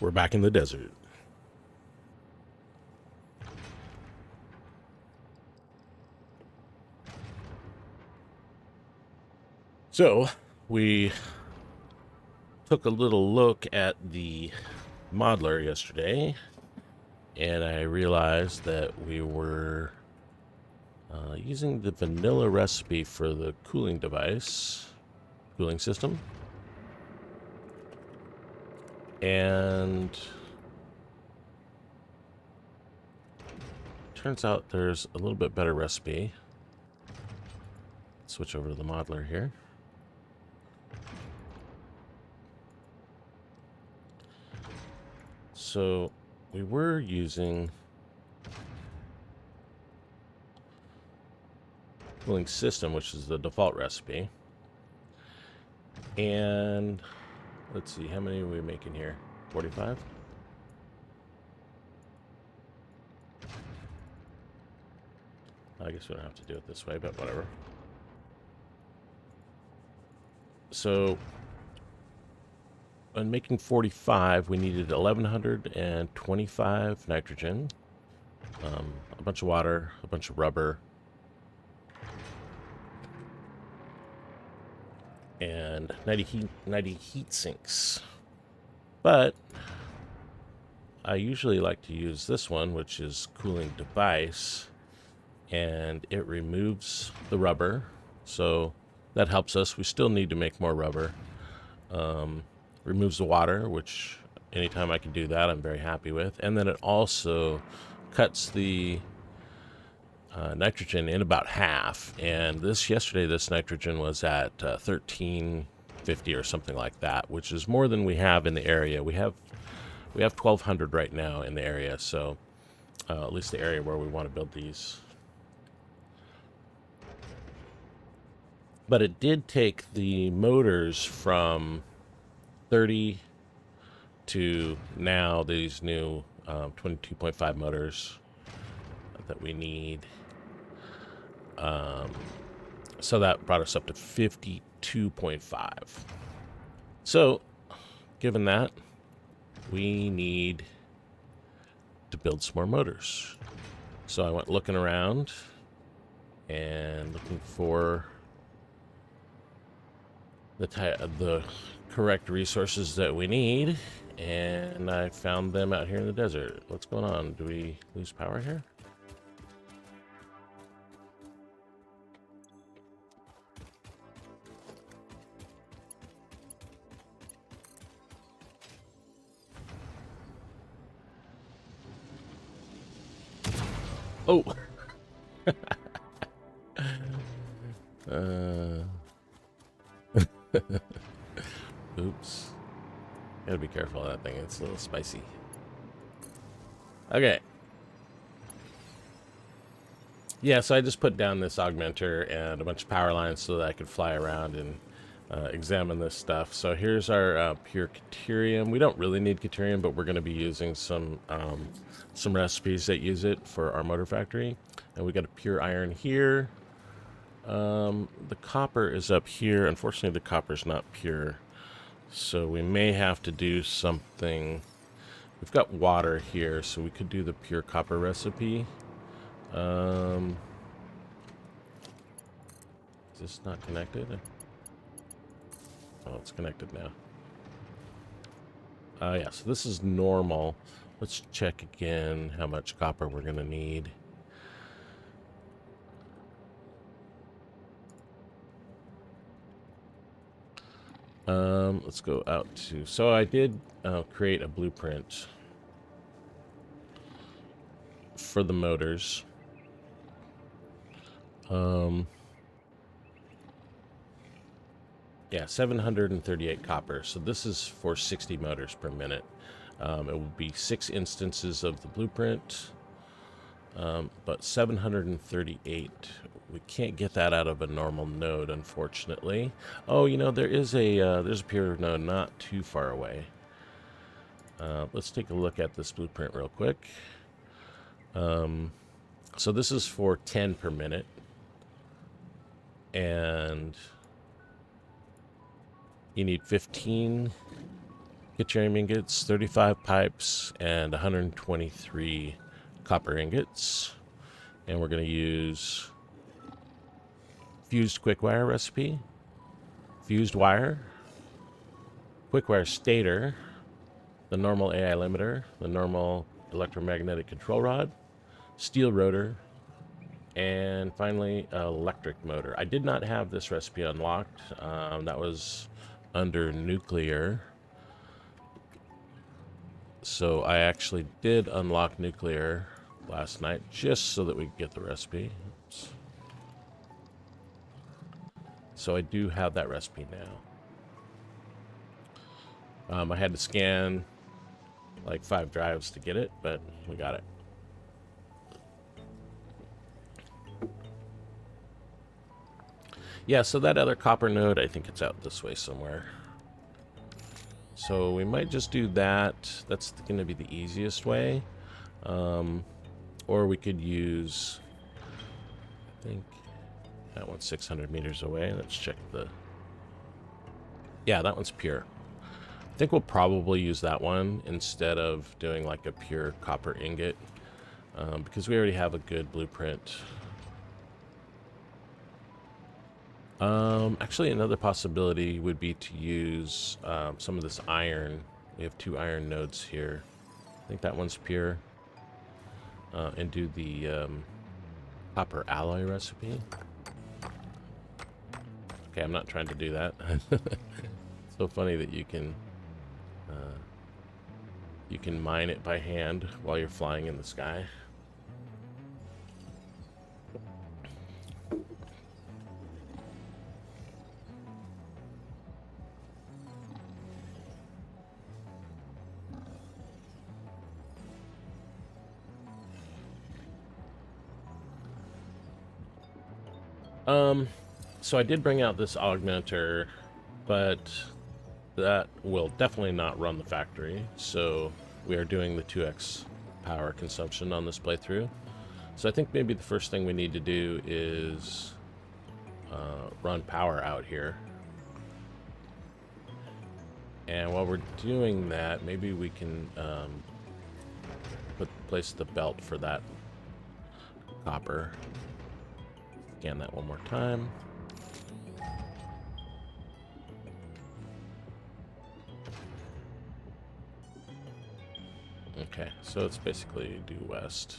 We're back in the desert. So, we took a little look at the modeler yesterday, and I realized that we were using the vanilla recipe for the cooling system. And turns out there's a little bit better recipe. Switch over to the modeler here. So we were using cooling system, which is the default recipe. And let's see, how many are we making here? 45? I guess we don't have to do it this way, but whatever. So when making 45, we needed 1125 nitrogen, a bunch of water, a bunch of rubber, and 90 heat sinks. But I usually like to use this one, which is cooling device, and it removes the rubber, so that helps us. We still need to make more rubber. Removes the water, which anytime I can do that, I'm very happy with. And then it also cuts the nitrogen in about half. And yesterday, this nitrogen was at 1350 or something like that, which is more than we have in the area. We have 1200 right now in the area, so at least the area where we want to build these. But it did take the motors from 30 to now these new 22.5 motors that we need. So that brought us up to 52.5. So, given that, we need to build some more motors. So I went looking around and looking for the correct resources that we need, and I found them out here in the desert. What's going on? Do we lose power here? Oh. Oops. Gotta be careful of that thing. It's a little spicy. Okay. Yeah, so I just put down this augmenter and a bunch of power lines so that I could fly around and examine this stuff. So here's our pure Caterium. We don't really need Caterium, but we're going to be using some recipes that use it for our motor factory. And we got a pure iron here. The copper is up here. Unfortunately, the copper's not pure, so we may have to do something. We've got water here, so we could do the pure copper recipe. Is this not connected? Oh, it's connected now. Yeah, so this is normal. Let's check again how much copper we're going to need. Let's go out to, so I did create a blueprint for the motors. Yeah, 738 copper. So this is for 60 motors per minute. It will be 6 instances of the blueprint, but 738. We can't get that out of a normal node, unfortunately. Oh, you know, there's a pure node not too far away. Let's take a look at this blueprint real quick. So this is for 10 per minute, and you need 15 Yttrium ingots, 35 pipes, and 123 copper ingots. And we're going to use fused quick wire recipe, fused wire, quick wire stator, the normal AI limiter, the normal electromagnetic control rod, steel rotor, and finally electric motor. I did not have this recipe unlocked. That was under nuclear. So I actually did unlock nuclear last night just so that we could get the recipe. Oops. So I do have that recipe now. I had to scan like 5 drives to get it, but we got it. Yeah, so that other copper node, I think it's out this way somewhere. So we might just do that. That's going to be the easiest way. Or we could use, I think that one's 600 meters away. Let's check the... Yeah, that one's pure. I think we'll probably use that one instead of doing like a pure copper ingot, because we already have a good blueprint. Actually, another possibility would be to use some of this iron. We have 2 iron nodes here. I think that one's pure. And do the copper alloy recipe. Okay, I'm not trying to do that. It's so funny that you can mine it by hand while you're flying in the sky. So I did bring out this augmenter, but that will definitely not run the factory. So we are doing the 2x power consumption on this playthrough. So I think maybe the first thing we need to do is run power out here. And while we're doing that, maybe we can place the belt for that copper. Scan that one more time. Okay, so it's basically due west.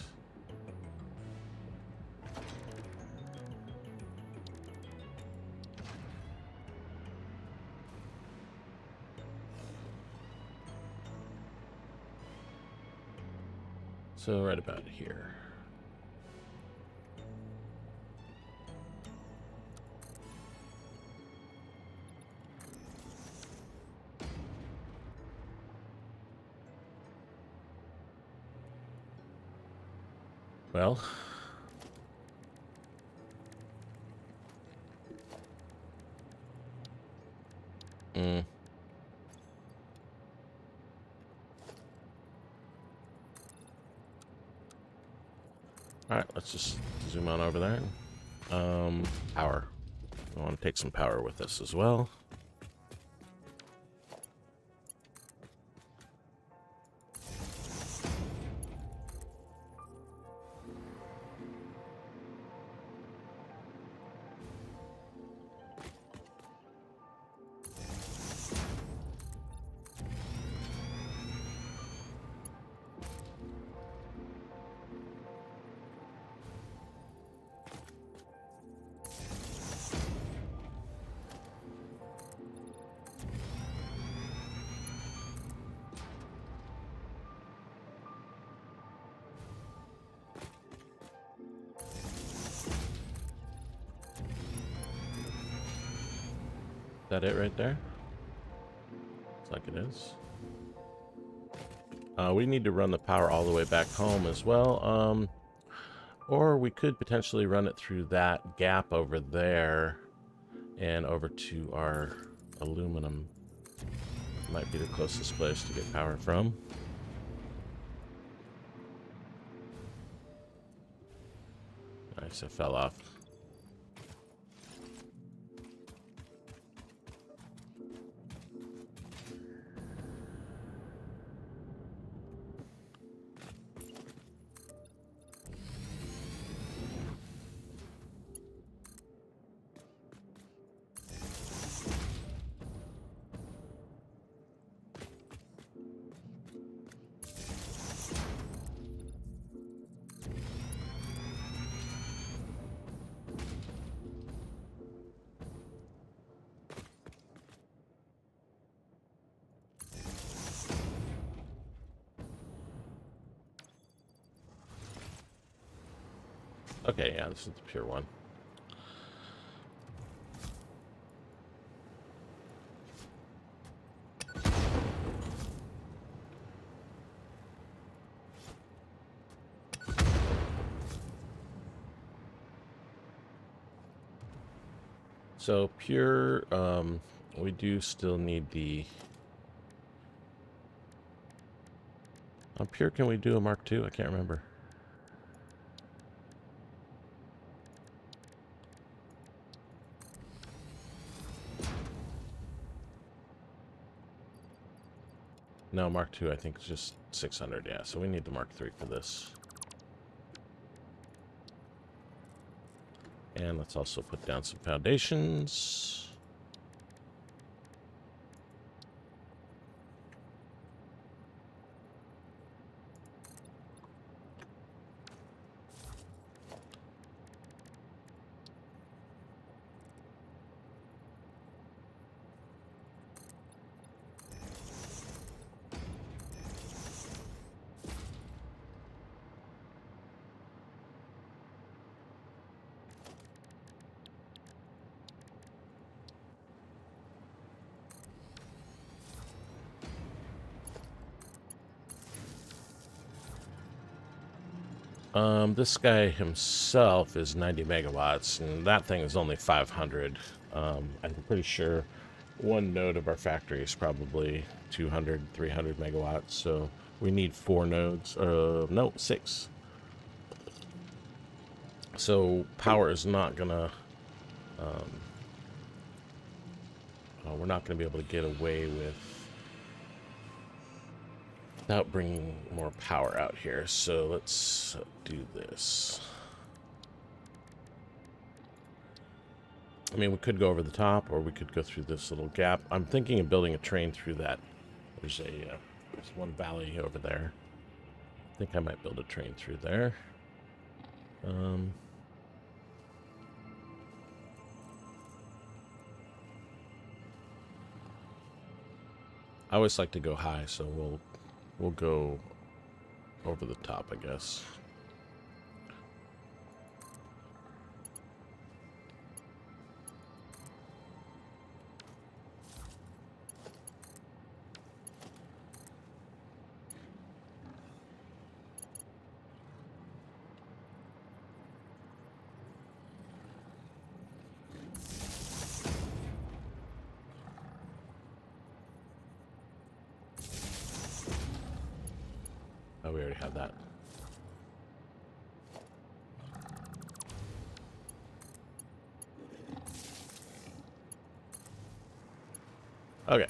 So right about here. Well, all right, let's just zoom on over there. Power. I want to take some power with us as well. Is that it right there? Looks like it is. We need to run the power all the way back home as well. Or we could potentially run it through that gap over there and over to our aluminum. Might be the closest place to get power from. Nice, it fell off. Okay, yeah, this is the pure one. So pure, we do still need the... On pure, can we do a Mark II? I can't remember. No, Mark II, I think it's just 600, yeah. So we need the Mark III for this. And let's also put down some foundations. This guy himself is 90 megawatts, and that thing is only 500. I'm pretty sure one node of our factory is probably 200, 300 megawatts, so we need 4 nodes. No, 6. So power is not gonna... we're not gonna be able to get away with... without bringing more power out here. So let's do this. I mean, we could go over the top, or we could go through this little gap. I'm thinking of building a train through that. There's one valley over there. I think I might build a train through there. I always like to go high, so we'll go over the top, I guess. Oh, we already have that. Okay.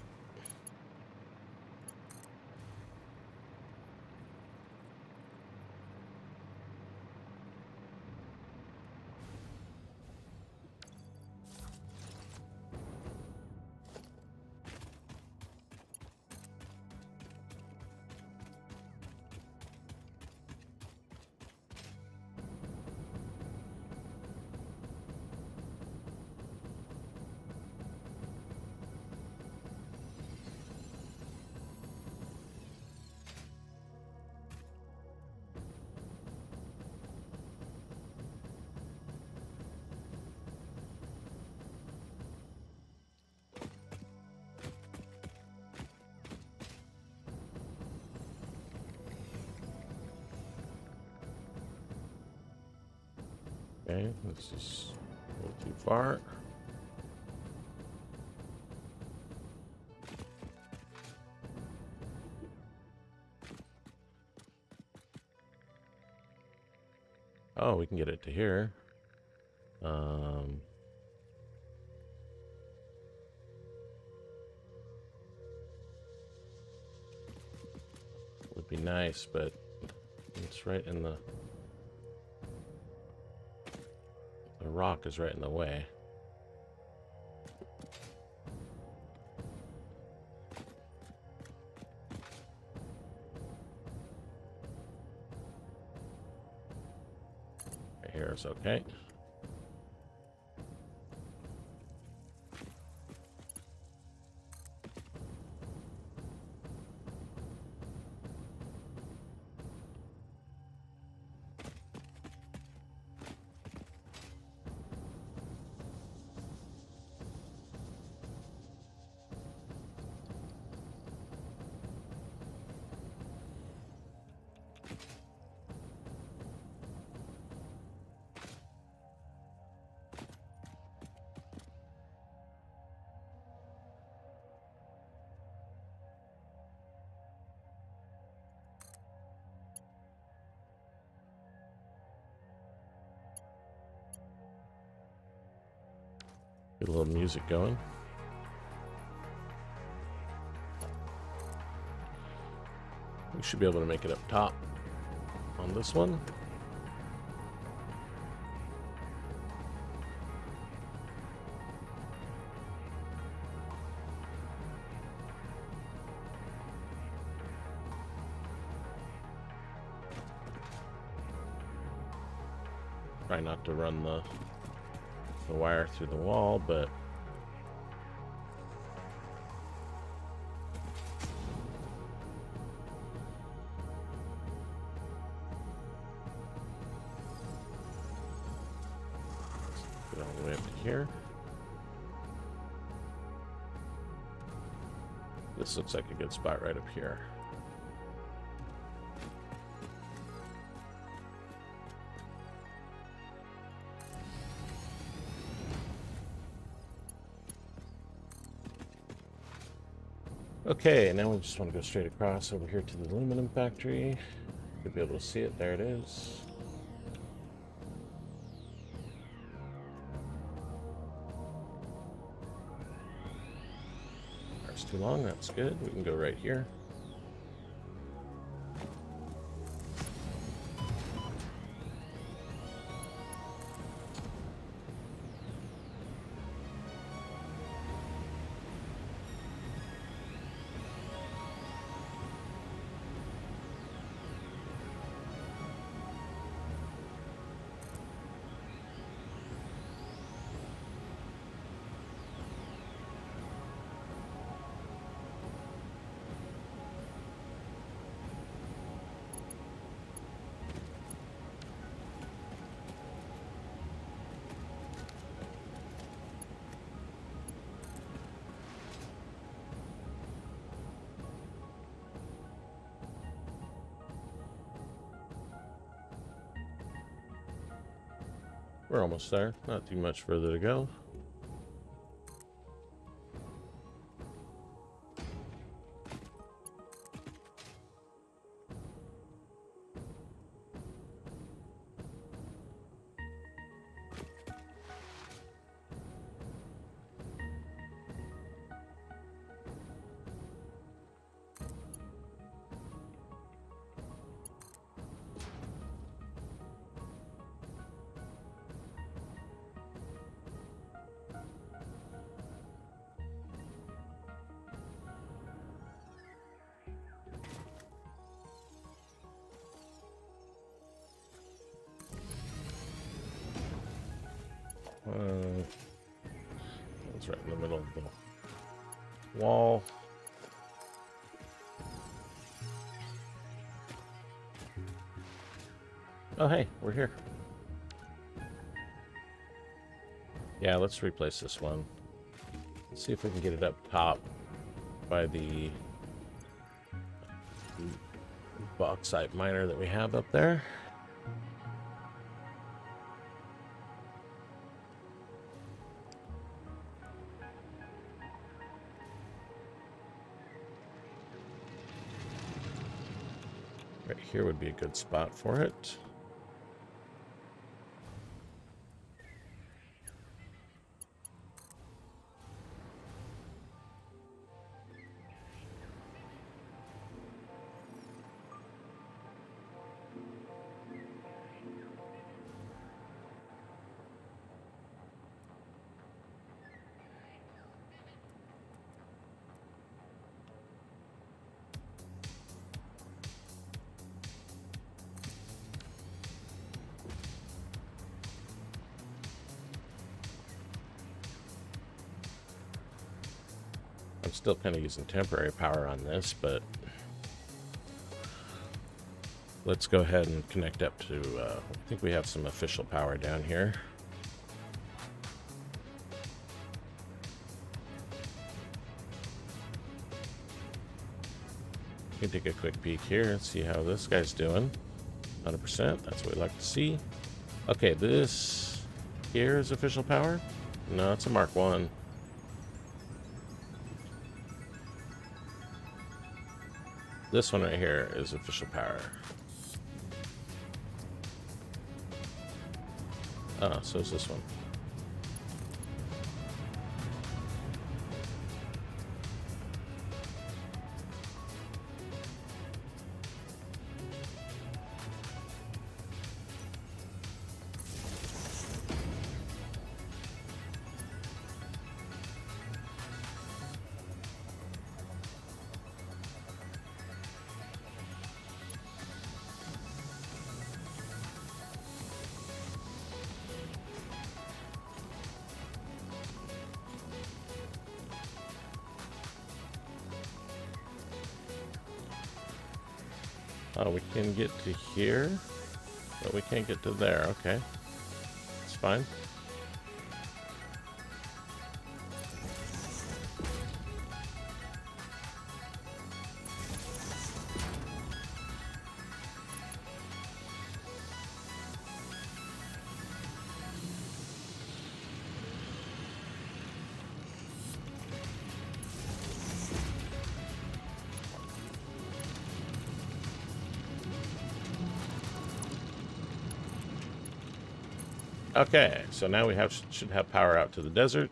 Okay, this is a little too far. Oh, we can get it to here. Would be nice, but it's right in the rock is right in the way. Right here is okay. Get a little music going. We should be able to make it up top on this one. Try not to run the wire through the wall, but get all the way up to here. This looks like a good spot right up here. Okay, now we just want to go straight across over here to the aluminum factory. You'll be able to see it. There it is. That's too long. That's good. We can go right here. We're almost there. Not too much further to go. It's right in the middle of the wall. Oh, hey, we're here. Yeah, let's replace this one. Let's see if we can get it up top by the bauxite miner that we have up there. Right here would be a good spot for it. I'm still kind of using temporary power on this, but let's go ahead and connect up to, I think we have some official power down here. We can take a quick peek here and see how this guy's doing. 100%, that's what we like to see. Okay, this here is official power. No, it's a Mark 1. This one right here is official power. So is this one. Oh, we can get to here, but we can't get to there. Okay, it's fine. Okay, so now we should have power out to the desert.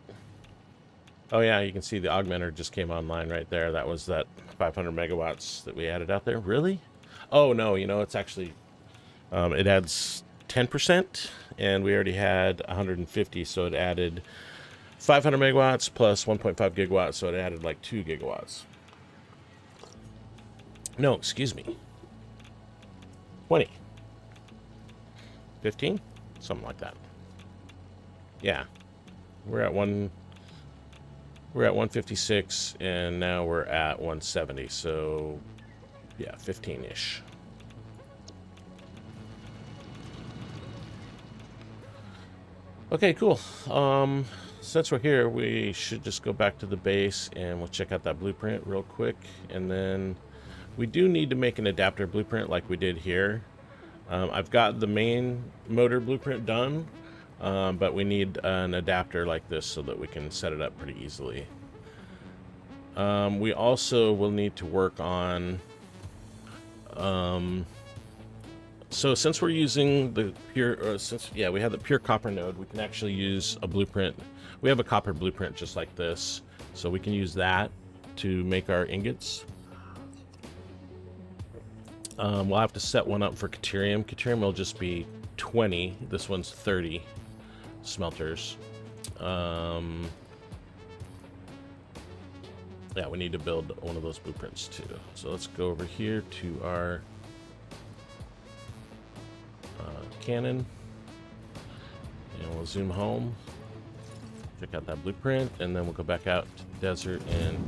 Oh yeah, you can see the augmenter just came online right there. That was that 500 megawatts that we added out there. Really? Oh no, you know, it's actually, it adds 10%, and we already had 150, so it added 500 megawatts plus 1.5 gigawatts, so it added like 2 gigawatts. No, excuse me. 20. 15? Something like that. Yeah. We're at 156, and now we're at 170, so yeah, 15-ish. Okay, cool. Since we're here, we should just go back to the base and we'll check out that blueprint real quick, and then we do need to make an adapter blueprint like we did here. I've got the main motor blueprint done, but we need an adapter like this so that we can set it up pretty easily. We also will need to work on... so since we're using the pure... we have the pure copper node, we can actually use a blueprint. We have a copper blueprint just like this, so we can use that to make our ingots. We'll have to set one up for Caterium. Caterium will just be 20. This one's 30 smelters. Yeah, we need to build one of those blueprints too. So let's go over here to our cannon, and we'll zoom home, check out that blueprint, and then we'll go back out to the desert and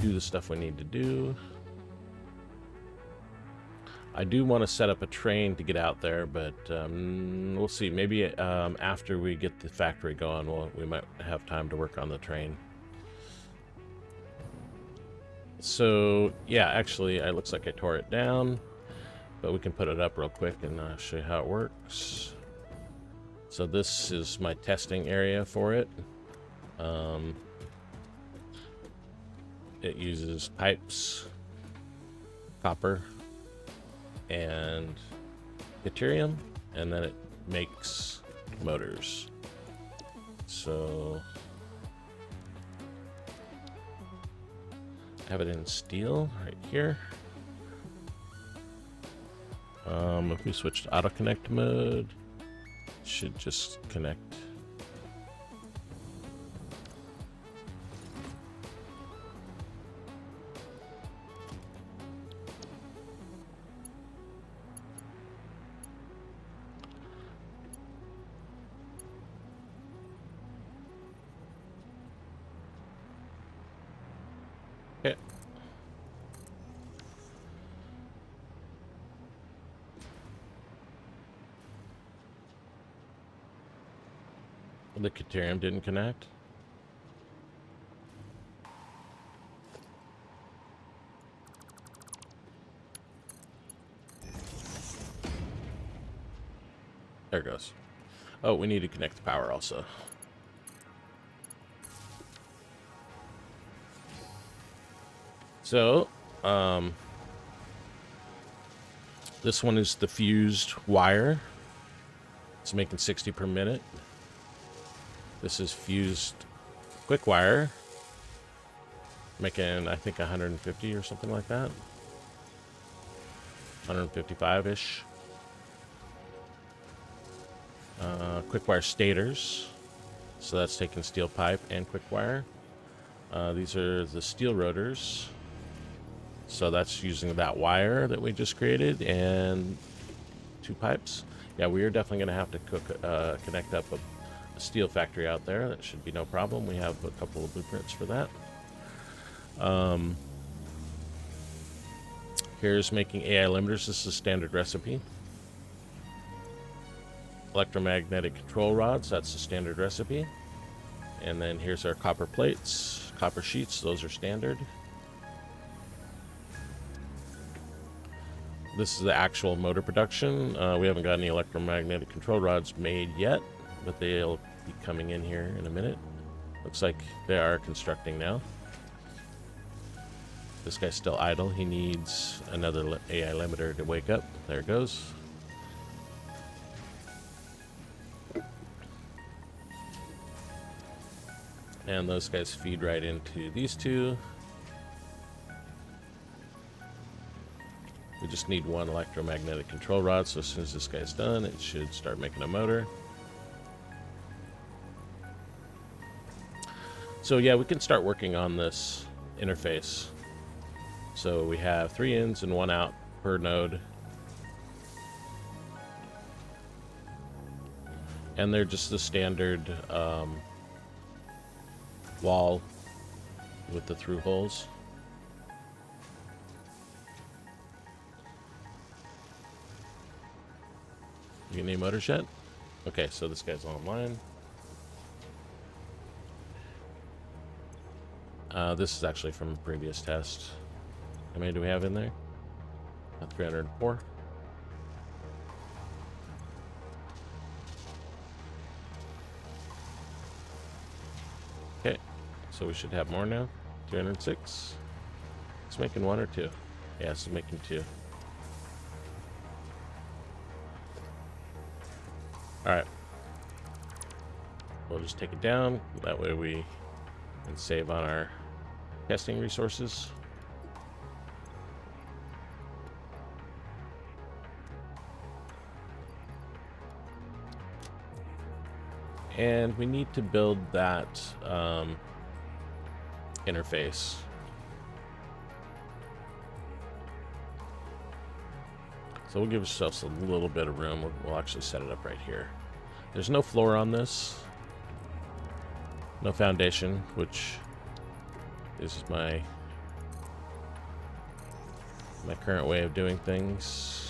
do the stuff we need to do. I do want to set up a train to get out there, but we'll see. Maybe after we get the factory going, we might have time to work on the train. So yeah, actually, it looks like I tore it down, but we can put it up real quick and show you how it works. So this is my testing area for it. It uses pipes, copper, and deuterium, and then it makes motors. So I have it in steel right here. If we switch to auto connect mode, it should just connect. Okay. The Caterium didn't connect. There it goes. Oh, we need to connect the power also. So, this one is the fused wire. It's making 60 per minute. This is fused quick wire, making, I think, 150 or something like that. 155-ish. Quick wire stators. So that's taking steel pipe and quick wire. These are the steel rotors. So that's using that wire that we just created and 2 pipes. Yeah, we are definitely going to have to connect up a steel factory out there. That should be no problem. We have a couple of blueprints for that. Here's making AI limiters. This is a standard recipe. Electromagnetic control rods. That's the standard recipe. And then here's our copper plates, copper sheets. Those are standard. This is the actual motor production. We haven't got any electromagnetic control rods made yet, but they'll be coming in here in a minute. Looks like they are constructing now. This guy's still idle. He needs another AI limiter to wake up. There it goes. And those guys feed right into these two. We just need one electromagnetic control rod, so as soon as this guy's done, it should start making a motor. So yeah, we can start working on this interface. So we have 3 ins and 1 out per node. And they're just the standard wall with the through holes. You get any motors yet? Okay, so this guy's online. This is actually from a previous test. How many do we have in there? 304. Okay, so we should have more now. 306. It's making 1 or 2. Yeah, it's making 2. Alright. We'll just take it down. That way we can save on our testing resources. And we need to build that interface. So we'll give ourselves a little bit of room. We'll actually set it up right here. There's no floor on this. No foundation, which is my current way of doing things.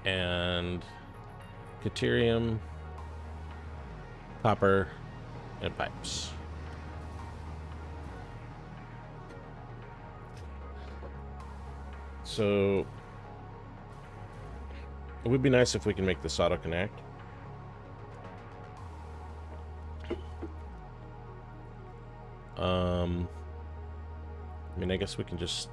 And deuterium, copper, and pipes. So it would be nice if we can make this auto connect. I mean, I guess we can just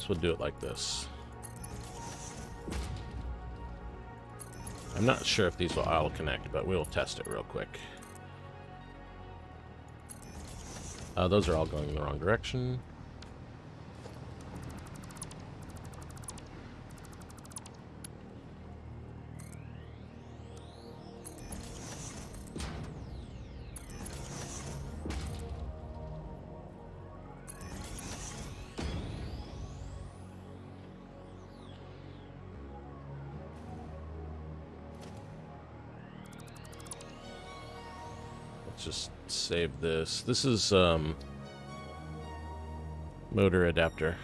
we'll do it like this. I'm not sure if these will auto connect, but we'll test it real quick. Those are all going in the wrong direction. Just save this. This is motor adapter.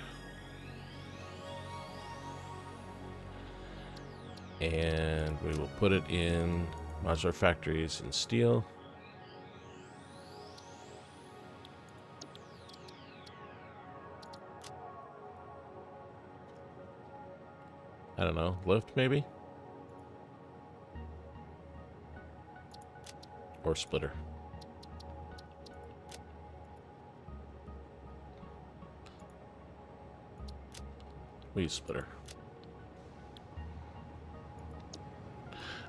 And we will put it in modular factories in steel. I don't know, lift maybe? Or splitter. We use splitter.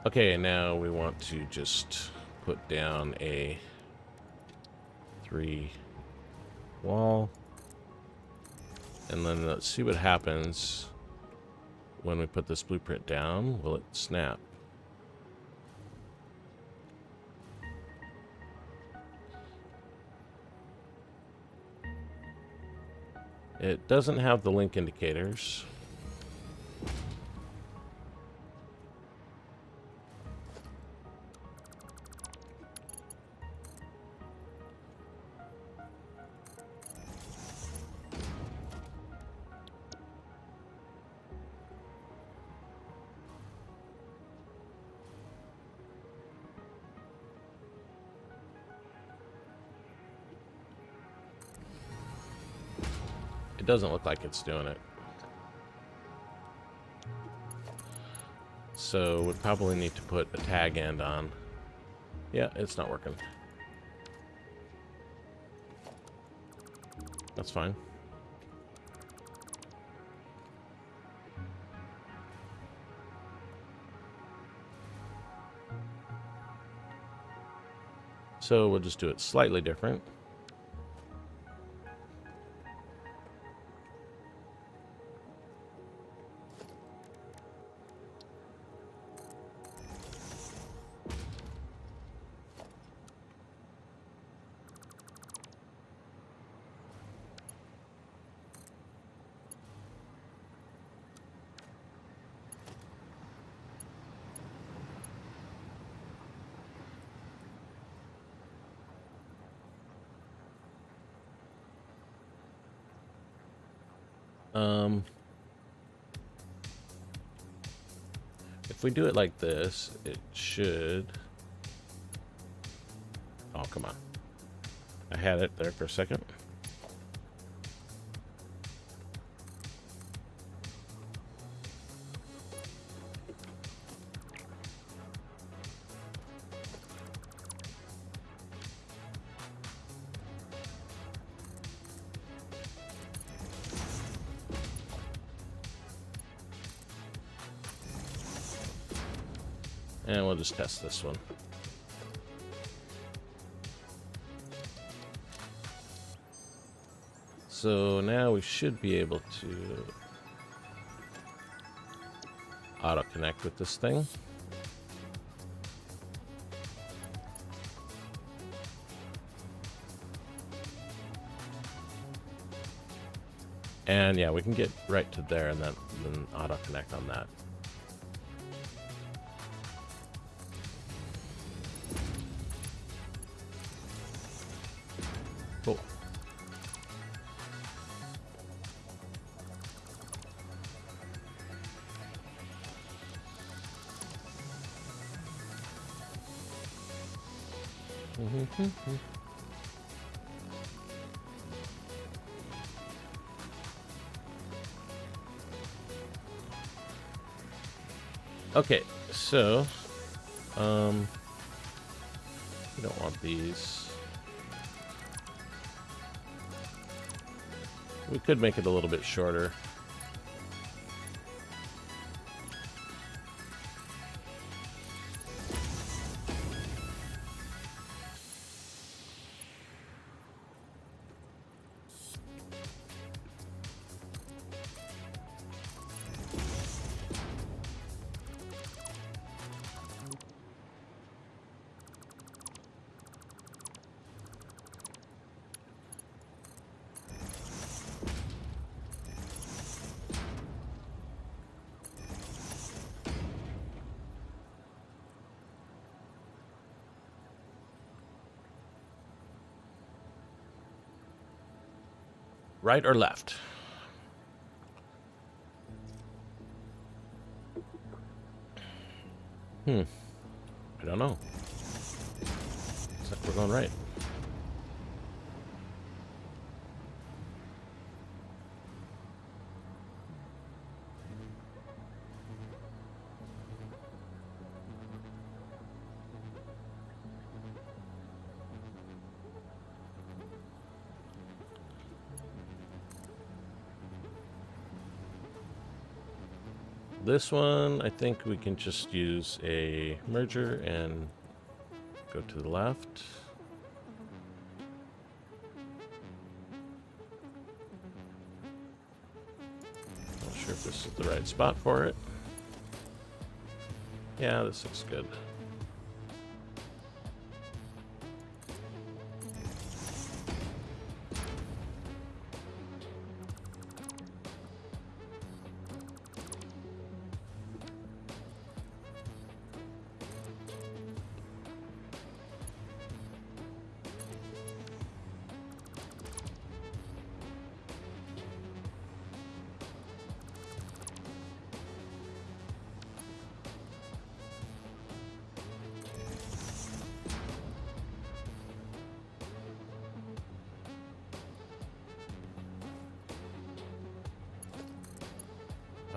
Okay, and now we want to just put down a 3 wall. And then let's see what happens when we put this blueprint down. Will it snap? It doesn't have the link indicators. It doesn't look like it's doing it. So we'd probably need to put a tag end on. Yeah, it's not working. That's fine. So we'll just do it slightly different. If we do it like this, it should... Oh, come on. I had it there for a second. And we'll just test this one. So now we should be able to auto connect with this thing. And yeah, we can get right to there and then auto connect on that. Cool. Okay, so we don't want these. We could make it a little bit shorter. Right or left? I don't know. Looks like we're going right. This one, I think we can just use a merger and go to the left. Not sure if this is the right spot for it. Yeah, this looks good.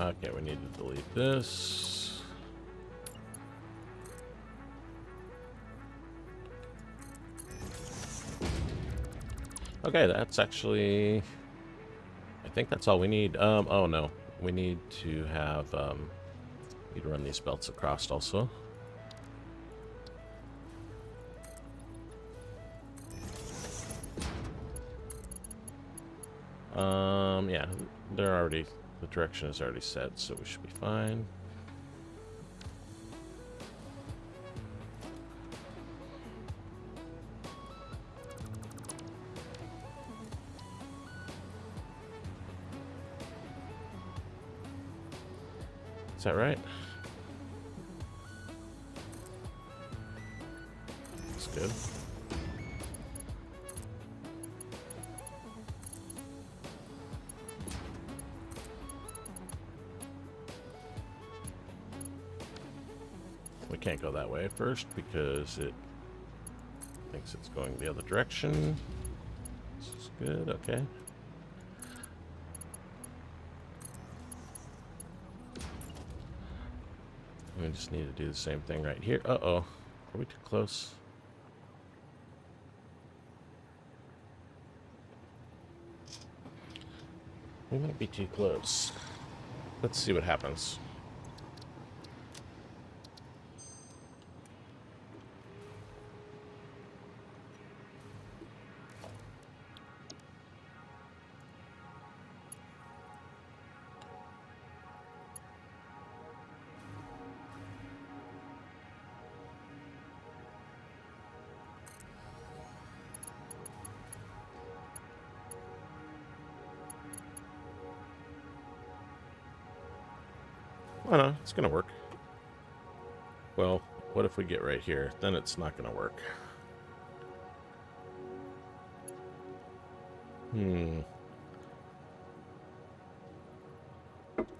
Okay, we need to delete this. Okay, that's actually... I think that's all we need. Oh no. We need to have, need to run these belts across also. Yeah, they're already, the direction is already set, so we should be fine. Is that right? That's good. We can't go that way first because it thinks it's going the other direction. This is good, okay. We just need to do the same thing right here. Uh-oh. Are we too close? We might be too close. Let's see what happens. Oh no, it's gonna work. Well, what if we get right here? Then it's not gonna work. I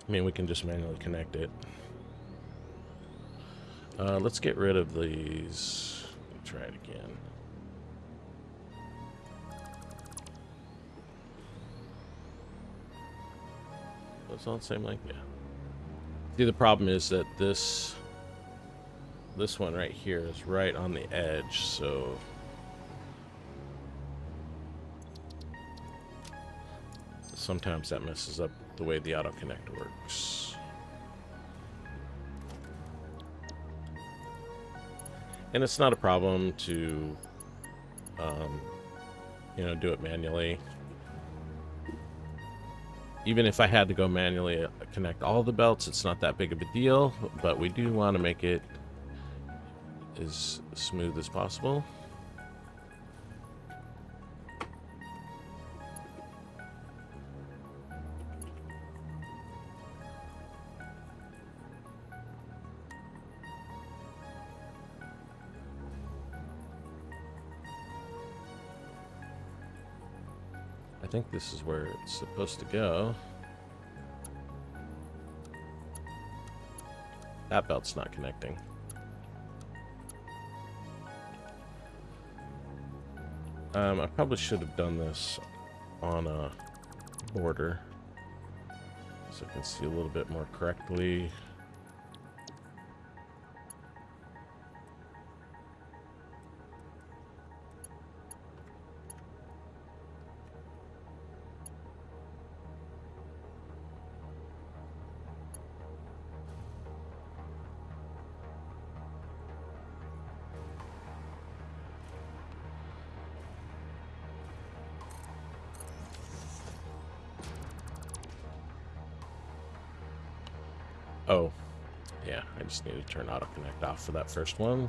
mean, we can just manually connect it. Let's get rid of these. Try it again. That's all the same length? Yeah. See, the problem is that this one right here is right on the edge, so sometimes that messes up the way the auto connect works. And it's not a problem to, you know, do it manually. Even if I had to go manually connect all the belts, it's not that big of a deal, but we do want to make it as smooth as possible. I think this is where it's supposed to go. That belt's not connecting. I probably should have done this on a border so I can see a little bit more correctly. Oh, yeah, I just need to turn auto connect off for that first one.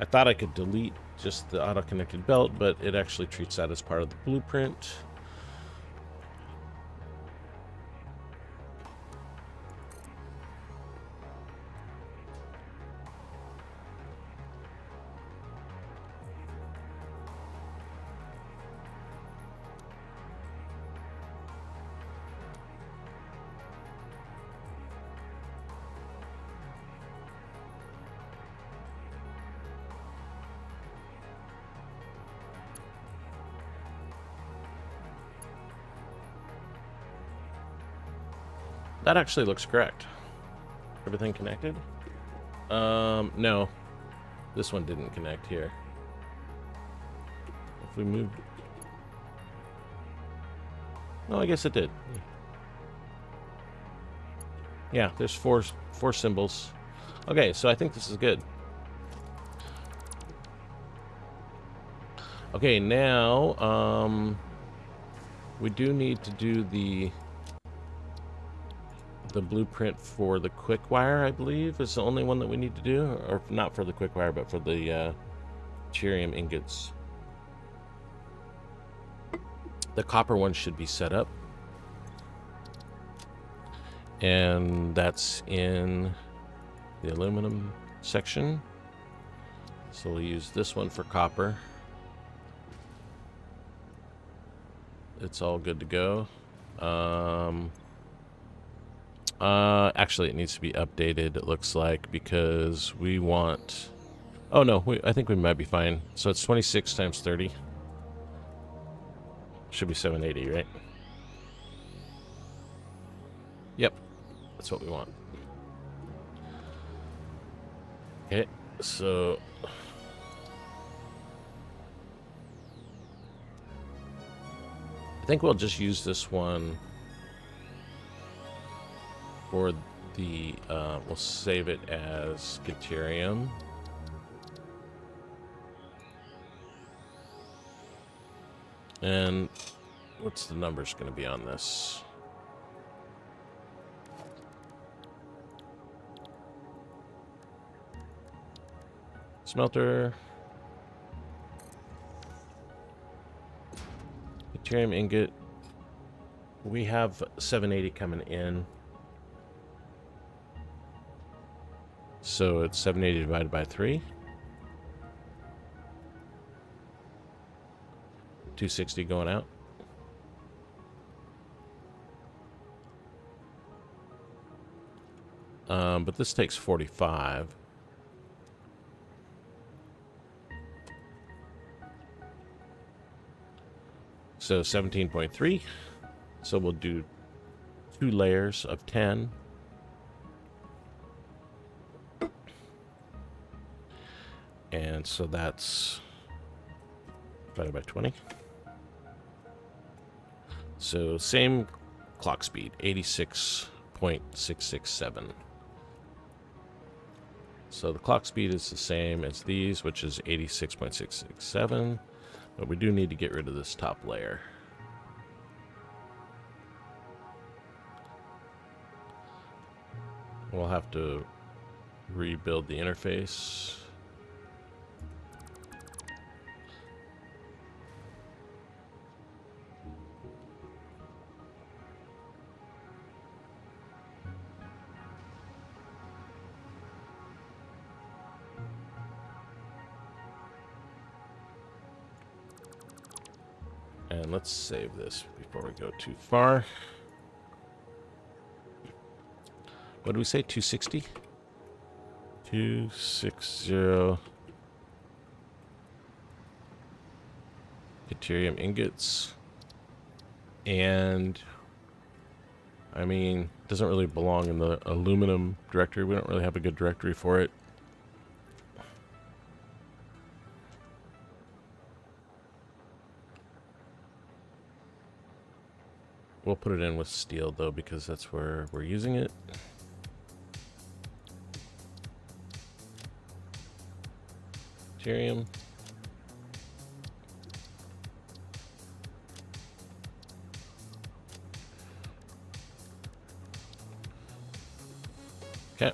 I thought I could delete just the auto connected belt, but it actually treats that as part of the blueprint. That actually looks correct. Everything connected? No. This one didn't connect here. If we moved... No, I guess it did. Yeah, there's four symbols. Okay, so I think this is good. Okay, now, we do need to do the blueprint for the quick wire, I believe, is the only one that we need to do. Or not for the quick wire, but for the deuterium ingots. The copper one should be set up. And that's in the aluminum section. So we'll use this one for copper. It's all good to go. Actually, it needs to be updated, it looks like, because we want... Oh, no, I think we might be fine. So it's 26 times 30. Should be 780, right? Yep, that's what we want. Okay, so... I think we'll just use this one for the, we'll save it as deuterium. And what's the numbers going to be on this? Smelter. Deuterium ingot. We have 780 coming in. So it's 780 divided by 3. 260 going out. But this takes 45. So 17.3. So we'll do 2 layers of 10. And so that's divided by 20. So same clock speed, 86.667. So the clock speed is the same as these, which is 86.667. But we do need to get rid of this top layer. We'll have to rebuild the interface. And let's save this before we go too far. What did we say? 260? 260 deuterium ingots. And I mean, it doesn't really belong in the aluminum directory. We don't really have a good directory for it. We'll put it in with steel, though, because that's where we're using it. Deuterium. Okay.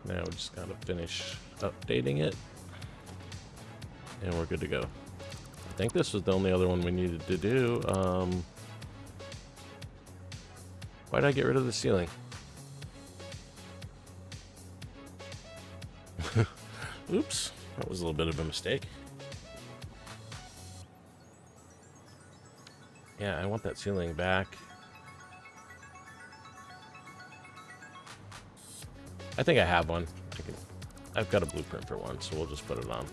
Now we just gotta finish updating it. And we're good to go. I think this was the only other one we needed to do. Why did I get rid of the ceiling? Oops, that was a little bit of a mistake. Yeah, I want that ceiling back. I think I have one. I've got a blueprint for one, so we'll just put it on.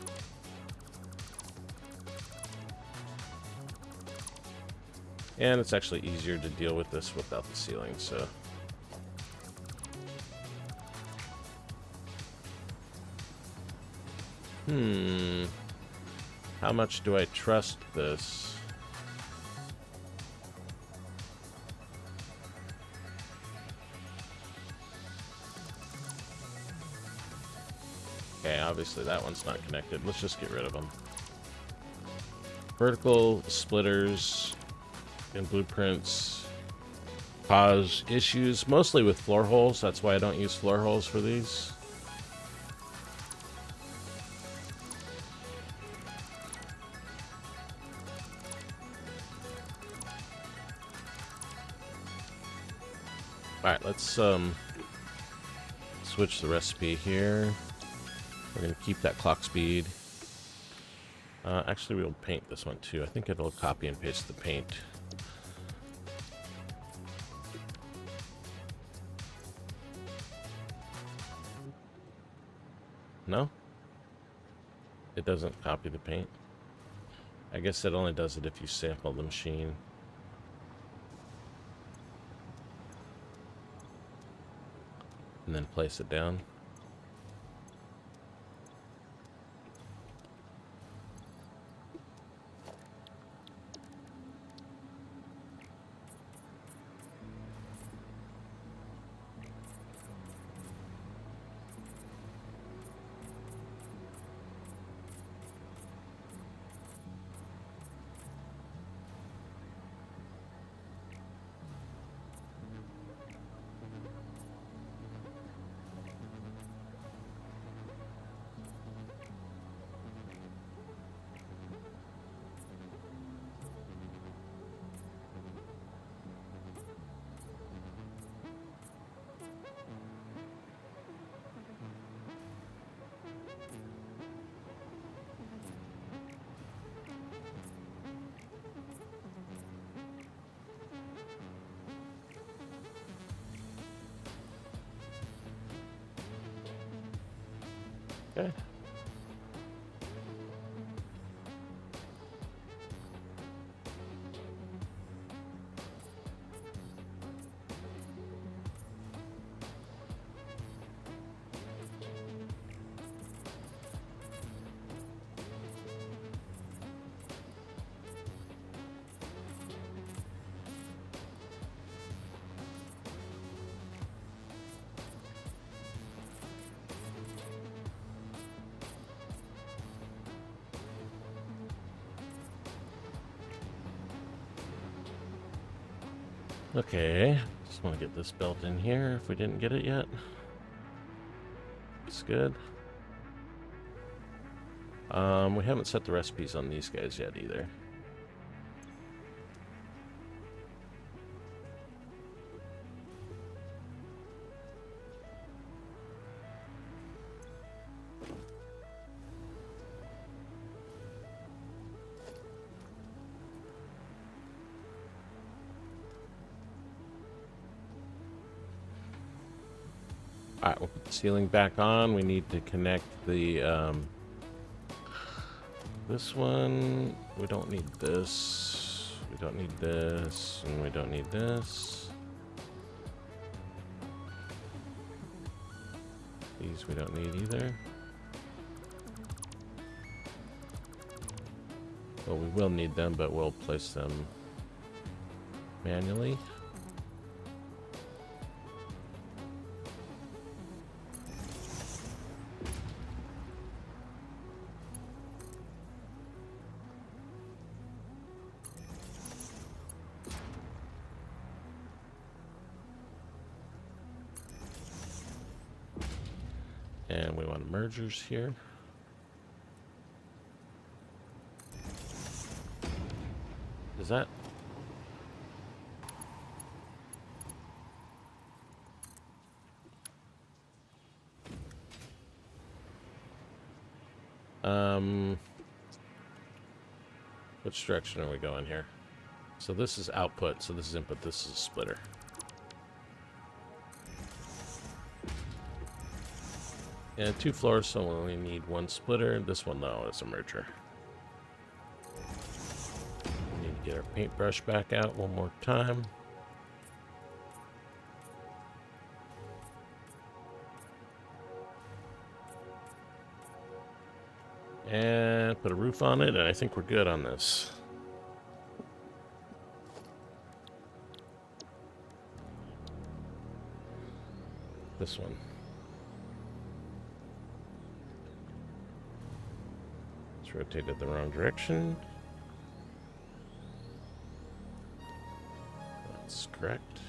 And it's actually easier to deal with this without the ceiling, so... How much do I trust this? Okay, obviously that one's not connected. Let's just get rid of them. Vertical splitters and blueprints cause issues, mostly with floor holes. That's why I don't use floor holes for these. Alright, let's switch the recipe here. We're going to keep that clock speed. Actually, we'll paint this one too. I think it'll copy and paste the paint. No? It doesn't copy the paint. I guess it only does it if you sample the machine. And then place it down. Okay. Okay, just want to get this built in here if we didn't get it yet. It's good. We haven't set the recipes on these guys yet either. Alright, we'll put the ceiling back on. We need to connect the, this one. We don't need this. We don't need this. And we don't need this. These we don't need either. Well, we will need them, but we'll place them manually. And we want mergers here. Is that? Which direction are we going here? So this is output, so this is input, this is a splitter. And 2 floors, so we only need 1 splitter. This one, though, is a merger. We need to Get our paintbrush back out one more time. And put a roof on it, and I think we're good on this. This one. Let's rotate it the wrong direction. That's correct.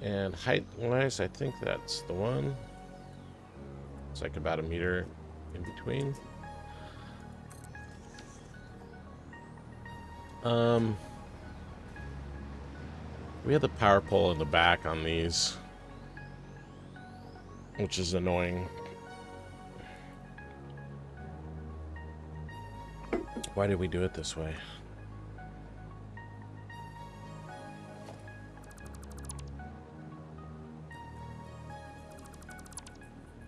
And height-wise, I think that's the one. It's like about a meter in between. We have the power pole in the back on these, which is annoying. Why did we do it this way?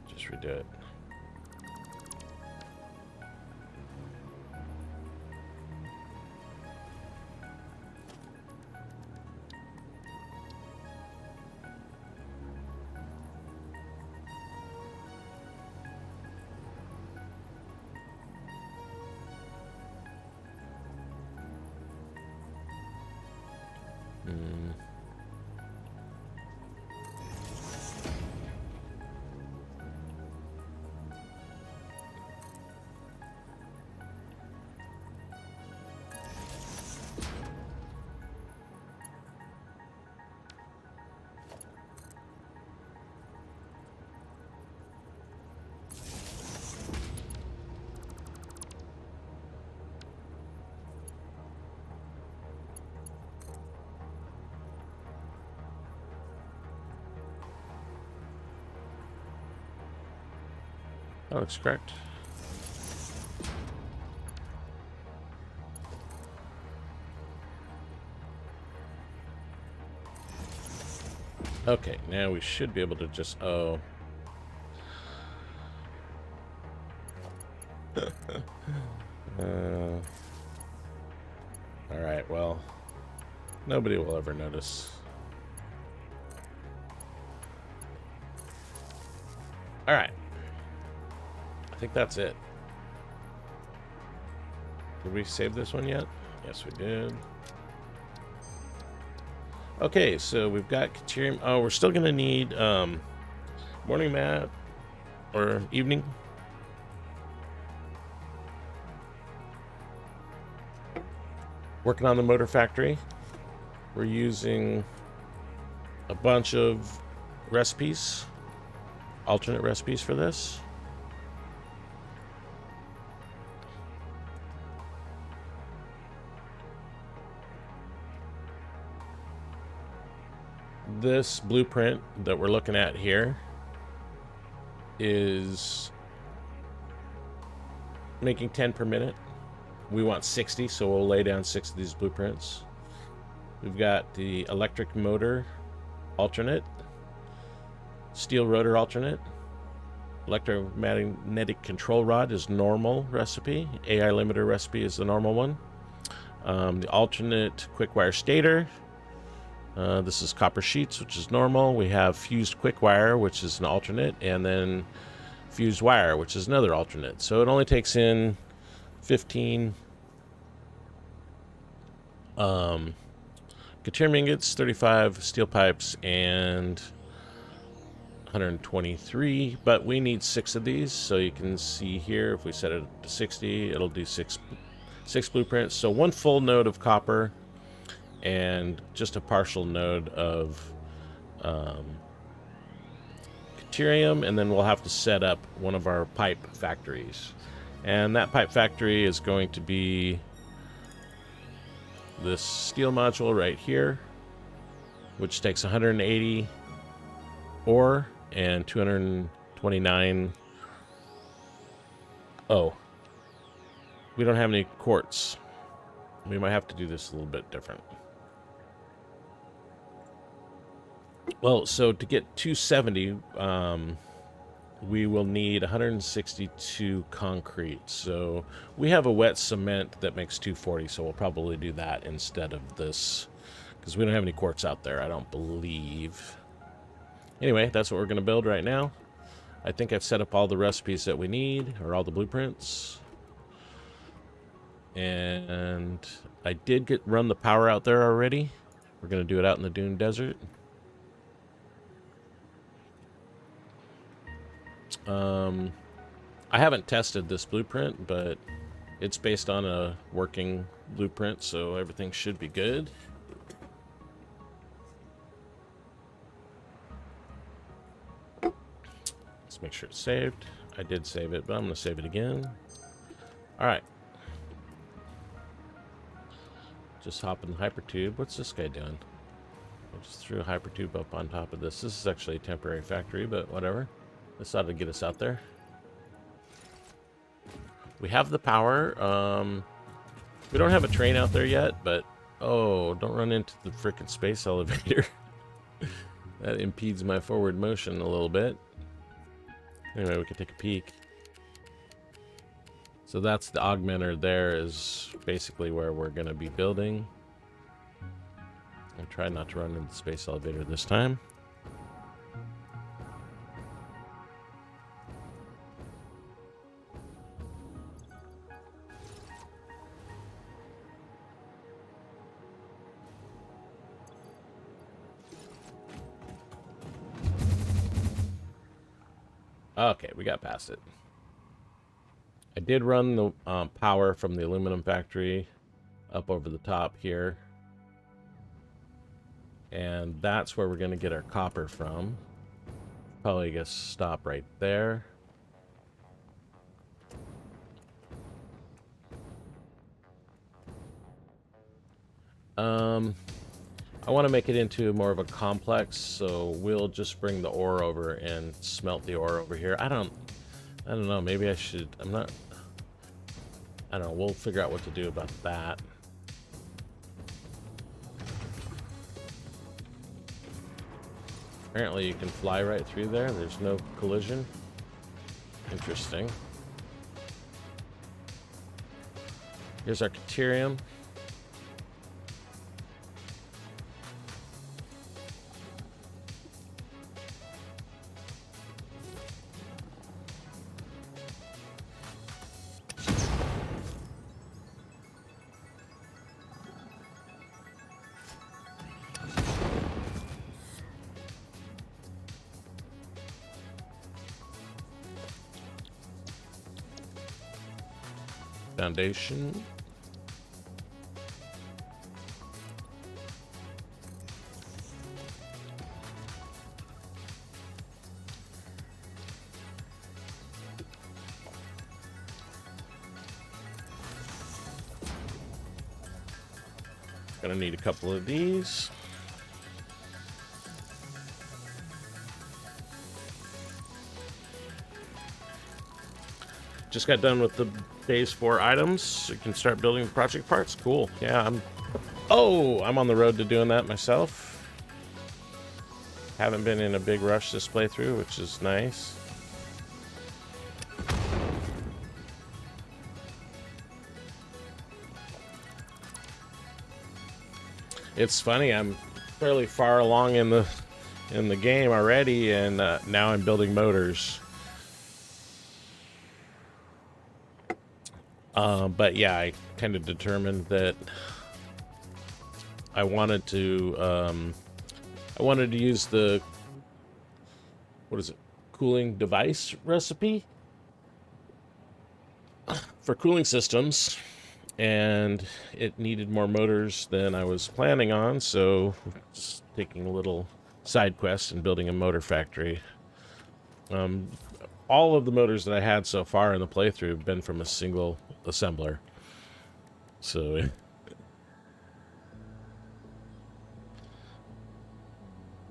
Just redo it. That looks correct. Okay, now we should be able to just... Oh. Alright, well, nobody will ever notice. Alright. I think that's it. Did we save this one yet? Yes, we did. Okay, so we've got Caterium. Oh, we're still going to need morning mat or evening. Working on the motor factory. We're using a bunch of recipes, alternate recipes for this. This blueprint that we're looking at here is making 10 per minute. We want 60, so we'll lay down 6 of these blueprints. We've got the electric motor alternate, steel rotor alternate, electromagnetic control rod is normal recipe, AI limiter recipe is the normal one. The alternate quick wire stator. This is copper sheets, which is normal. We have fused quick wire, which is an alternate, and then fused wire, which is another alternate. So it only takes in 15 Caterium ingots, 35 steel pipes, and 123, but we need 6 of these. So you can see here, if we set it to 60, it'll do six blueprints. So 1 full node of copper and just a partial node of Caterium, and then we'll have to set up one of our pipe factories. And that pipe factory is going to be this steel module right here, which takes 180 ore and 229. Oh, we don't have any quartz. We might have to do this a little bit different. Well, so to get 270, we will need 162 concrete. So we have a wet cement that makes 240, so we'll probably do that instead of this, because we don't have any quartz out there, I don't believe. Anyway, that's what we're going to build right now. I think I've set up all the recipes that we need, or all the blueprints. And I did run the power out there already. We're going to do it out in the Dune Desert. I haven't tested this blueprint, but it's based on a working blueprint, so everything should be good. Let's make sure it's saved. I did save it, but I'm going to save it again. All right. Just hop in the hypertube. What's this guy doing? I just threw a hypertube up on top of this. This is actually a temporary factory, but whatever. This ought to get us out there. We have the power. We don't have a train out there yet, but... Oh, don't run into the frickin' space elevator. That impedes my forward motion a little bit. Anyway, we can take a peek. So that's the augmenter there, is basically where we're going to be building. I'll try not to run into the space elevator this time. Okay, we got past it. I did run the power from the aluminum factory up over the top here. And that's where we're going to get our copper from. Probably just stop right there. I want to make it into more of a complex, so we'll just bring the ore over and smelt the ore over here. I don't know, maybe I should, I don't know, we'll figure out what to do about that. Apparently you can fly right through there, there's no collision. Interesting. Here's our Caterium. Foundation. Gonna need a couple of these. Just got done with the phase 4 items. So you can start building the project parts. Cool. Yeah, I'm on the road to doing that myself. Haven't been in a big rush this playthrough, which is nice. It's funny, I'm fairly far along in the game already, and now I'm building motors. But yeah, I kind of determined that I wanted to use the, what is it, cooling device recipe for cooling systems, and it needed more motors than I was planning on, so just taking a little side quest and building a motor factory. All of the motors that I had so far in the playthrough have been from a single assembler. So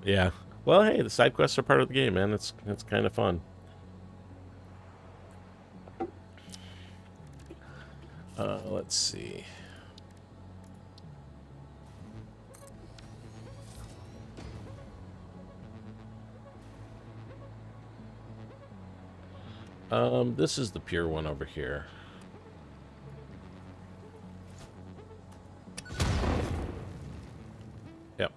yeah. Well, hey, the side quests are part of the game, man. It's kind of fun. Let's see. This is the pure one over here. Yep.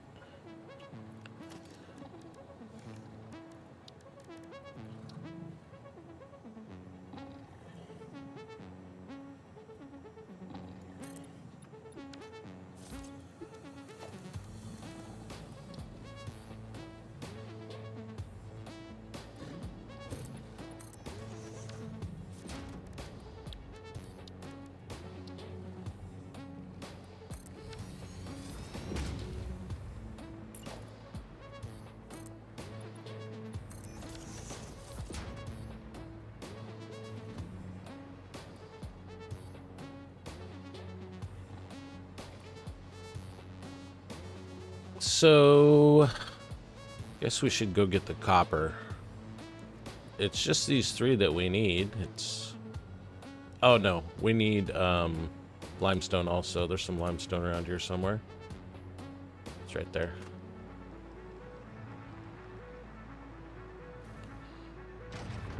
So, guess we should go get the copper. It's just these three that we need. It's... Oh, no. We need limestone also. There's some limestone around here somewhere. It's right there.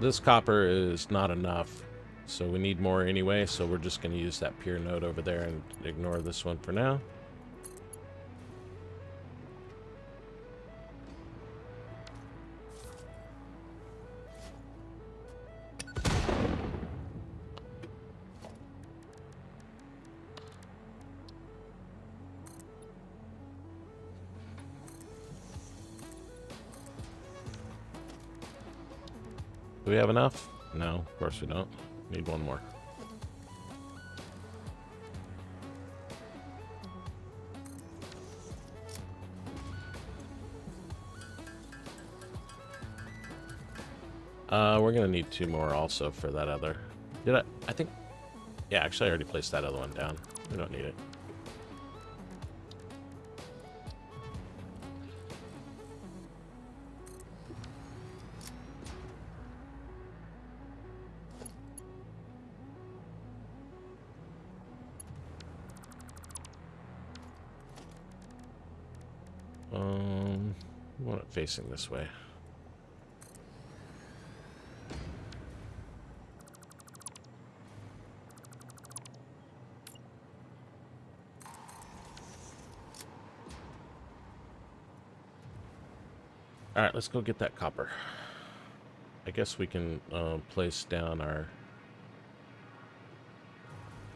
This copper is not enough, so we need more anyway, so we're just going to use that pure node over there and ignore this one for now. Do we have enough? No, of course we don't. Need one more. We're gonna need two more also for that other. Did I think... Yeah, actually I already placed that other one down. We don't need it. I want it facing this way. All right, let's go get that copper. I guess we can place down our...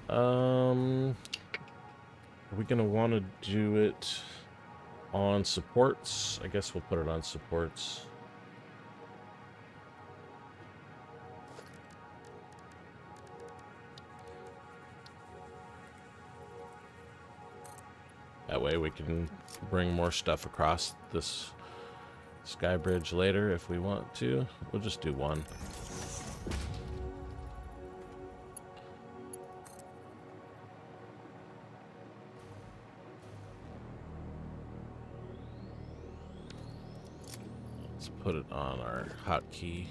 Are we gonna want to do it on supports? I guess we'll put it on supports. That way we can bring more stuff across this sky bridge later if we want to. We'll just do one. Let's put it on our hotkey.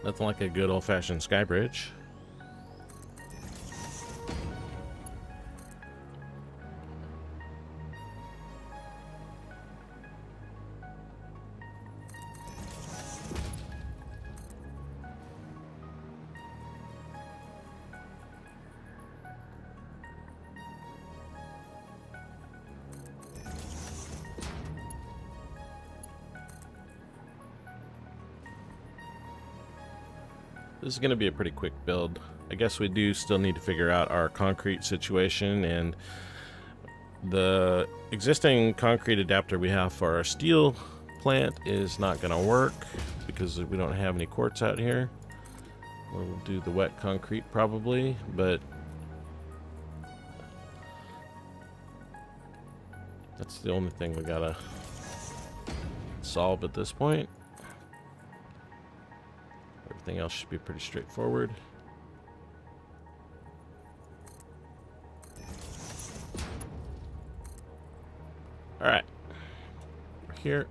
Nothing like a good old-fashioned sky bridge. This is going to be a pretty quick build. I guess we do still need to figure out our concrete situation, and the existing concrete adapter we have for our steel plant is not going to work because we don't have any quartz out here. We'll do the wet concrete probably, but that's the only thing we gotta solve at this point. Everything else should be pretty straightforward. here.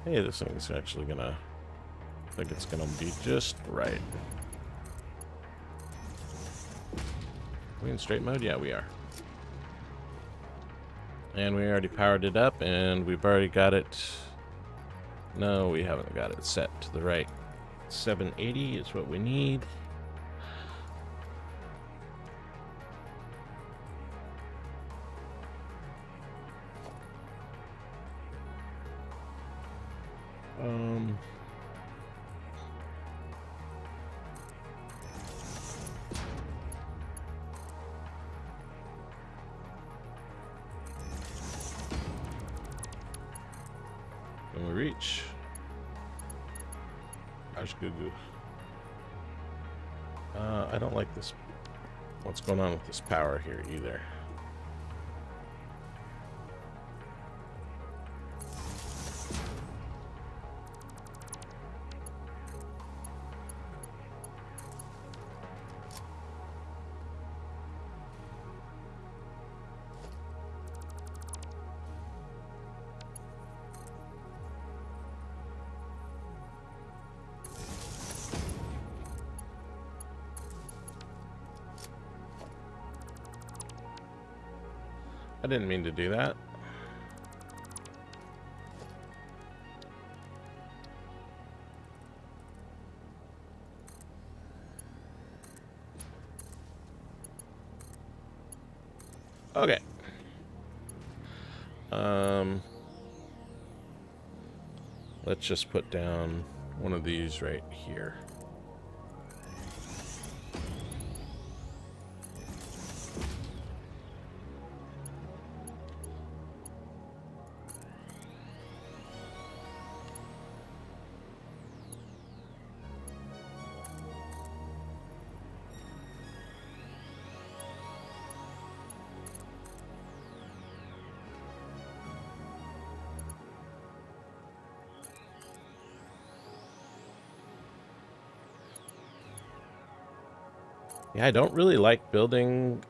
Hey, this thing's actually gonna... I think it's gonna be just right. We in straight mode? Yeah, we are. And we already powered it up, and we've already got it... No, we haven't got it set to the right. 780 is what we need. When we reach... Gosh, goo goo. I don't like this. What's going on with this power here either? I didn't mean to do that. Okay. Let's just put down one of these right here. Yeah, I don't really like building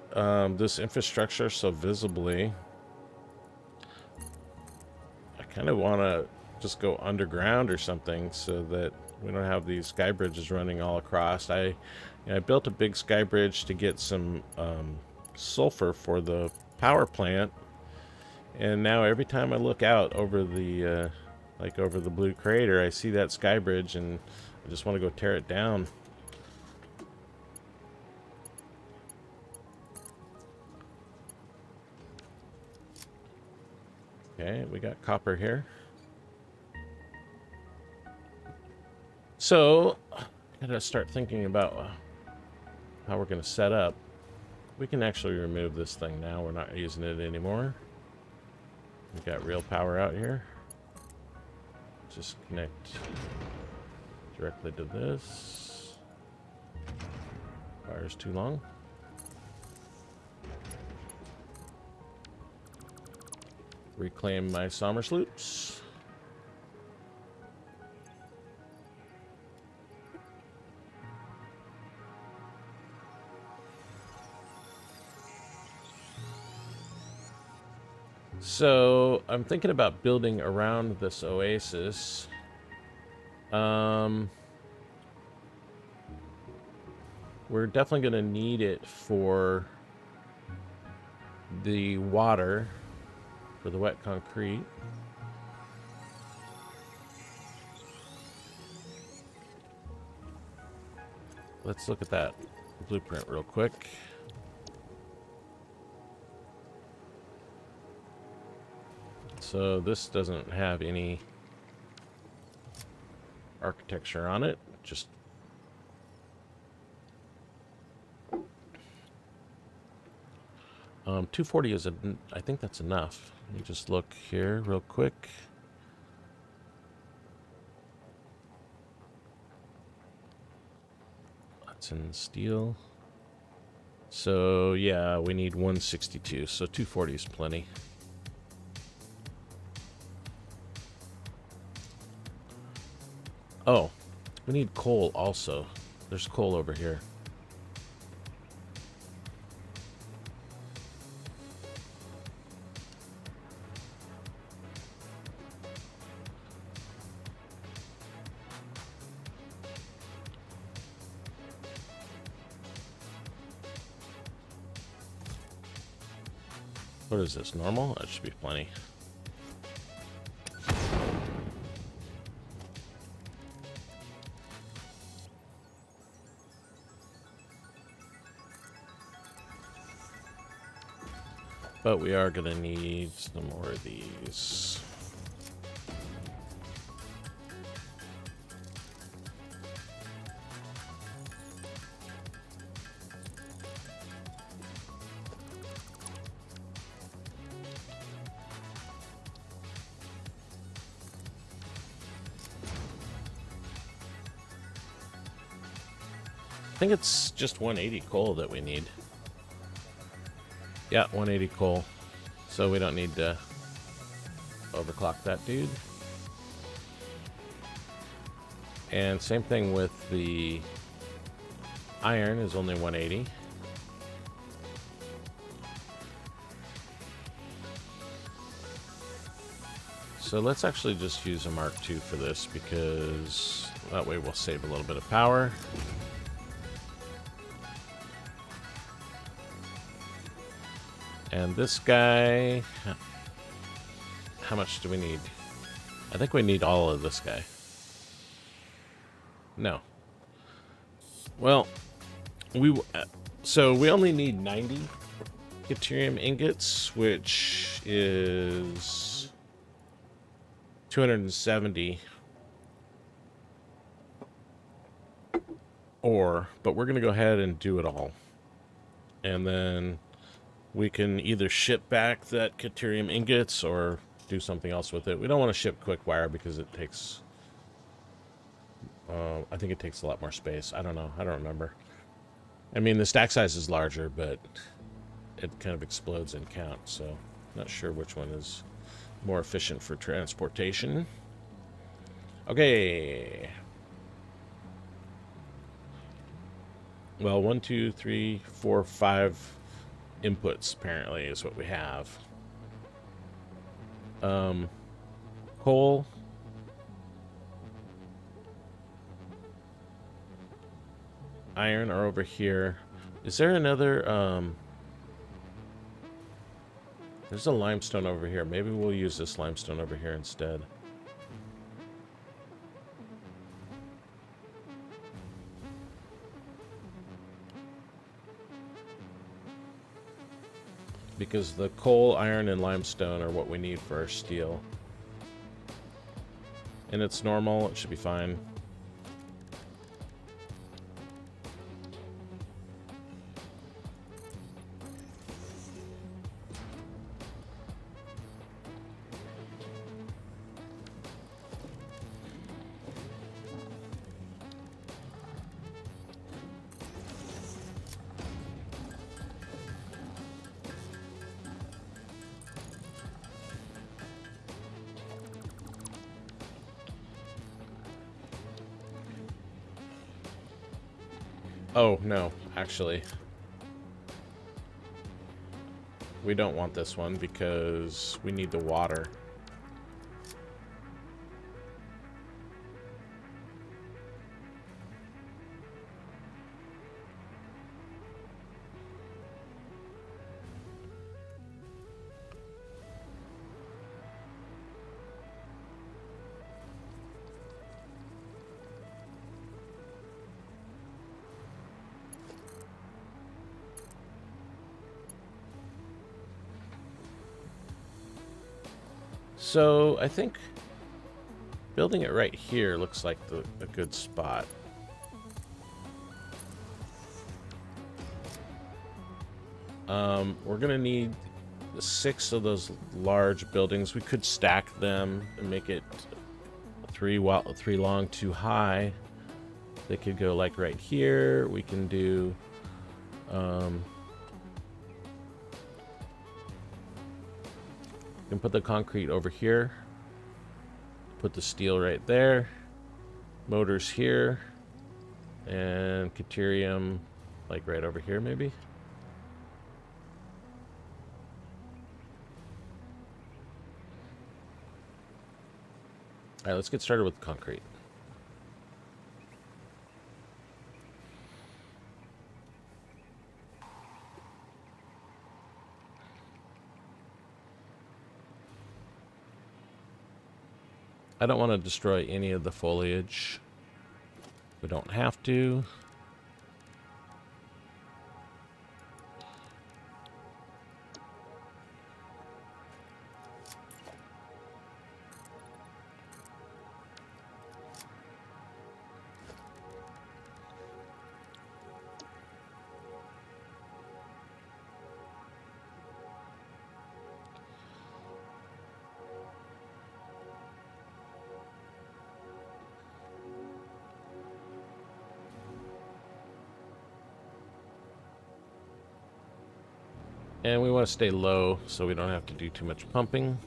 this infrastructure so visibly. I kind of want to just go underground or something so that we don't have these sky bridges running all across. I built a big sky bridge to get some sulfur for the power plant, and now every time I look out over the like over the blue crater, I see that sky bridge, and I just want to go tear it down. Okay, we got copper here. So, I gotta start thinking about how we're gonna set up. We can actually remove this thing now. We're not using it anymore. We've got real power out here. Just connect directly to this. Wire's too long. Reclaim my Sommer sloops. So I'm thinking about building around this oasis. We're definitely going to need it for the water. For the wet concrete. Let's look at that blueprint real quick. So this doesn't have any architecture on it, just 240 is I think that's enough. Let me just look here real quick. That's in steel. So yeah, we need 162, so 240 is plenty. Oh, we need coal also. There's coal over here. What is this, normal? That should be plenty. But we are going to need some more of these. I think it's just 180 coal that we need. Yeah, 180 coal. So we don't need to overclock that dude. And same thing with the iron is only 180. So let's actually just use a Mark II for this, because that way we'll save a little bit of power. And this guy, how much do we need? I think we need all of this guy. No. Well, so we only need 90 yttrium ingots, which is 270 ore, but we're going to go ahead and do it all. And then we can either ship back that yttrium ingots or do something else with it. We don't want to ship quick wire because it takes, I think it takes a lot more space. I don't know. I don't remember. I mean, the stack size is larger, but it kind of explodes in count. So not sure which one is more efficient for transportation. Okay. Well, 1, 2, 3, 4, 5 inputs apparently is what we have. Coal, iron are over here. Is there another there's a limestone over here. Maybe we'll use this limestone over here instead. Because the coal, iron, and limestone are what we need for our steel. And it's normal, it should be fine. Oh, no, actually. We don't want this one because we need the water. So I think building it right here looks like a good spot. We're gonna need 6 of those large buildings. We could stack them and make it 3 long, 2 high. They could go like right here. We can do can put the concrete over here. Put the steel right there. Motors here. And Caterium, like right over here, maybe? Alright, let's get started with concrete. I don't want to destroy any of the foliage. We don't have to. And we want to stay low so we don't have to do too much pumping.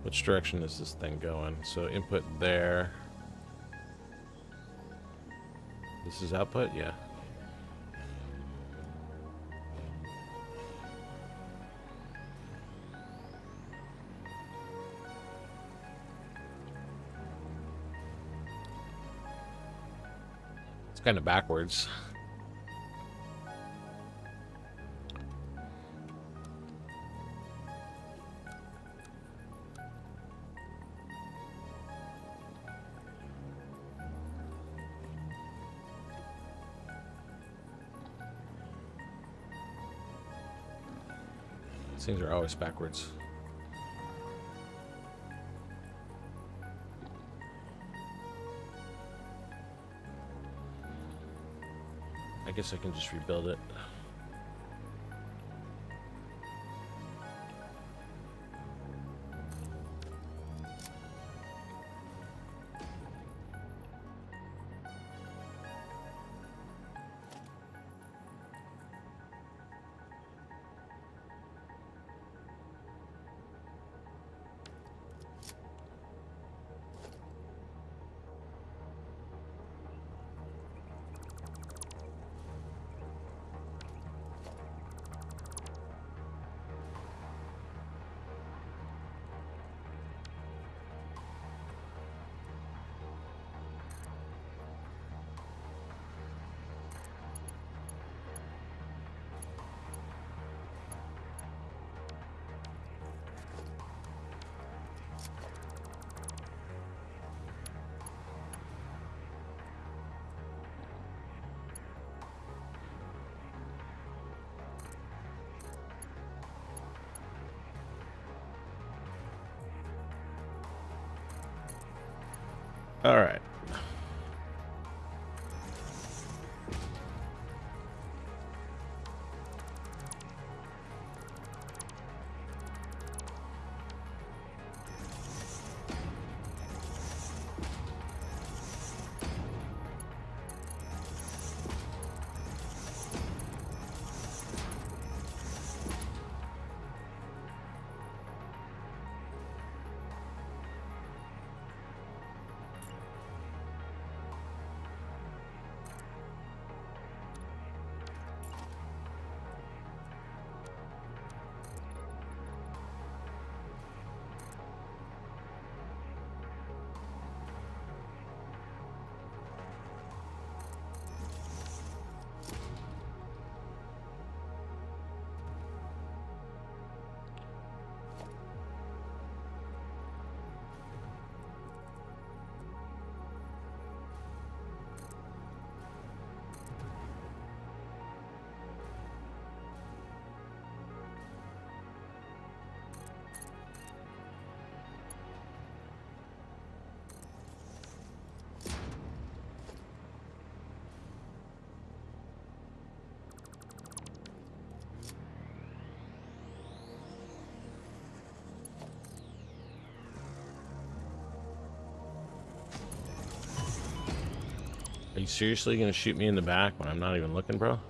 Which direction is this thing going? So input there. This is output? Yeah. It's kind of backwards. Things are always backwards. I guess I can just rebuild it. All right. You seriously gonna shoot me in the back when I'm not even looking, bro?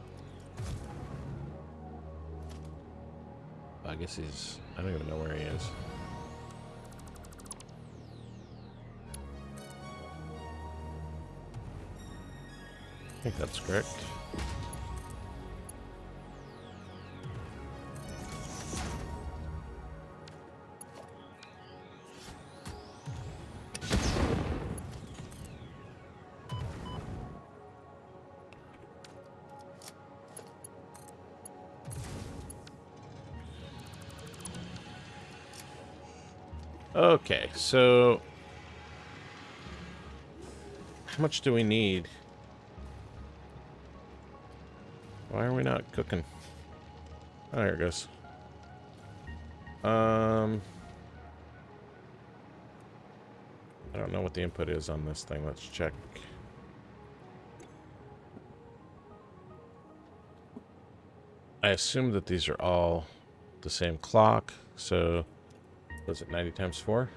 I guess he's... I don't even know where he is. I think that's correct. Okay, so how much do we need? Why are we not cooking? Oh, there it goes. I don't know what the input is on this thing. Let's check. I assume that these are all the same clock, so was it 90 times 4?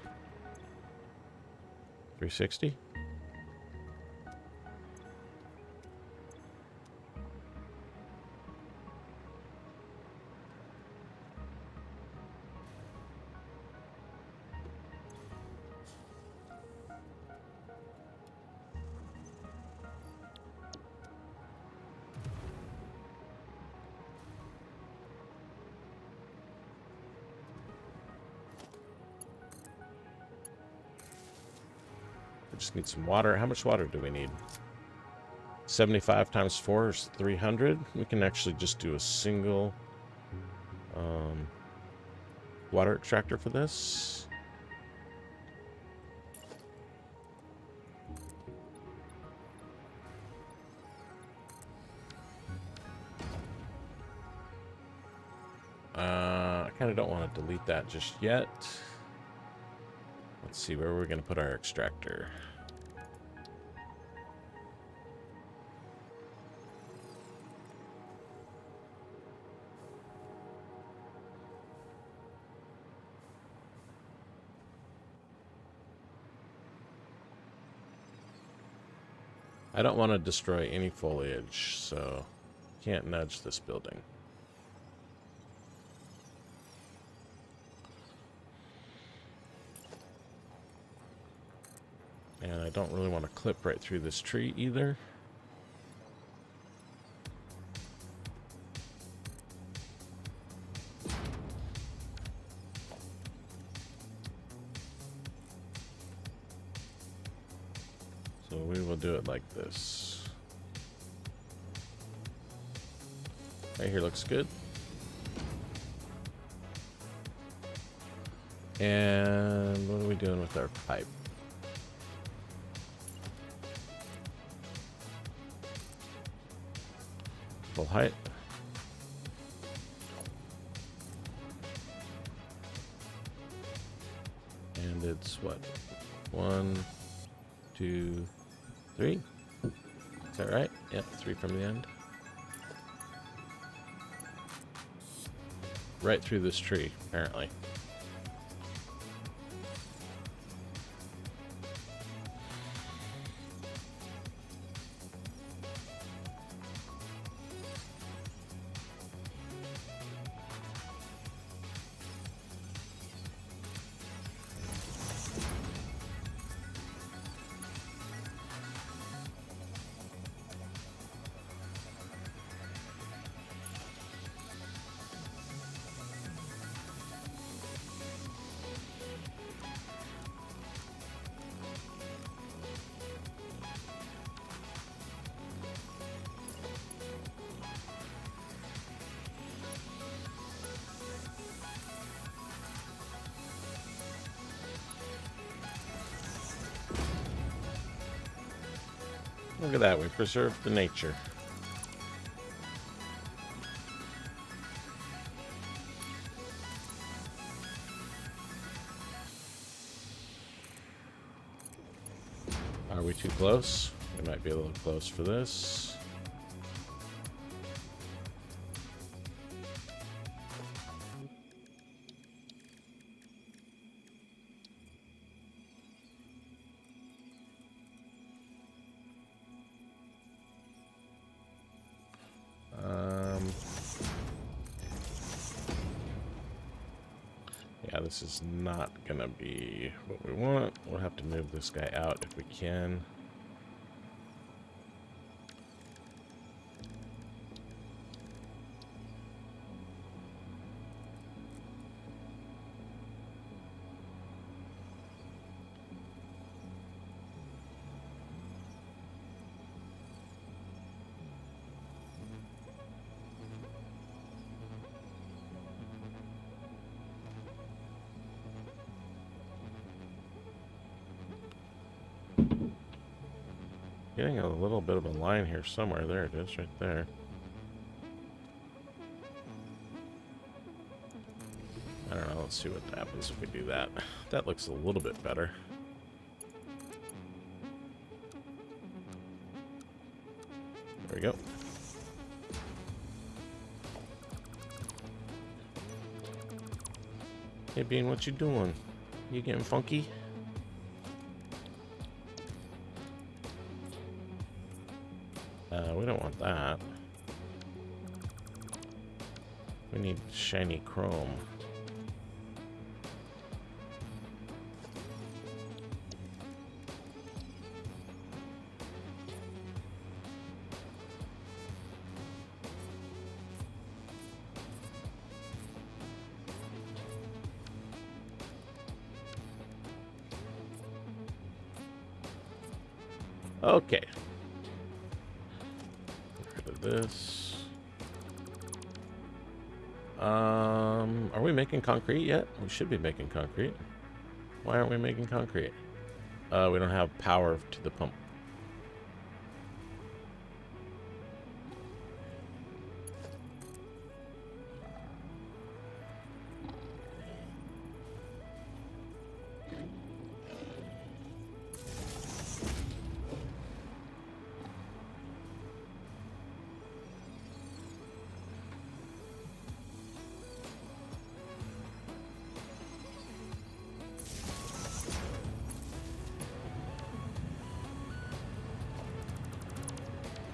360? Just need some water. How much water do we need? 75 times 4 is 300. We can actually just do a single water extractor for this. I kind of don't want to delete that just yet. Let's see where we're going to put our extractor. I don't want to destroy any foliage, so can't nudge this building. And I don't really want to clip right through this tree either. So we will do it like this. Right here looks good. And what are we doing with our pipe? Full height. And it's what? 1, 2, 3. Is that right? Yep, 3 from the end. Right through this tree, apparently. Look at that, we preserved the nature. Are we too close? We might be a little close for this. this is not gonna be what we want. We'll have to move this guy out if we can. Getting a little bit of a line here somewhere. There it is, right there. I don't know. Let's see what happens if we do that. That looks a little bit better. There we go. Hey, Bean, what you doing? You getting funky? We don't want that. We need shiny chrome. Okay. Get rid of this. Are we making concrete yet? We should be making concrete. Why aren't we making concrete? We don't have power to the pump.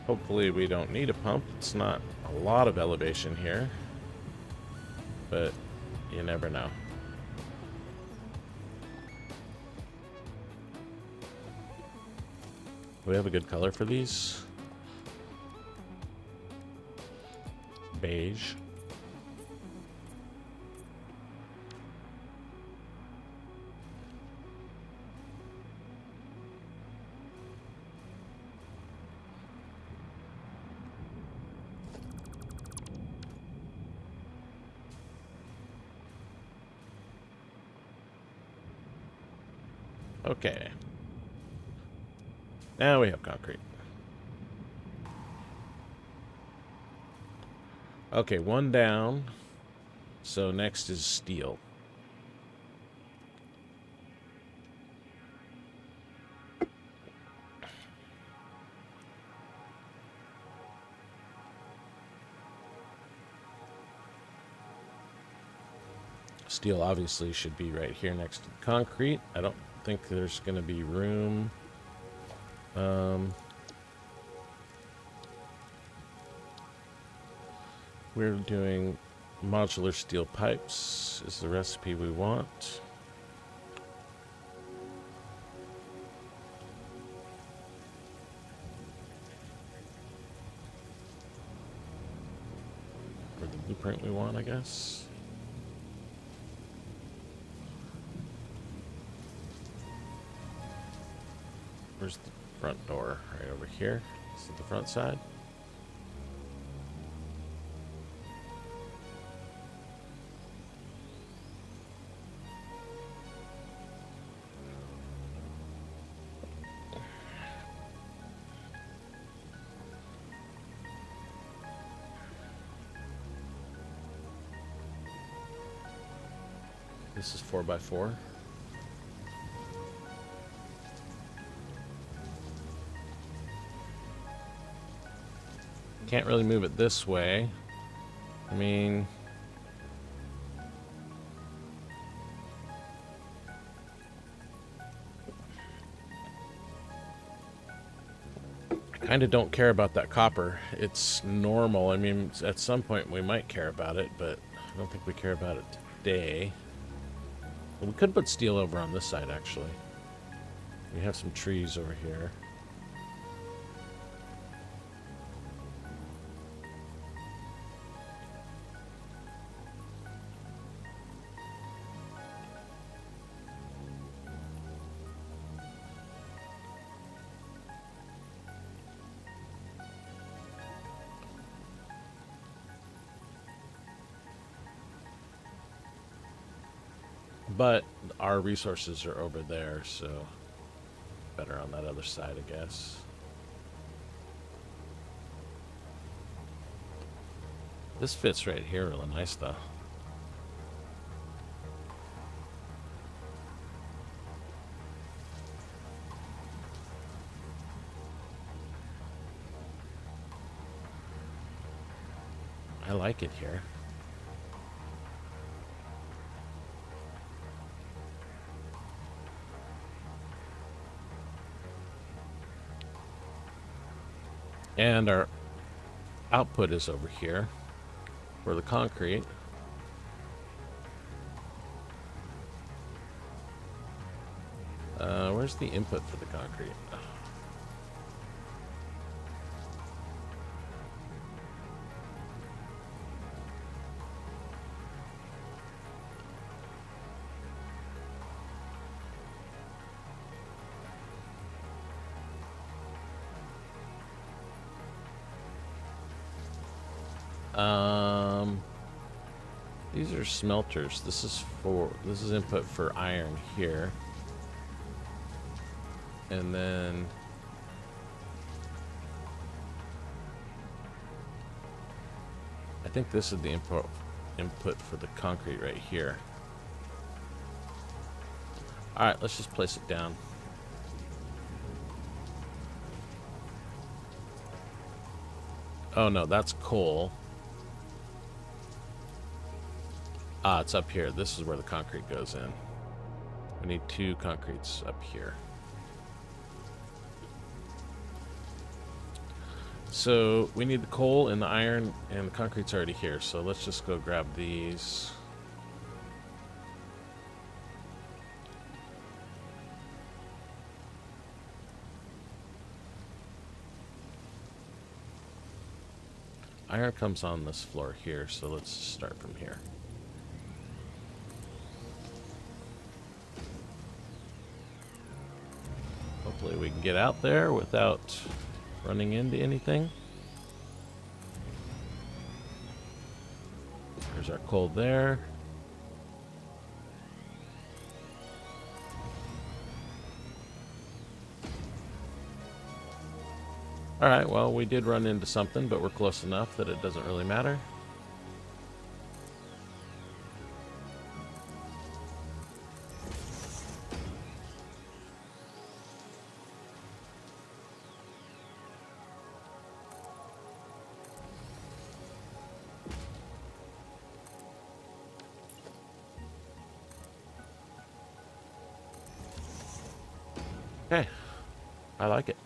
Hopefully we don't need a pump. It's not a lot of elevation here, but you never know. Do we have a good color for these? Beige. Okay. Now we have concrete. Okay, one down. So next is steel. Steel obviously should be right here next to the concrete. I don't think there's going to be room. We're doing modular steel pipes is the recipe we want. Or the blueprint we want, I guess. Where's the front door? Right over here. This is the front side. This is 4x4. Can't really move it this way. I mean, I kind of don't care about that copper. It's normal. I mean, at some point we might care about it, but I don't think we care about it today. We could put steel over on this side, actually. We have some trees over here. But our resources are over there, so better on that other side, I guess. This fits right here really nice, though. I like it here. And our output is over here for the concrete. Where's the input for the concrete? These are smelters. This is input for iron here. And then I think this is the input for the concrete right here. All right, let's just place it down. Oh no, that's coal. Ah, it's up here. This is where the concrete goes in. We need 2 concretes up here. So we need the coal and the iron, and the concrete's already here. So let's just go grab these. Iron comes on this floor here, so let's start from here. Hopefully we can get out there without running into anything. There's our coal there. Alright, well, we did run into something, but we're close enough that it doesn't really matter. Okay, I like it.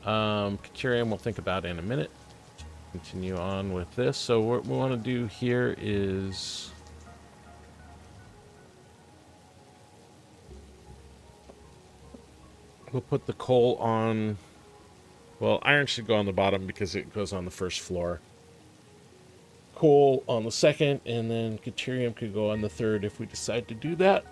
Caterium we'll think about in a minute. Continue on with this. So what we want to do here is we'll put the coal on. Well, iron should go on the bottom because it goes on the first floor. Coal on the second, and then caterium could go on the third if we decide to do that.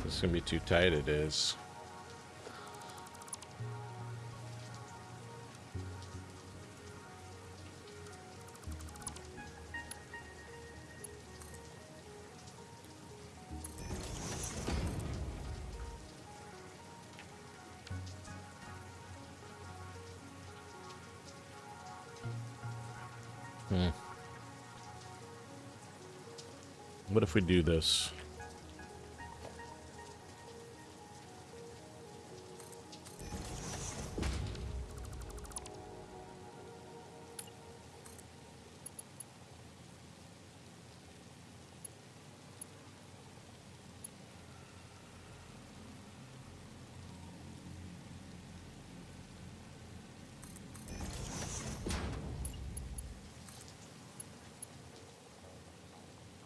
It's gonna be too tight, it is. Hmm. What if we do this?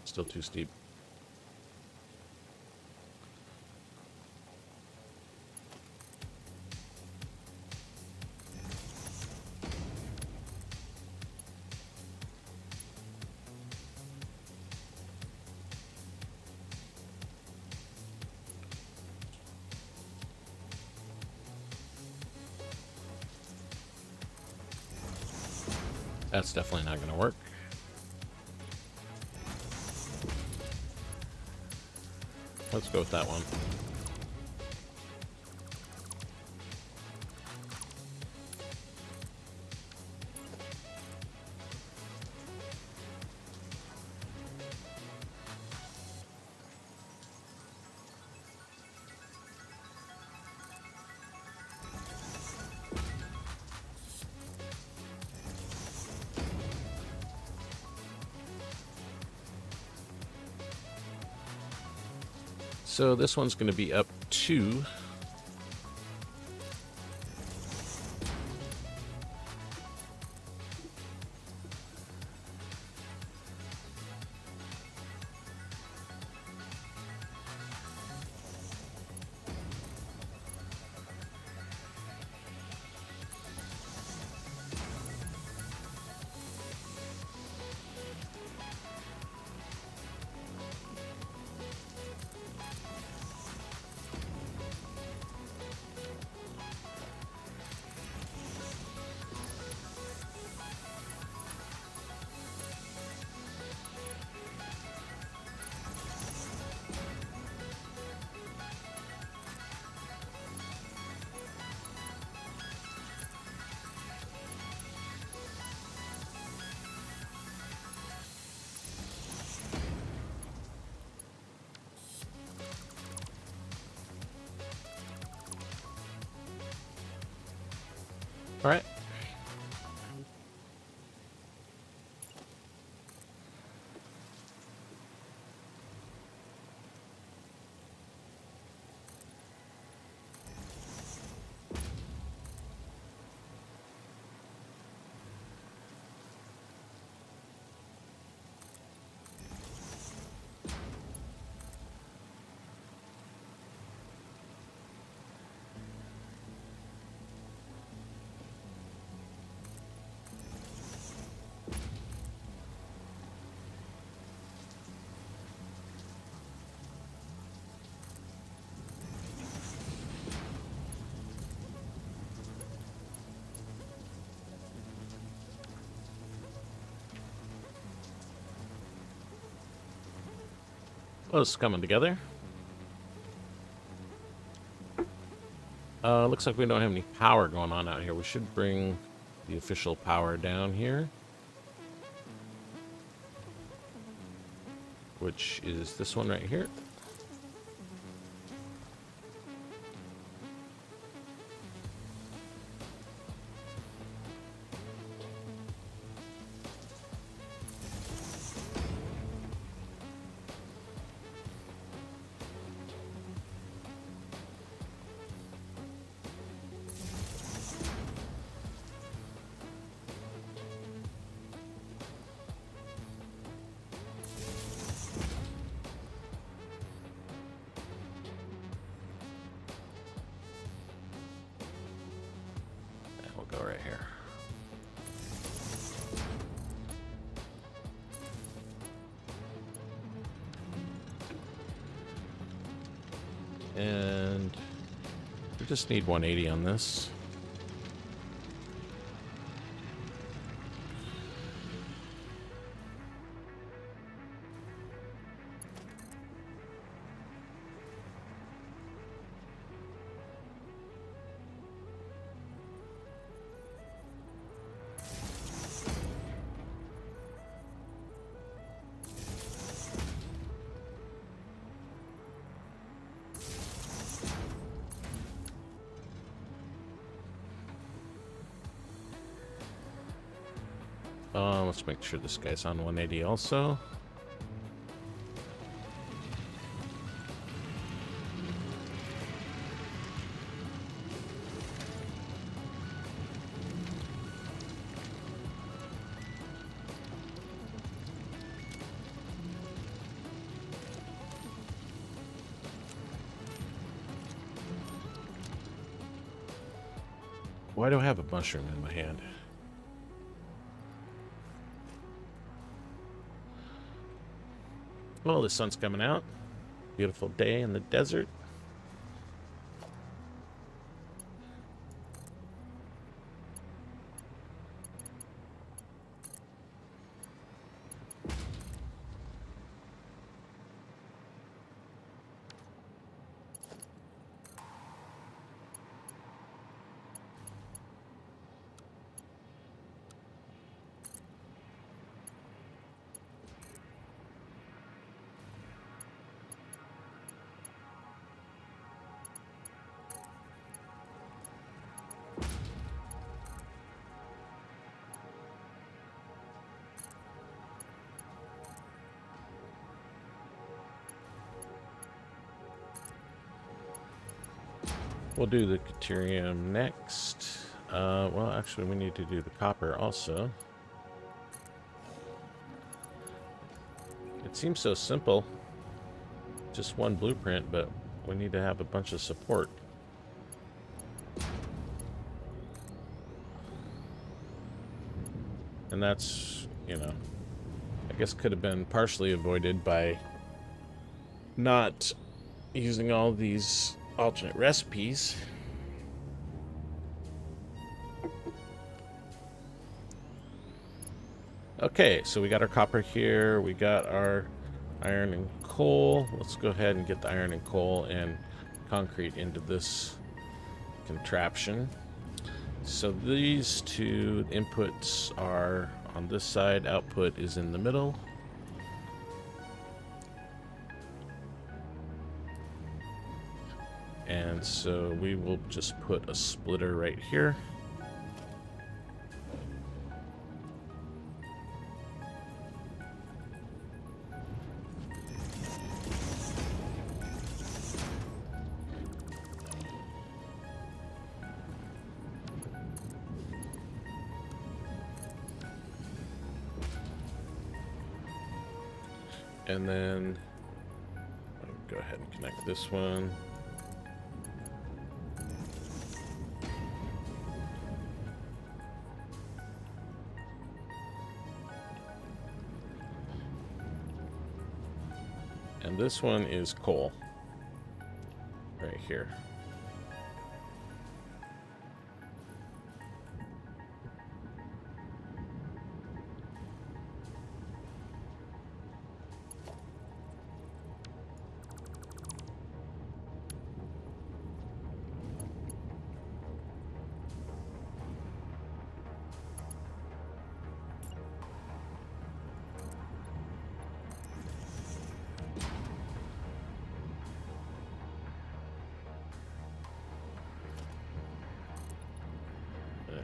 Still too steep. That's definitely not going to work. Let's go with that one. So this one's going to be up 2. All right. Well, it's coming together. Looks like we don't have any power going on out here. We should bring the official power down here, which is this one right here. And we'll go right here. And we just need 180 on this. Let's make sure this guy's on 180 also. Why do I have a mushroom in my hand? Well, the sun's coming out. Beautiful day in the desert. We'll do the Caterium next. Well, actually, we need to do the copper also. It seems so simple. Just one blueprint, but we need to have a bunch of support. And that's, you know, I guess could have been partially avoided by not using all these alternate recipes. Okay, so we got our copper here, we got our iron and coal. Let's go ahead and get the iron and coal and concrete into this contraption. So these two inputs are on this side, output is in the middle. And so we will just put a splitter right here. And then I'll go ahead and connect this one. And this one is coal right here.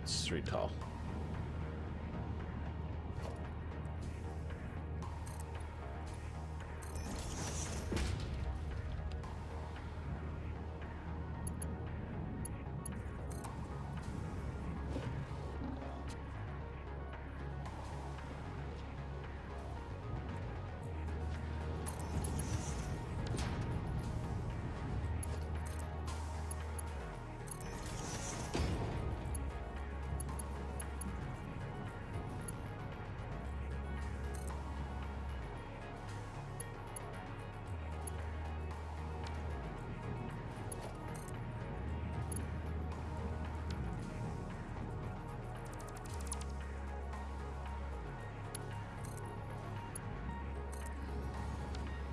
It's 3 tall.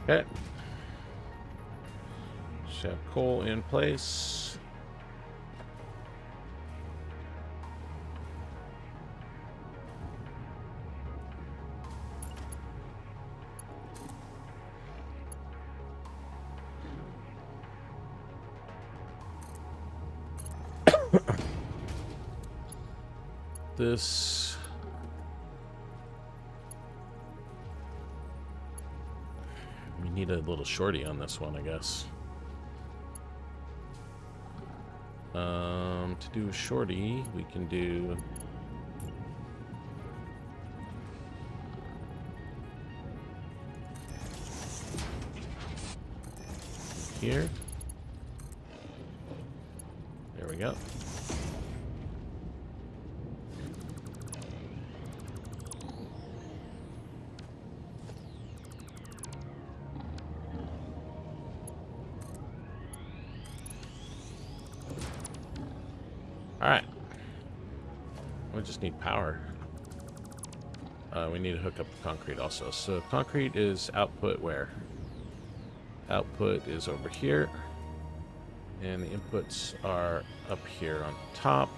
Okay. Should have coal in place. This need a little shorty on this one, I guess. To do a shorty, we can do... here. There we go. Alright. We just need power. We need to hook up the concrete also. So concrete is output where? Output is over here. And the inputs are up here on top.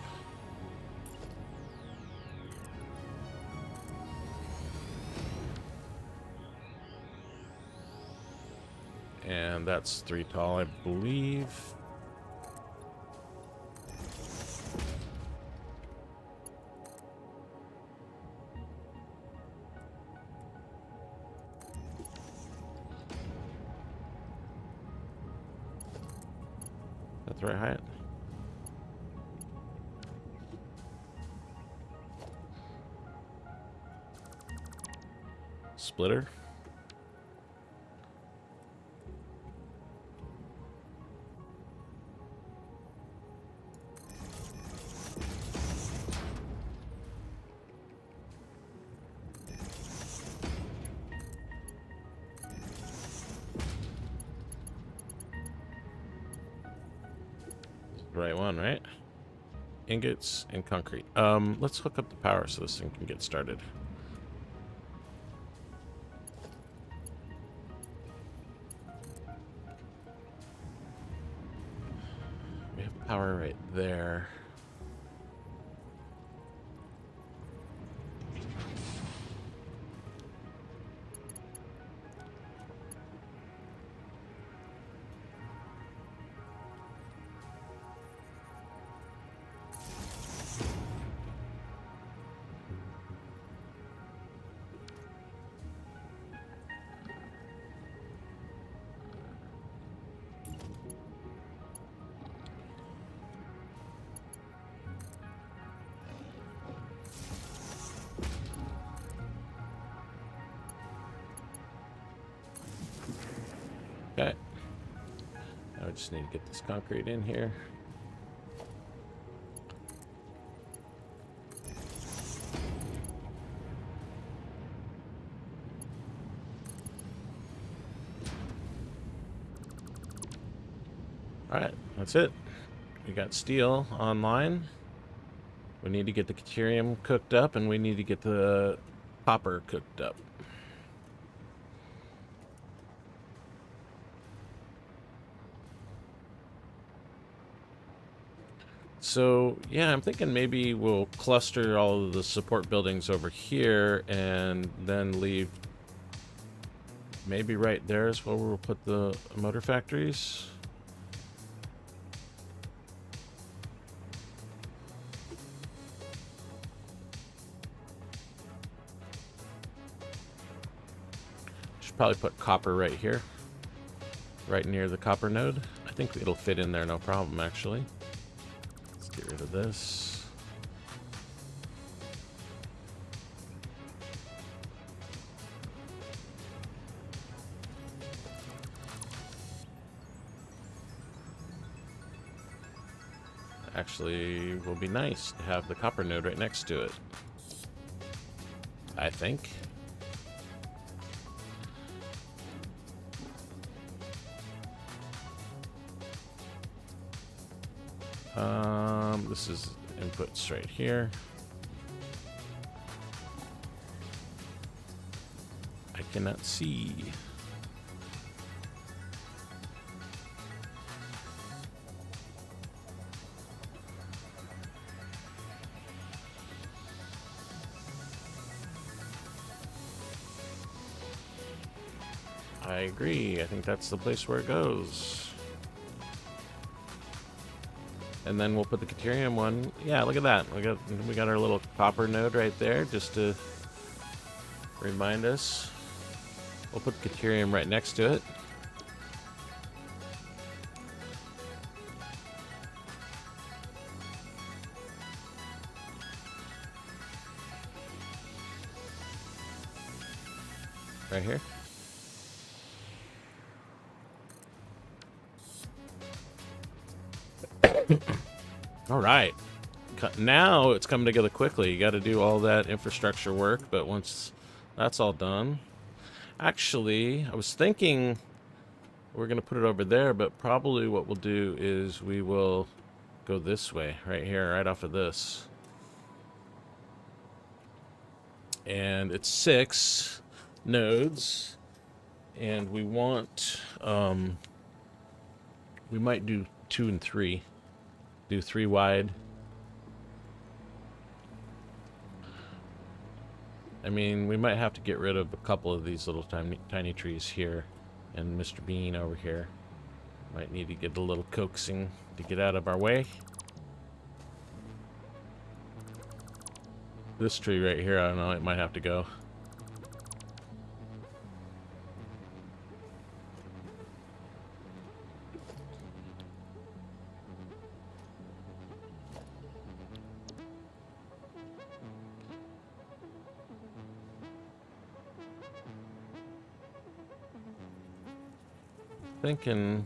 And that's 3 tall, I believe. That's the right height. Splitter. Right one, right? Ingots and concrete. Let's hook up the power so this thing can get started. We have power right there. Okay. Now we just need to get this concrete in here. Alright, that's it. We got steel online. We need to get the deuterium cooked up, and we need to get the copper cooked up. So, yeah, I'm thinking maybe we'll cluster all of the support buildings over here and then leave maybe right there is where we'll put the motor factories. Should probably put copper right here, right near the copper node. I think it'll fit in there no problem, actually. Get rid of this. Actually, will be nice to have the copper node right next to it, I think. This is inputs right here. I cannot see. I agree. I think that's the place where it goes. And then we'll put the deuterium one. Yeah, look at that. We got our little copper node right there, just to remind us We'll put Caterium right next to it. Right here. All right. Now it's coming together quickly. You got to do all that infrastructure work, but once that's all done... Actually, I was thinking we're going to put it over there, but probably what we'll do is we will go this way, right here, right off of this. And it's 6 nodes, and we want, we might do 2 and 3. Do 3 wide. I mean, we might have to get rid of a couple of these little tiny trees here, and Mr. Bean over here. Might need to get a little coaxing to get out of our way. This tree right here, I don't know, it might have to go. Thinking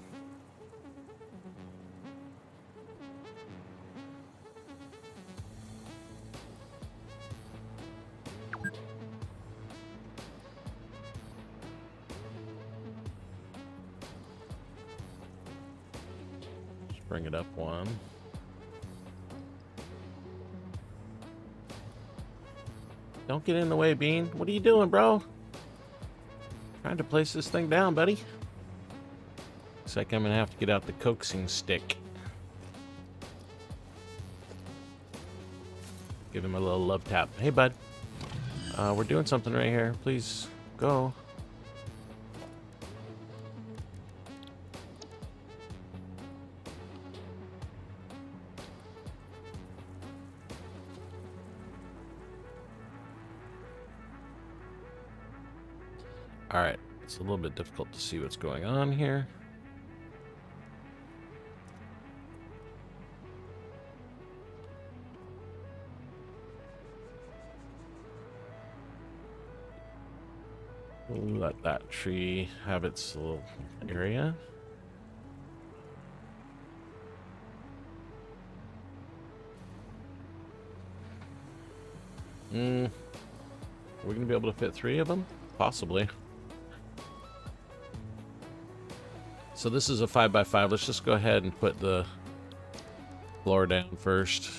just bring it up 1. Don't get in the way, Bean. What are you doing, bro? Trying to place this thing down, buddy. Looks like I'm gonna have to get out the coaxing stick. Give him a little love tap. Hey, bud. We're doing something right here. Please go. All right. It's a little bit difficult to see what's going on here. We'll let that tree have its little area. Are we going to be able to fit 3 of them? Possibly. So this is a 5x5. Let's just go ahead and put the floor down first.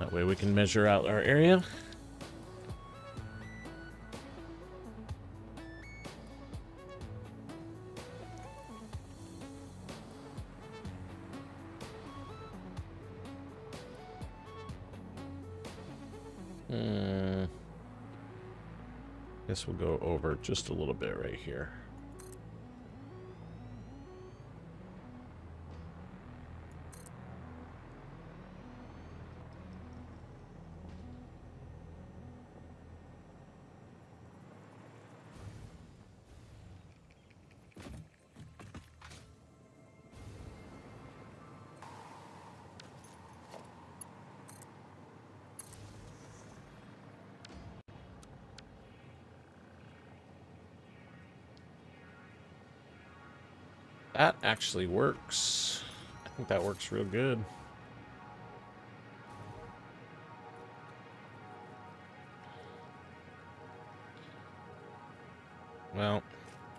That way we can measure out our area. Guess we'll go over just a little bit right here. That actually works. I think that works real good. Well,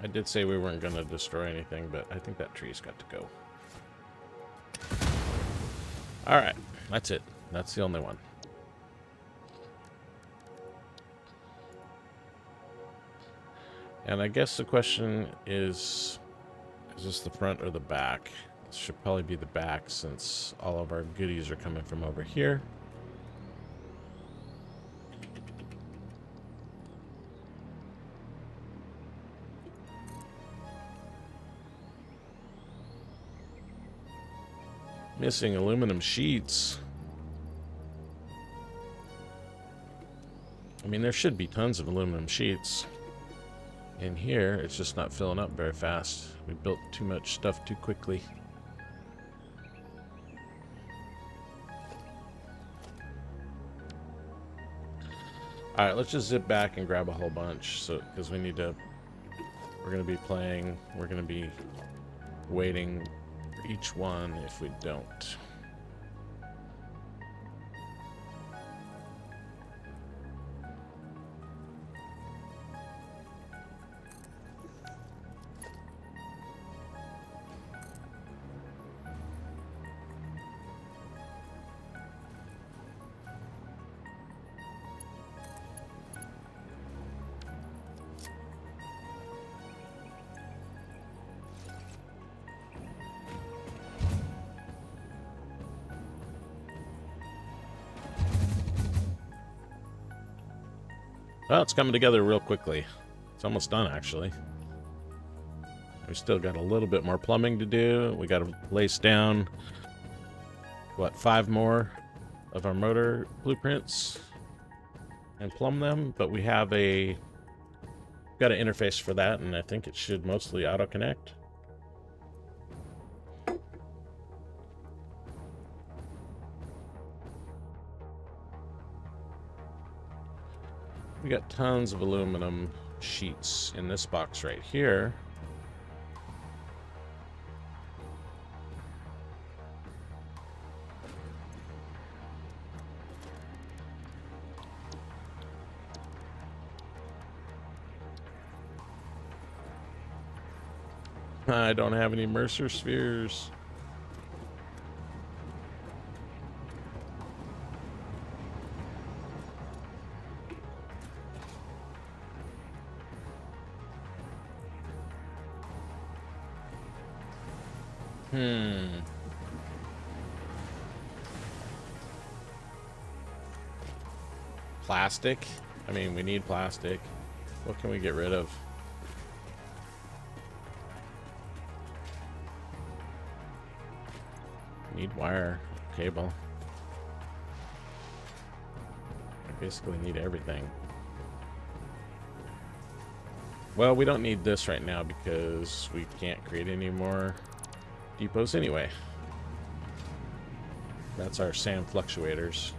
I did say we weren't going to destroy anything, but I think that tree's got to go. All right, that's it. That's the only one. And I guess the question is this the front or the back? This should probably be the back since all of our goodies are coming from over here. Missing aluminum sheets. I mean, there should be tons of aluminum sheets. in here, it's just not filling up very fast. We built too much stuff too quickly. All right, let's just zip back and grab a whole bunch. So, because we need to, we're going to be playing, we're going to be waiting for each one if we don't. Well, it's coming together real quickly. It's almost done, actually. We still got a little bit more plumbing to do. We got to lace down, what, 5 more of our motor blueprints and plumb them. But we have got an interface for that, and I think it should mostly auto-connect. We got tons of aluminum sheets in this box right here. I don't have any Mercer spheres. Plastic? I mean, we need plastic. What can we get rid of? Need wire, cable. I basically need everything. Well, we don't need this right now because we can't create any more depots anyway. That's our sand fluctuators,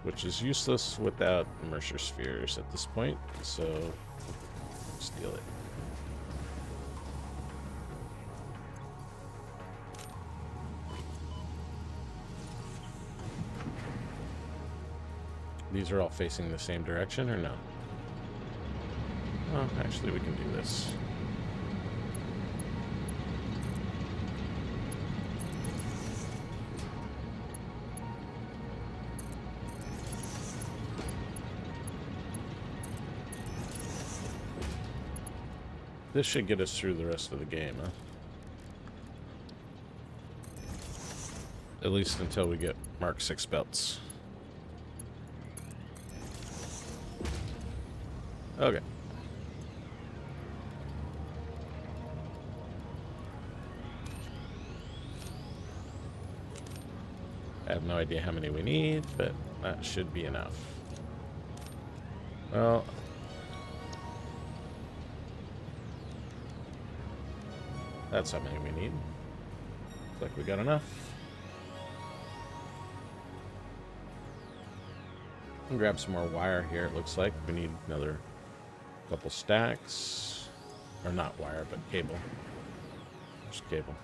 which is useless without Mercer spheres at this point, so steal it. These are all facing the same direction, or no? Oh, actually, we can do this. This should get us through the rest of the game, huh? At least until we get Mark 6 belts. Okay. I have no idea how many we need, but that should be enough. Well, that's how many we need. Looks like we got enough. I'll grab some more wire here. It looks like we need another couple stacks. Or not wire, but cable. Just cable.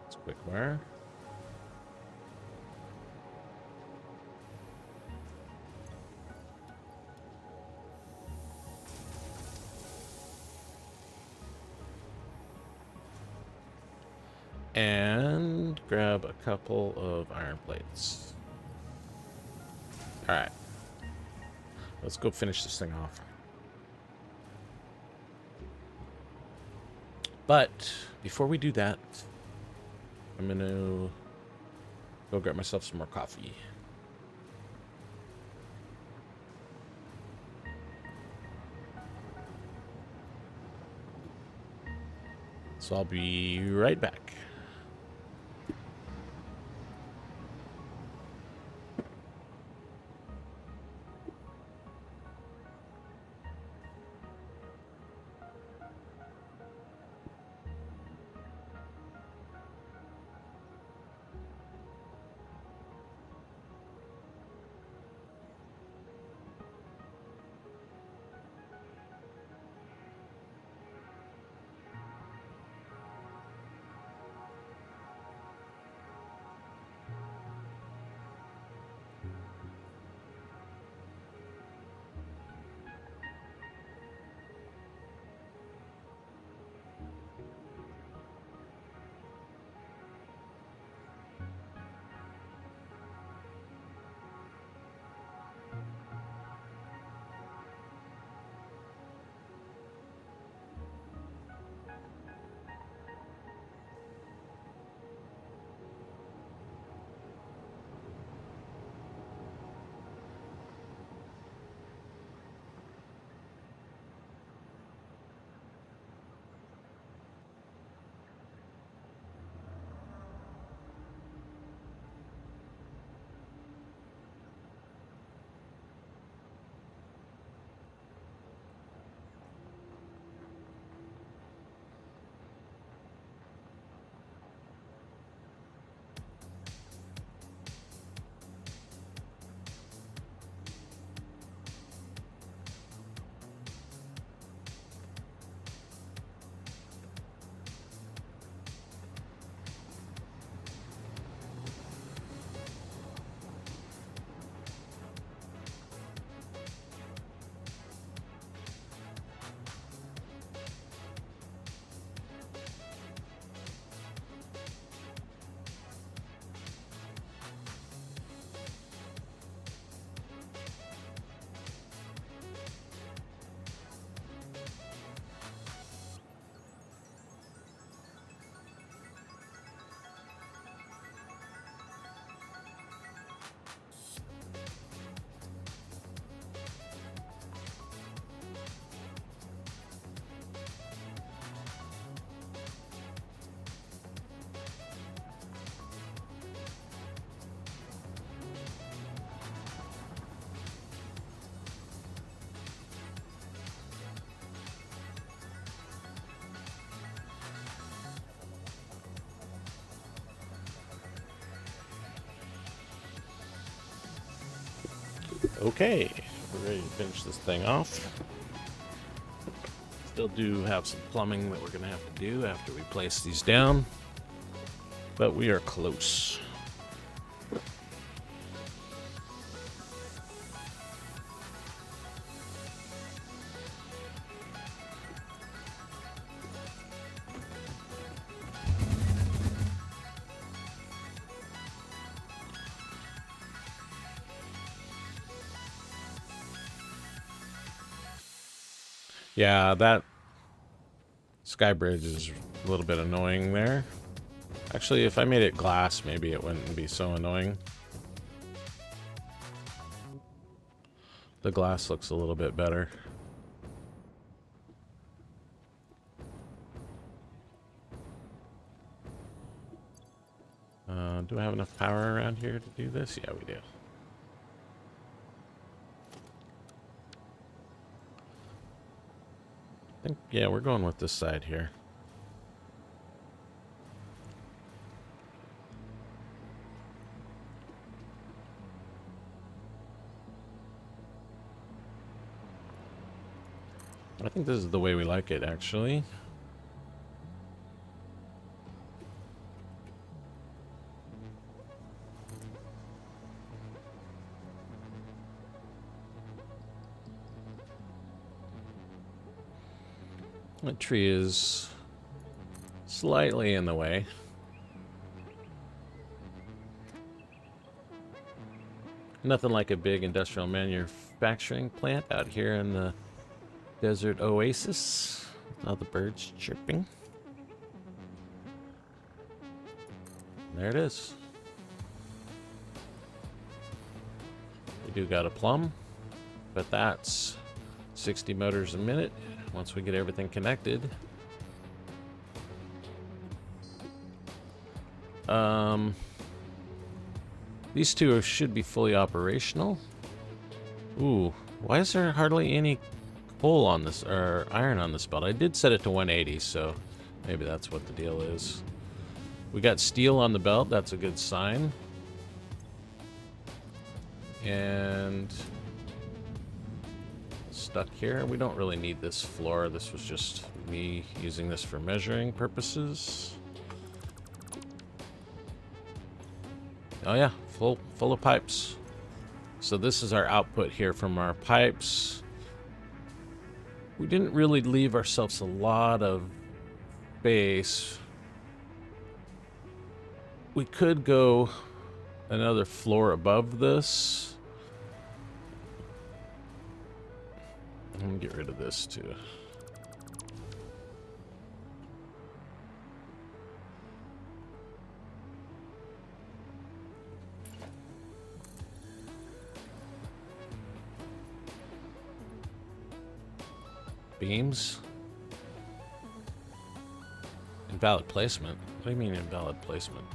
It's quick wire. And grab a couple of iron plates. Alright. Let's go finish this thing off. But before we do that, I'm going to go grab myself some more coffee. So I'll be right back. Okay, we're ready to finish this thing off. Still do have some plumbing that we're going to have to do after we place these down, but we are close. Yeah, that sky bridge is a little bit annoying there. Actually, if I made it glass, maybe it wouldn't be so annoying. The glass looks a little bit better. Do I have enough power around here to do this? Yeah, we do. I think, yeah, we're going with this side here. I think this is the way we like it, actually. The tree is slightly in the way. Nothing like a big industrial manufacturing plant out here in the desert oasis. All the birds chirping. There it is. We do got a plumb, but that's 60 motors a minute once we get everything connected. These two should be fully operational. Ooh, why is there hardly any coal on this, or iron on this belt? I did set it to 180, so maybe that's what the deal is. We got steel on the belt, that's a good sign. And stuck here. We don't really need this floor. This was just me using this for measuring purposes. Oh yeah, full of pipes. So this is our output here from our pipes. We didn't really leave ourselves a lot of space. We could go another floor above this. I'm gonna get rid of this too. Beams. Invalid placement? What do you mean invalid placement?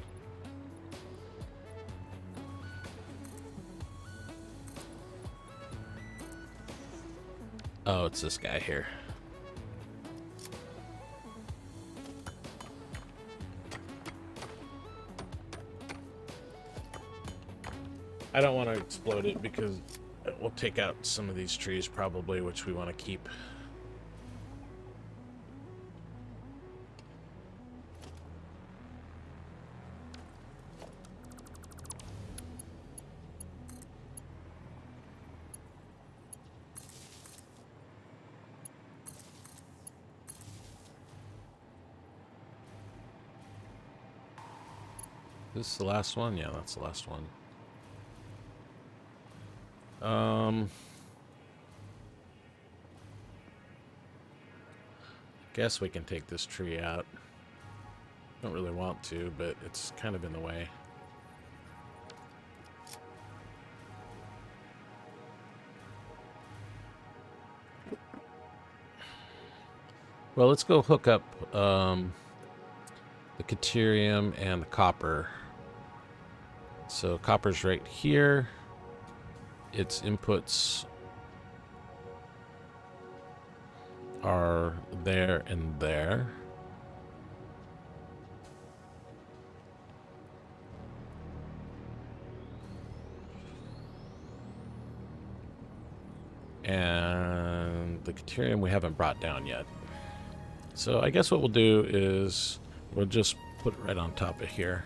Oh, it's this guy here. I don't want to explode it because it will take out some of these trees probably, which we want to keep. This is the last one? Yeah, that's the last one. Guess we can take this tree out. Don't really want to, but it's kind of in the way. Well, let's go hook up the Caterium and the copper. So copper's right here. Its inputs are there and there. the Caterium we haven't brought down yet. So I guess what we'll do is we'll just put it right on top of here.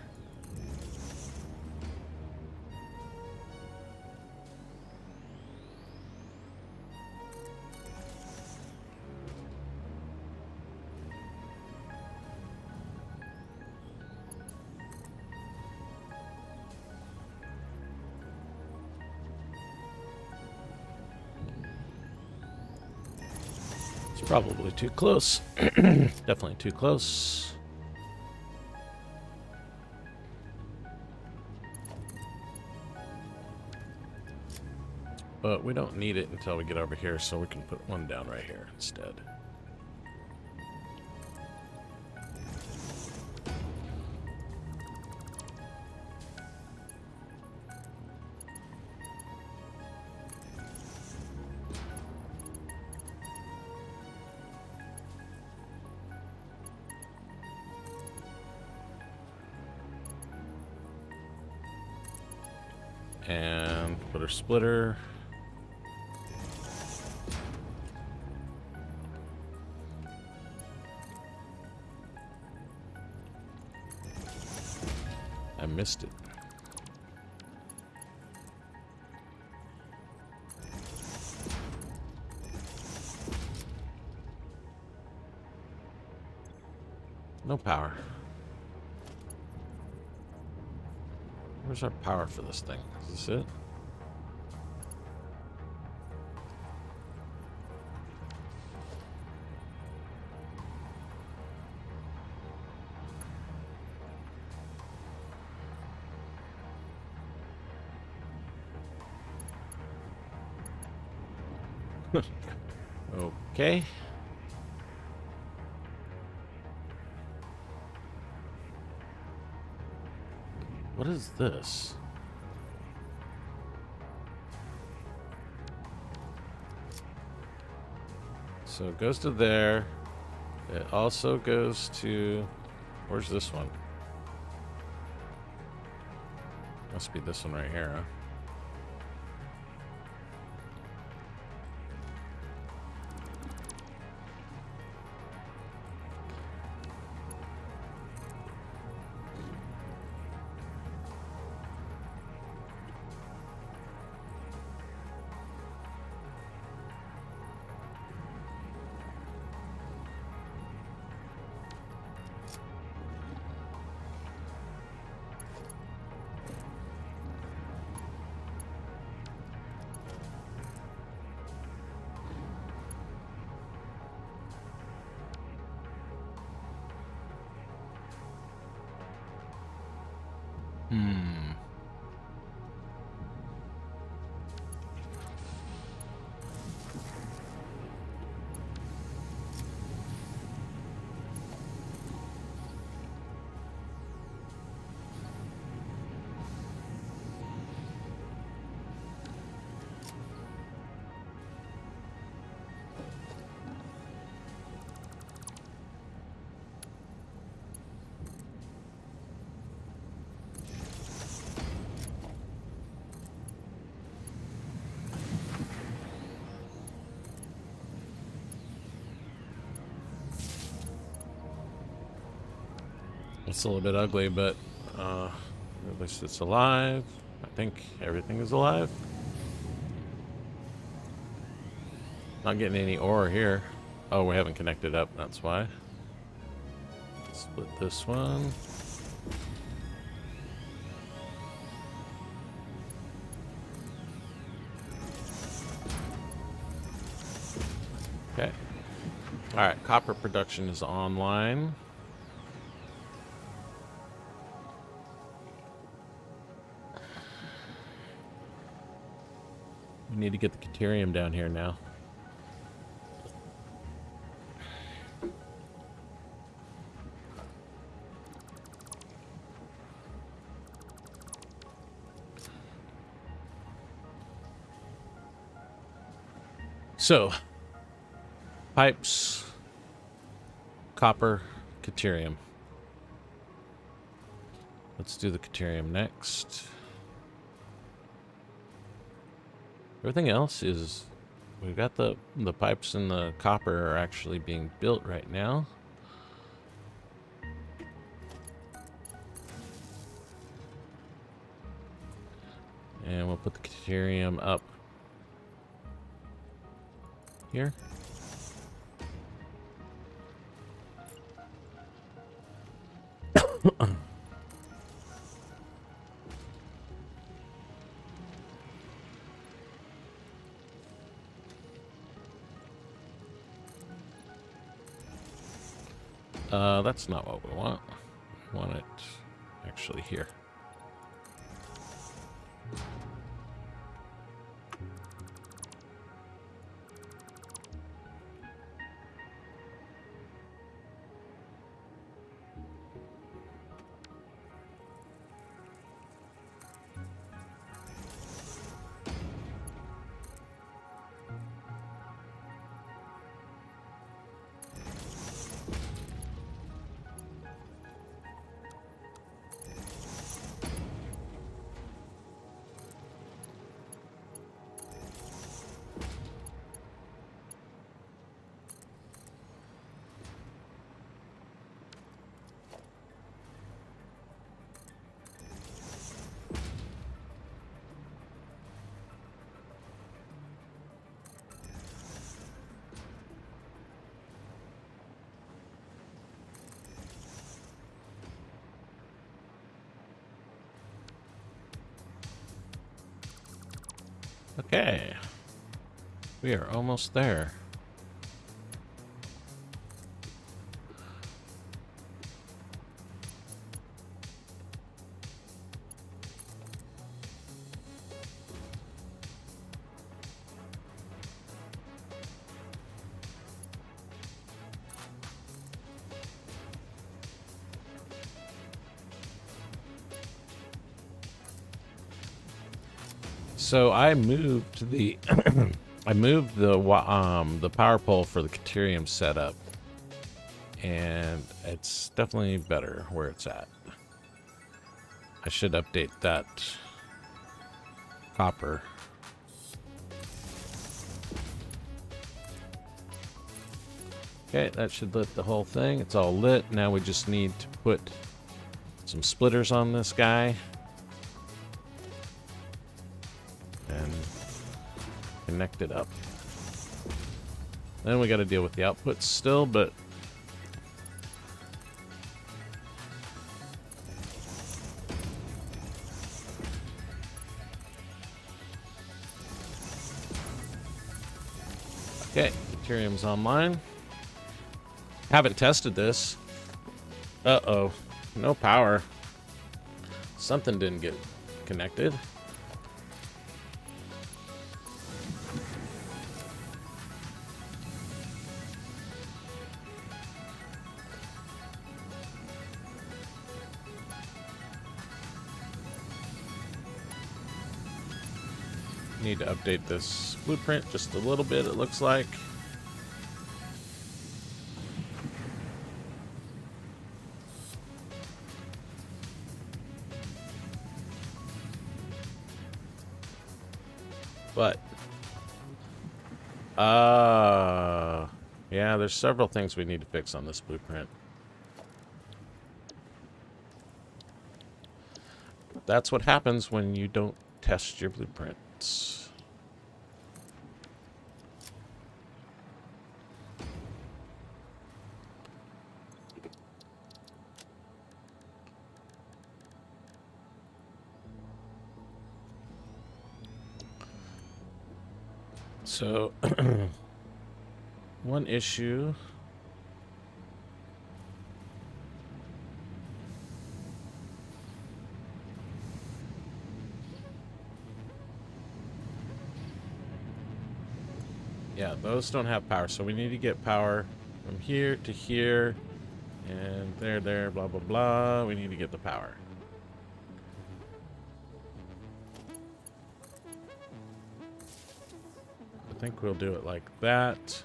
Probably too close. Definitely too close. But we don't need it until we get over here, so we can put one down right here instead. And put our splitter. I missed it. No power. Where's our power for this thing? Is this it? Okay. What is this? So it goes to there. It also goes to... Where's this one? Must be this one right here, huh? It's a little bit ugly, but at least it's alive. I think everything is alive. Not getting any ore here. Oh, we haven't connected up, that's why. Split this one. Okay. Alright, copper production is online. We need to get the Caterium down here now. So, pipes, copper, Caterium. Let's do the Caterium next. Everything else is we've got the pipes and the copper are actually being built right now. And we'll put the deuterium up here. That's not what we want. We want it actually here. Okay. We are almost there. So I moved the I moved the power pole for the deuterium setup, and it's definitely better where it's at. I should update that copper. Okay, that should lit the whole thing. It's all lit. Now we just need to put some splitters on this guy. And connect it up. Then we got to deal with the outputs still, but okay, deuterium's online. Haven't tested this. Uh-oh, no power. Something didn't get connected. Need to update this blueprint just a little bit, it looks like. But yeah, there's several things we need to fix on this blueprint. That's what happens when you don't test your blueprints. So, one issue. Yeah, those don't have power, so we need to get power from here to here, and there, blah, blah, blah. We need to get the power. I think we'll do it like that.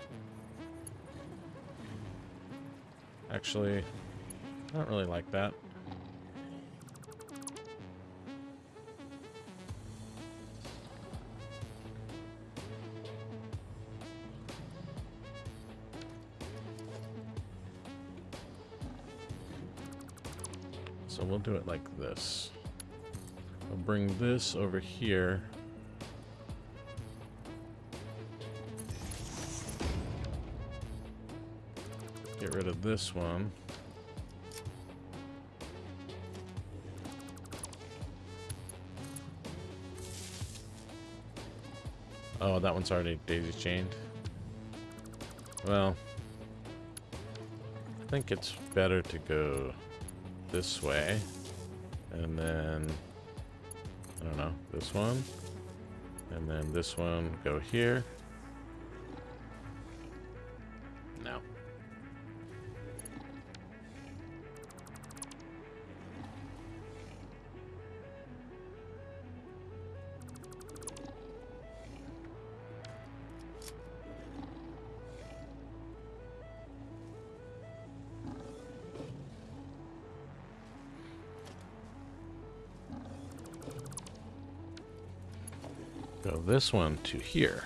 Actually, I don't really like that. So we'll do it like this. I'll bring this over here. Get rid of this one. Oh, that one's already daisy chained. Well, I think it's better to go this way. And then, I don't know, this one. And then this one go here. No. Go this one to here.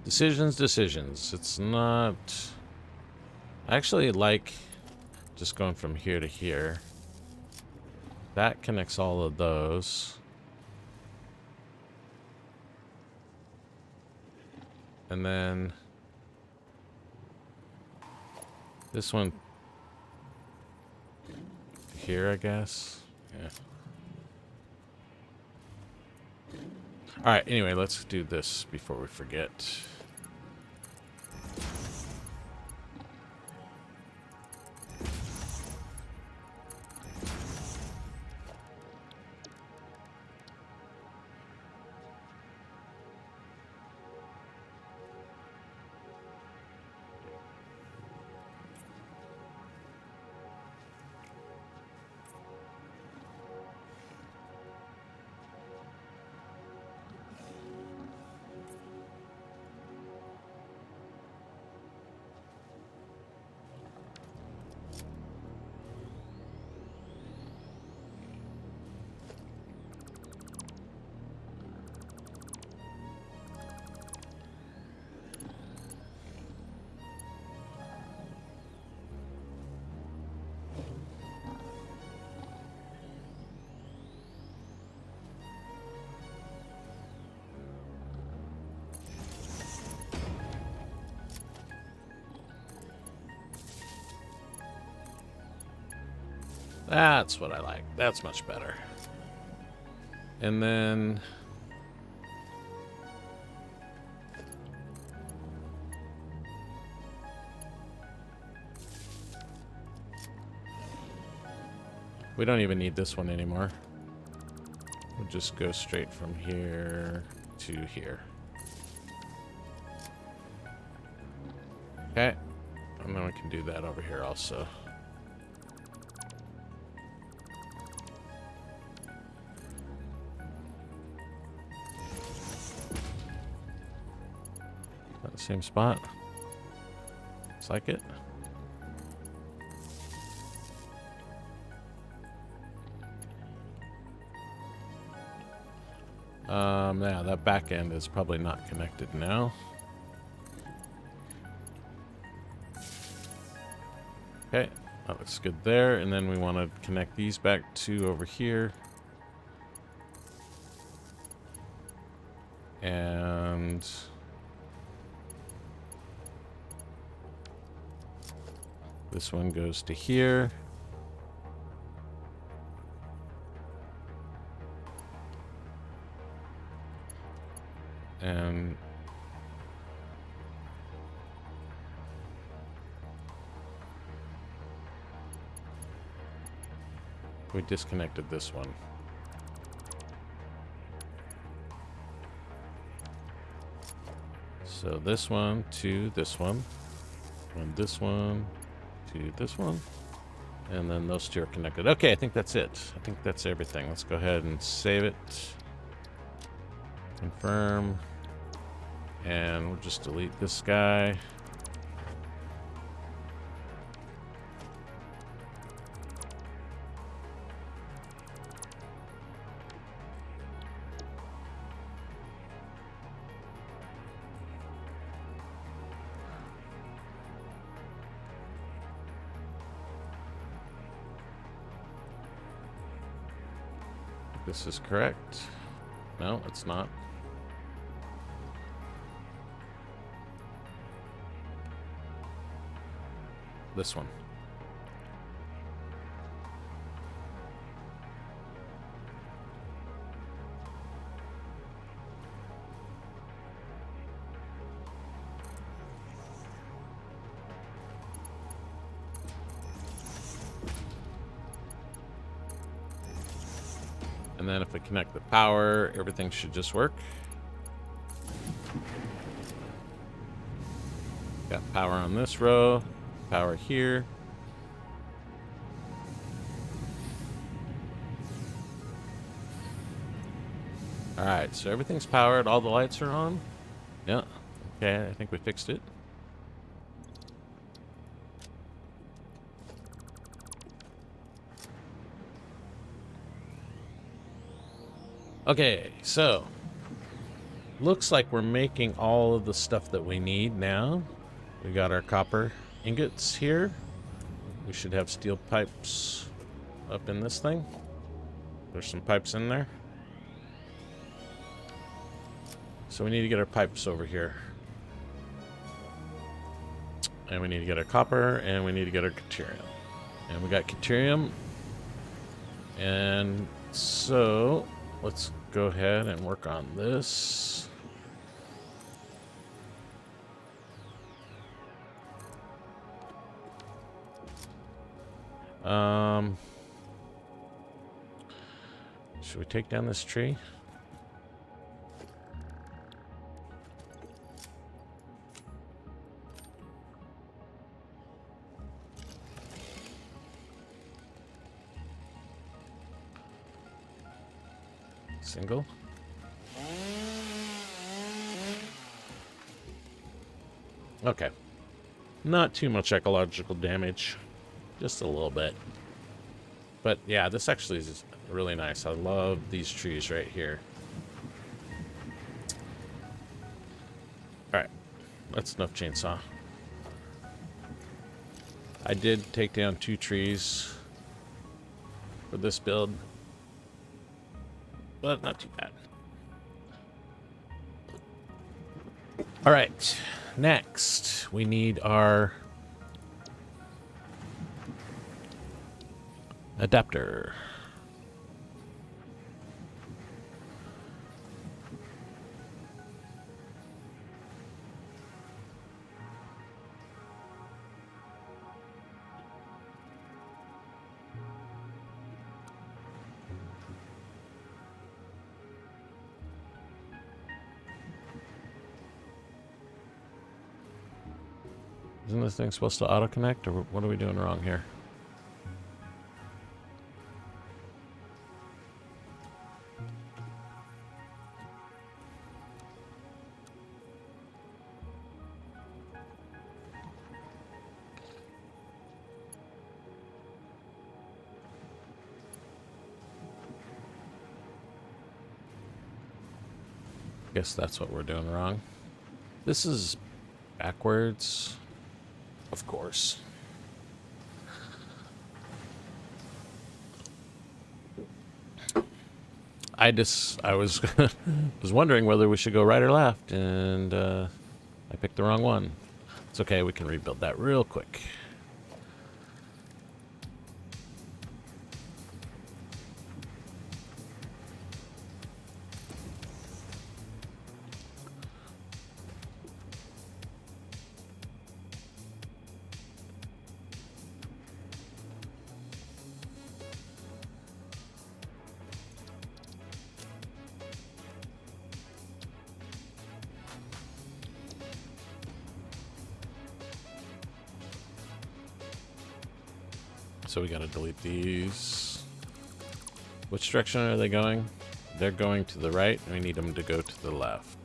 Decisions. It's not... I actually like just going from here to here. That connects all of those. And then this one here, I guess. Yeah. All right, anyway, let's do this before we forget. That's what I like. That's much better. And then... we don't even need this one anymore. We'll just go straight from here to here. Okay. And then we can do that over here also. Same spot. Looks like it. Yeah, that back end is probably not connected now. Okay, that looks good there. And then we want to connect these back to over here. And... this one goes to here. And we disconnected this one. So this one to this one, and this one to this one, and then those two are connected. Okay, I think that's it. I think that's everything. Let's go ahead and save it. Confirm. And we'll just delete this guy. This is correct. No, it's not. This one. And then if we connect the power, everything should just work. Got power on this row, power here. All right, so everything's powered. All the lights are on. Yeah. Okay, I think we fixed it. Okay, so looks like we're making all of the stuff that we need now. We got our copper ingots here. We should have steel pipes up in this thing. There's some pipes in there. So we need to get our pipes over here. And we need to get our copper, and we need to get our deuterium. And we got deuterium. And so let's go ahead and work on this. Should we take down this tree? Single. Okay. Not too much ecological damage. Just a little bit. But yeah, this actually is really nice. I love these trees right here. Alright. That's enough chainsaw. I did take down 2 trees for this build. But not too bad. All right, next we need our adapter. Isn't this thing supposed to auto-connect, or what are we doing wrong here? Guess that's what we're doing wrong. This is backwards. Of course. I was was wondering whether we should go right or left, and I picked the wrong one. It's okay, we can rebuild that real quick. So we gotta delete these. Which direction are they going? They're going to the right, and we need them to go to the left.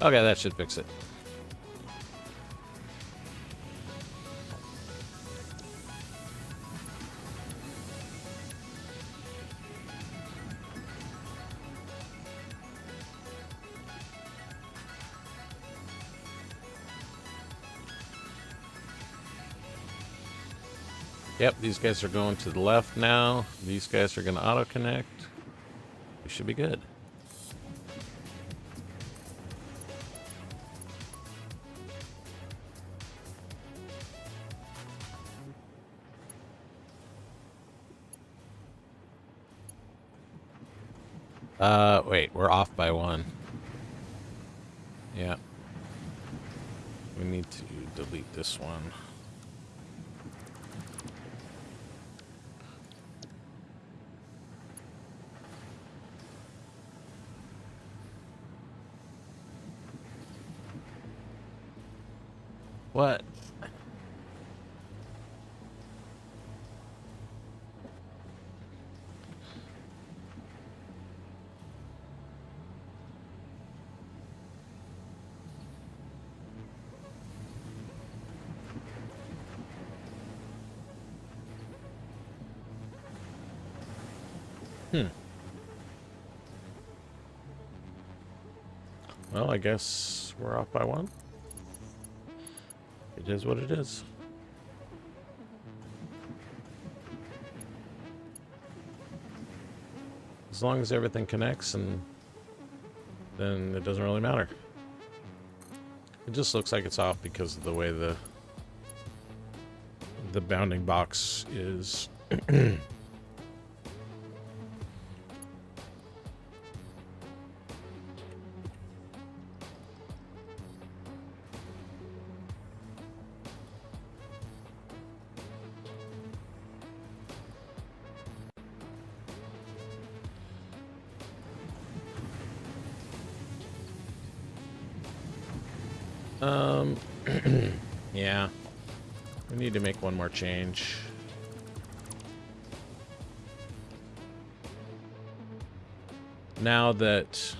Okay, that should fix it. Yep, these guys are going to the left now. These guys are going to auto-connect. We should be good. Wait, we're off by one. Yeah. We need to delete this one. What? Well, I guess we're off by one. It is what it is. As long as everything connects, and then it doesn't really matter. It just looks like it's off because of the way the bounding box is. Yeah. We need to make one more change. Now that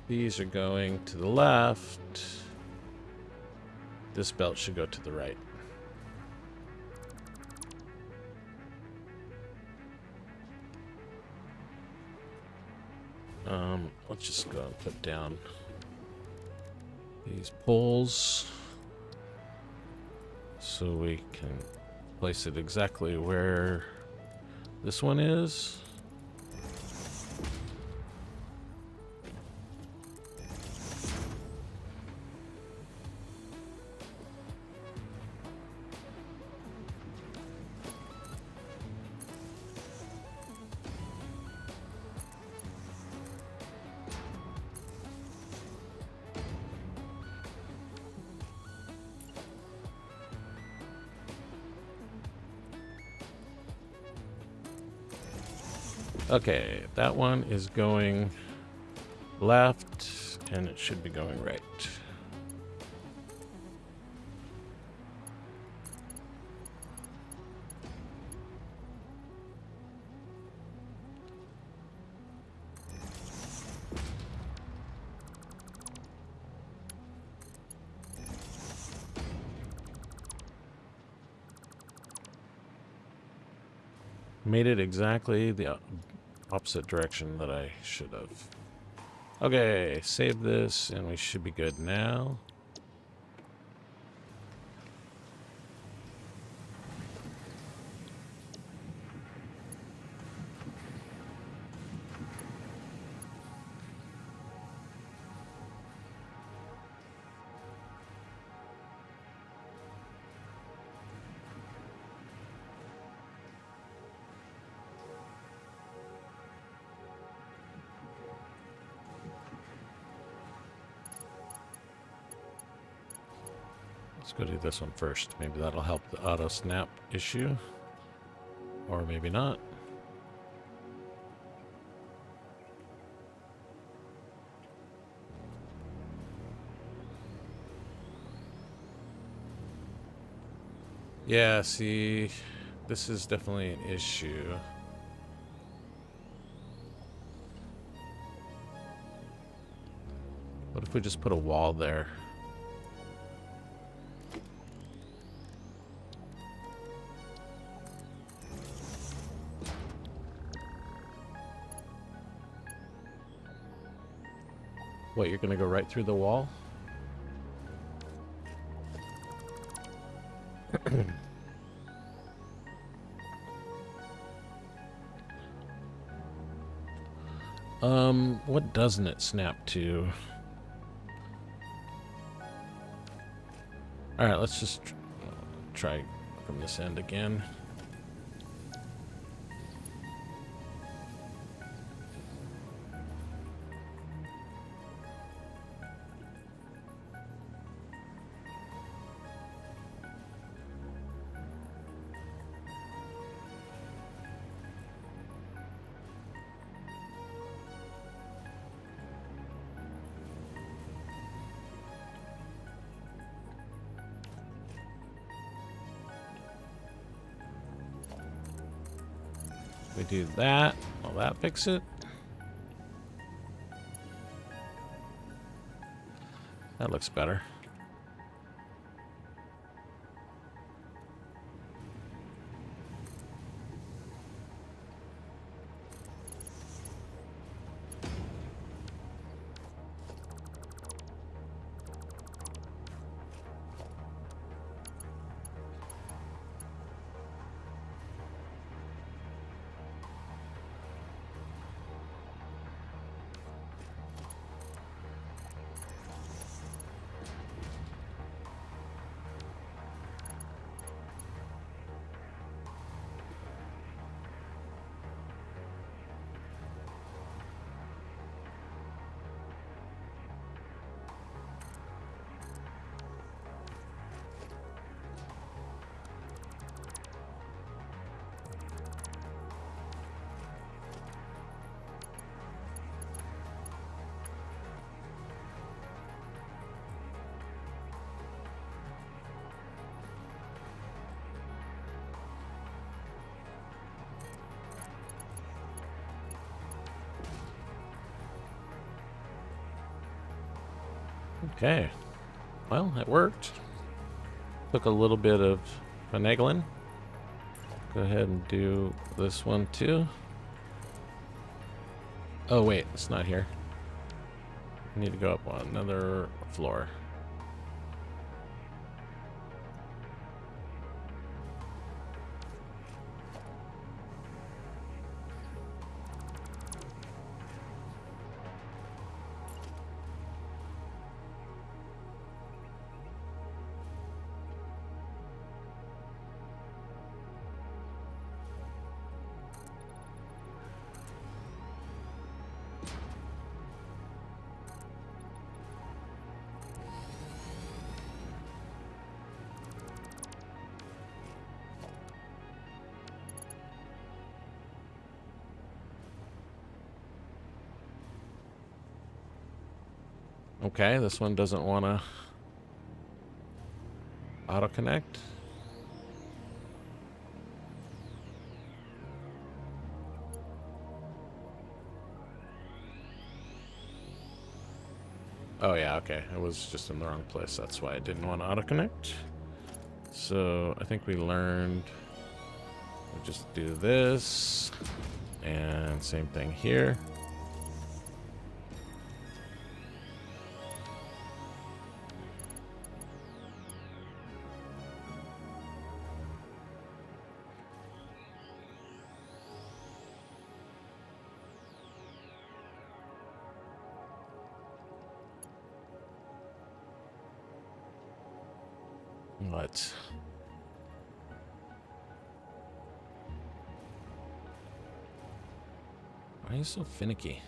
these are going to the left, this belt should go to the right. Let's just go and put down these poles so we can place it exactly where this one is. Okay, that one is going left, and it should be going right. Made it exactly the opposite direction that I should have. Okay, save this, and we should be good now. Let's go do this one first. Maybe that'll help the auto snap issue. Or maybe not. Yeah, see, this is definitely an issue. What if we just put a wall there? What, you're gonna go right through the wall? What doesn't it snap to? Alright, let's just try from this end again. We do that. Will that fix it? That looks better. Okay. Well, it worked. Took a little bit of finagling. Go ahead and do this one too. Oh wait, it's not here. I need to go up on another floor. Okay, this one doesn't want to auto connect. Oh yeah, okay. It was just in the wrong place. That's why I didn't want to auto connect. So I think we learned we'll just do this and same thing here. What? Why are you so finicky?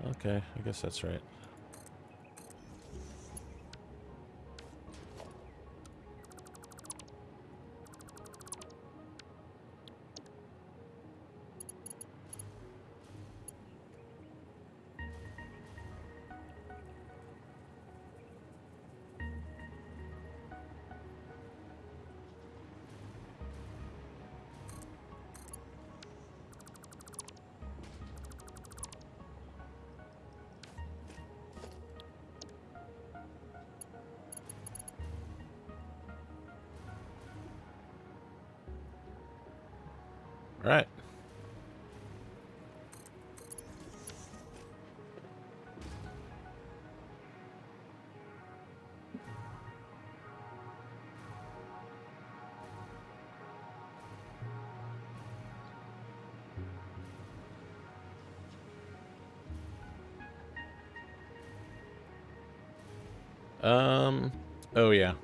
Okay, I guess that's right. All right. Oh yeah.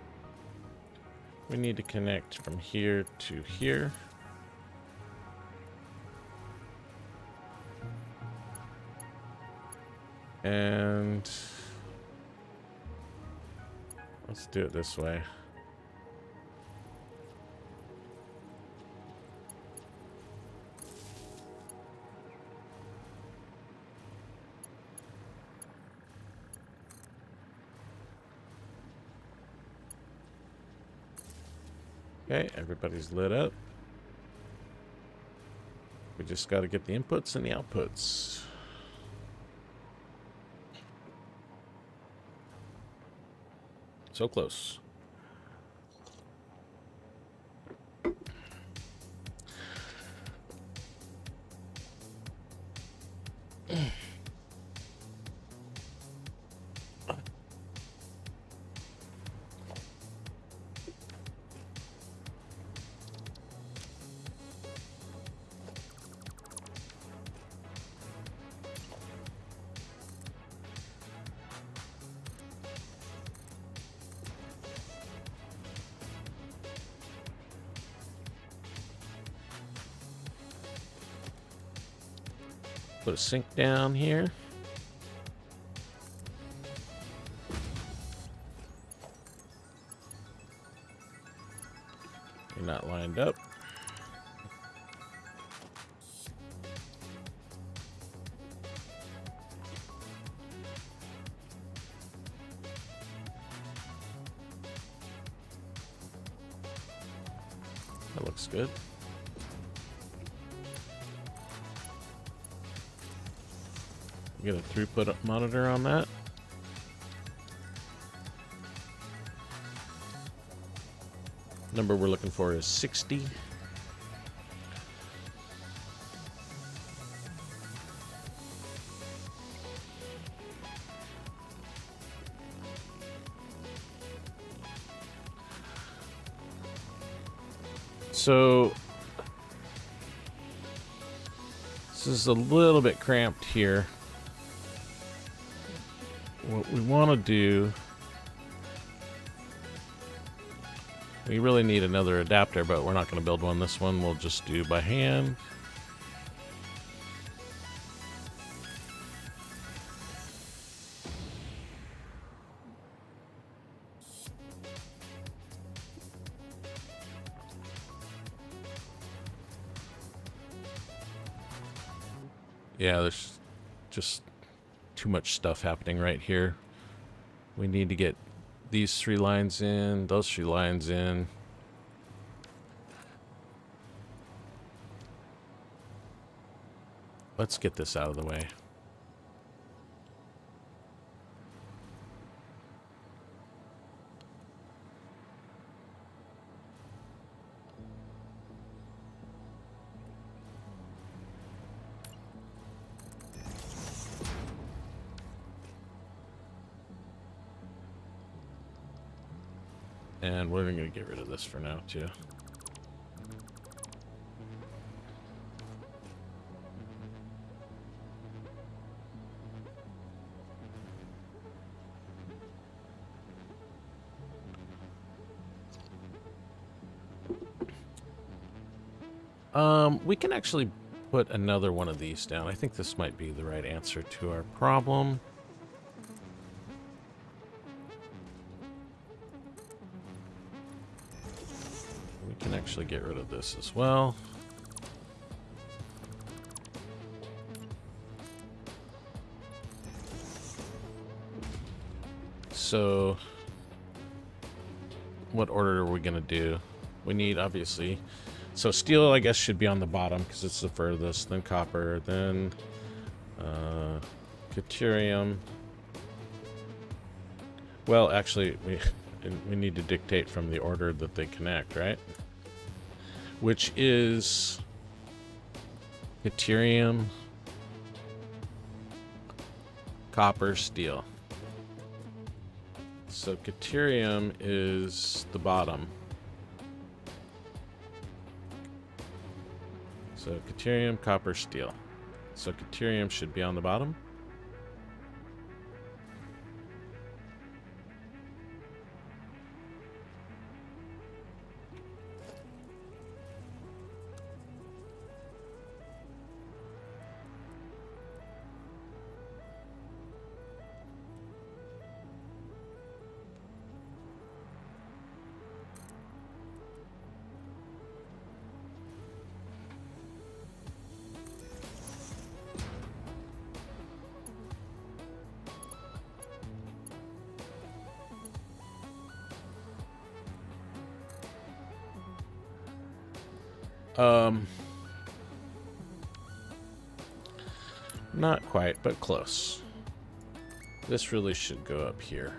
We need to connect from here to here. And let's do it this way. Okay, everybody's lit up. We just got to get the inputs and the outputs. So close. Put a sink down here. You're not lined up. That looks good. Get a throughput monitor on that. Number we're looking for is 60. So this is a little bit cramped here. What we want to do, we really need another adapter, but we're not going to build one. This one we'll just do by hand. Yeah, there's just too much stuff happening right here. We need to get these 3 lines in, those 3 lines in. Let's get this out of the way. And we're going to get rid of this for now, too. We can actually put another one of these down. I think this might be the right answer to our problem. We can actually get rid of this as well. So, what order are we going to do? We need, obviously... So steel, I guess, should be on the bottom because it's the furthest. Then copper, then deuterium. Well, actually, we need to dictate from the order that they connect, right? Which is deuterium, copper, steel. So deuterium is the bottom. So deuterium, copper, steel. So deuterium should be on the bottom. Not quite, but close. This really should go up here.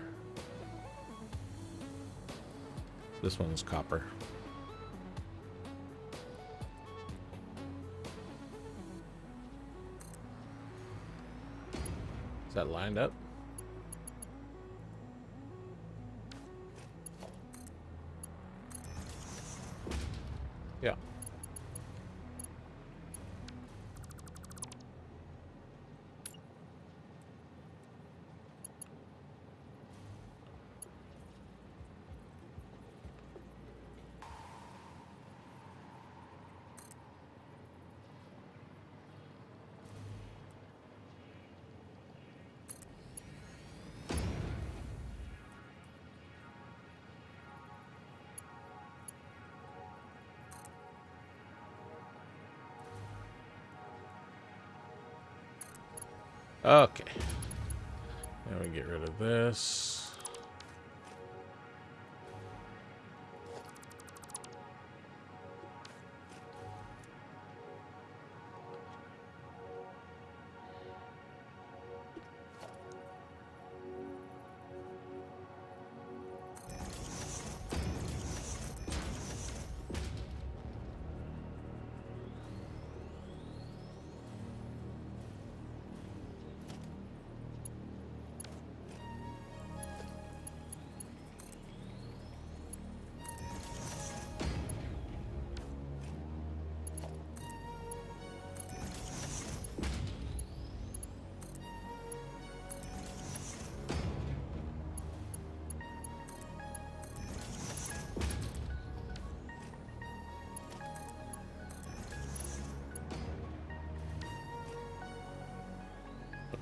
This one's copper. Is that lined up? Yeah. Okay. Now we get rid of this.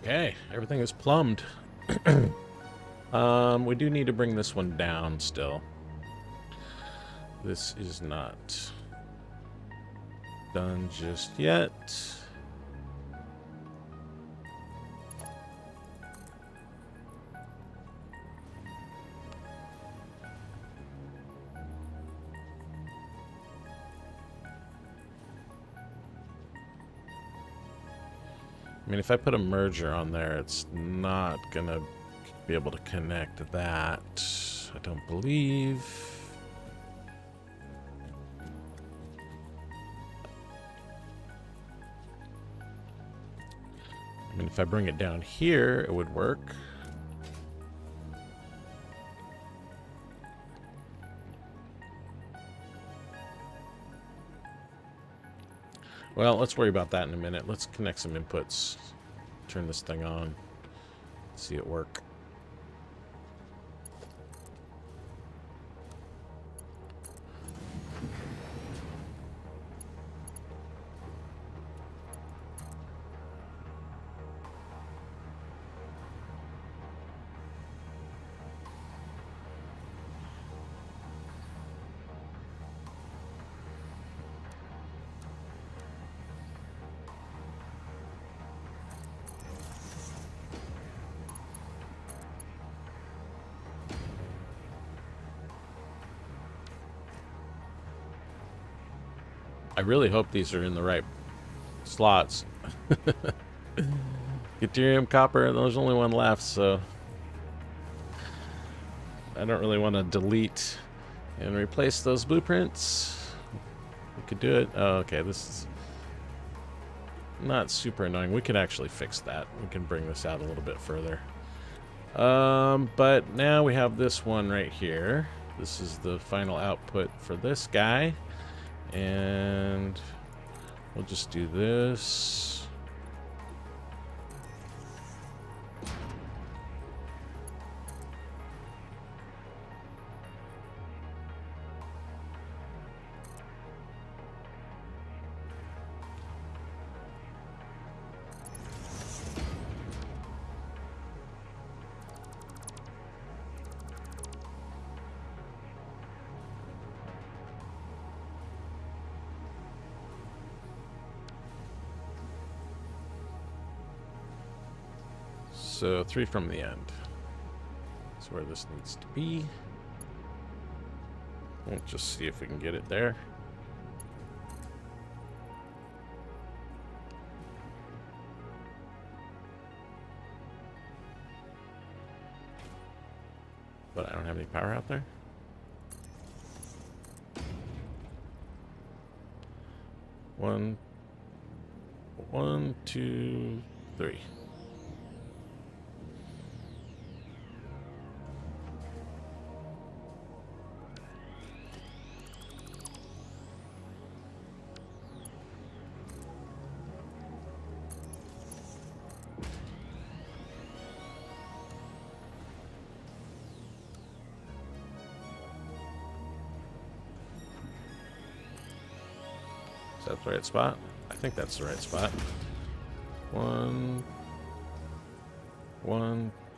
Okay, everything is plumbed. We do need to bring this one down still. This is not done just yet. I mean, if I put a merger on there, it's not gonna be able to connect that, I don't believe. I mean, if I bring it down here, it would work. Well, let's worry about that in a minute. Let's connect some inputs. Turn this thing on. See it work. I really hope these are in the right slots. Deuterium, copper, there's only one left, so I don't really want to delete and replace those blueprints. We could do it. Oh, okay, this is not super annoying. We could actually fix that. We can bring this out a little bit further. But now we have this one right here. This is the final output for this guy. And we'll just do this. So 3 from the end. That's where this needs to be. We'll just see if we can get it there. But I don't have any power out there. 1, 2, 3. Is that the right spot? I think that's the right spot. 1,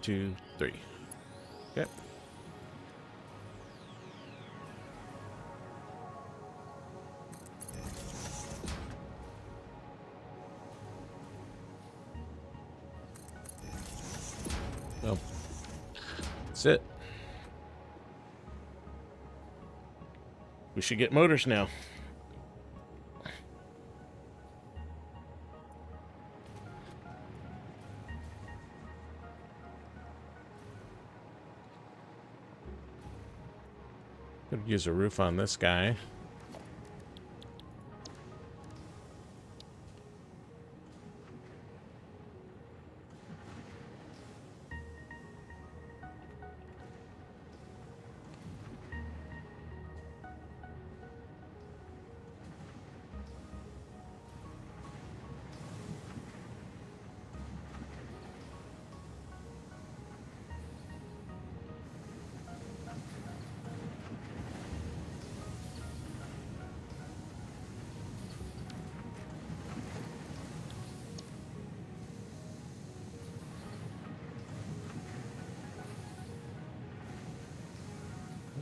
2, 3. Okay. Oh, that's it. We should get motors now. Could use a roof on this guy.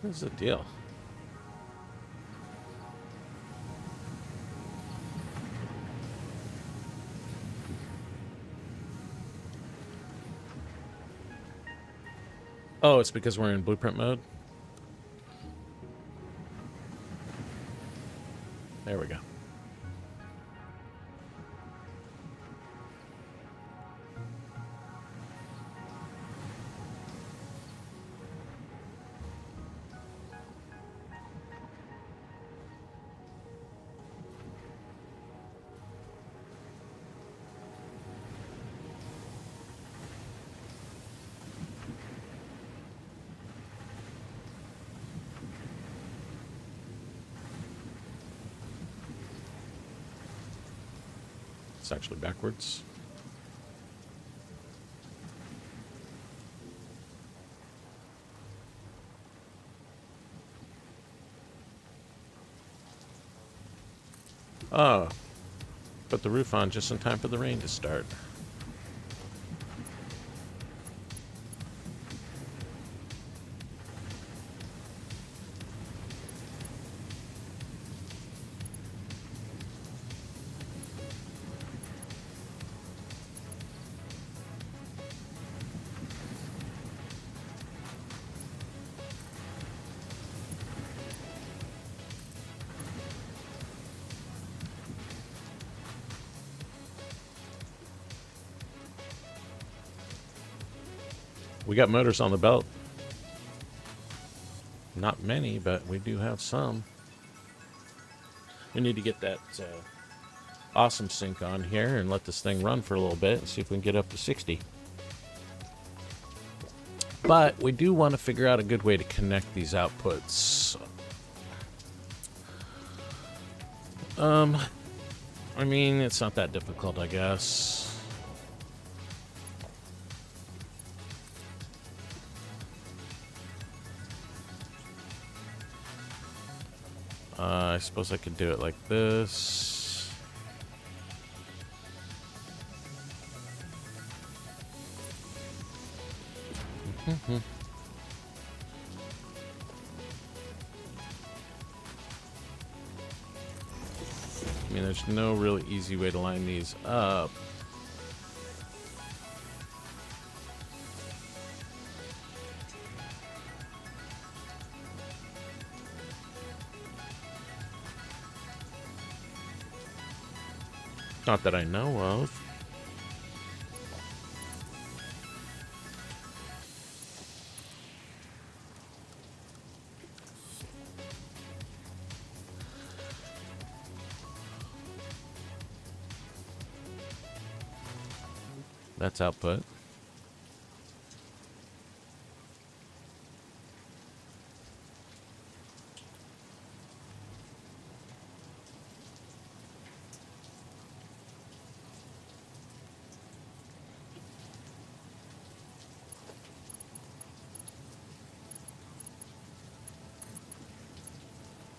What is the deal? Oh, it's because we're in blueprint mode? There we go. It's actually backwards. Oh, put the roof on just in time for the rain to start. We got motors on the belt. Not many, but we do have some. We need to get that awesome sync on here and let this thing run for a little bit and see if we can get up to 60. But we do want to figure out a good way to connect these outputs. I mean, it's not that difficult, I guess. I suppose I could do it like this. I mean, there's no really easy way to line these up. Not that I know of. That's output.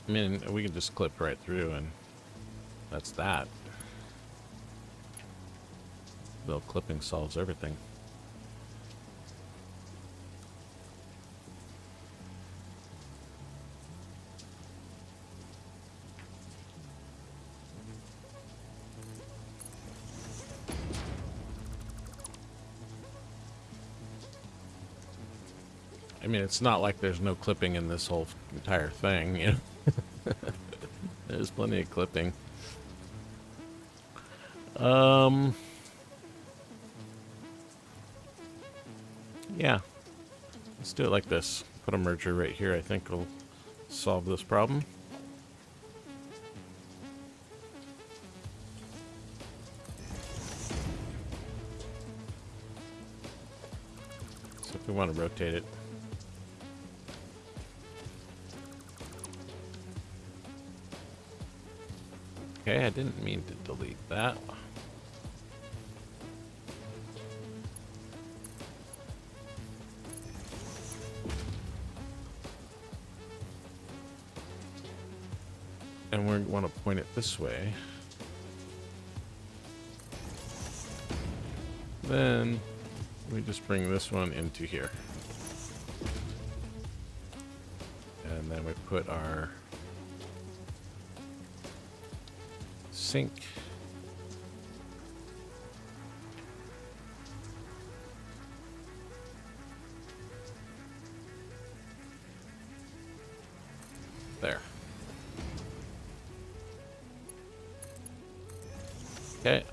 I mean, we can just clip right through and that's that. Little clipping solves everything. I mean, it's not like there's no clipping in this whole entire thing, you know? There's plenty of clipping. Yeah. Let's do it like this. Put a merger right here. I think will solve this problem. So if we want to rotate it. Okay, I didn't mean to delete that. And we want to point it this way. Then we just bring this one into here. And then we put our sync. There. Okay.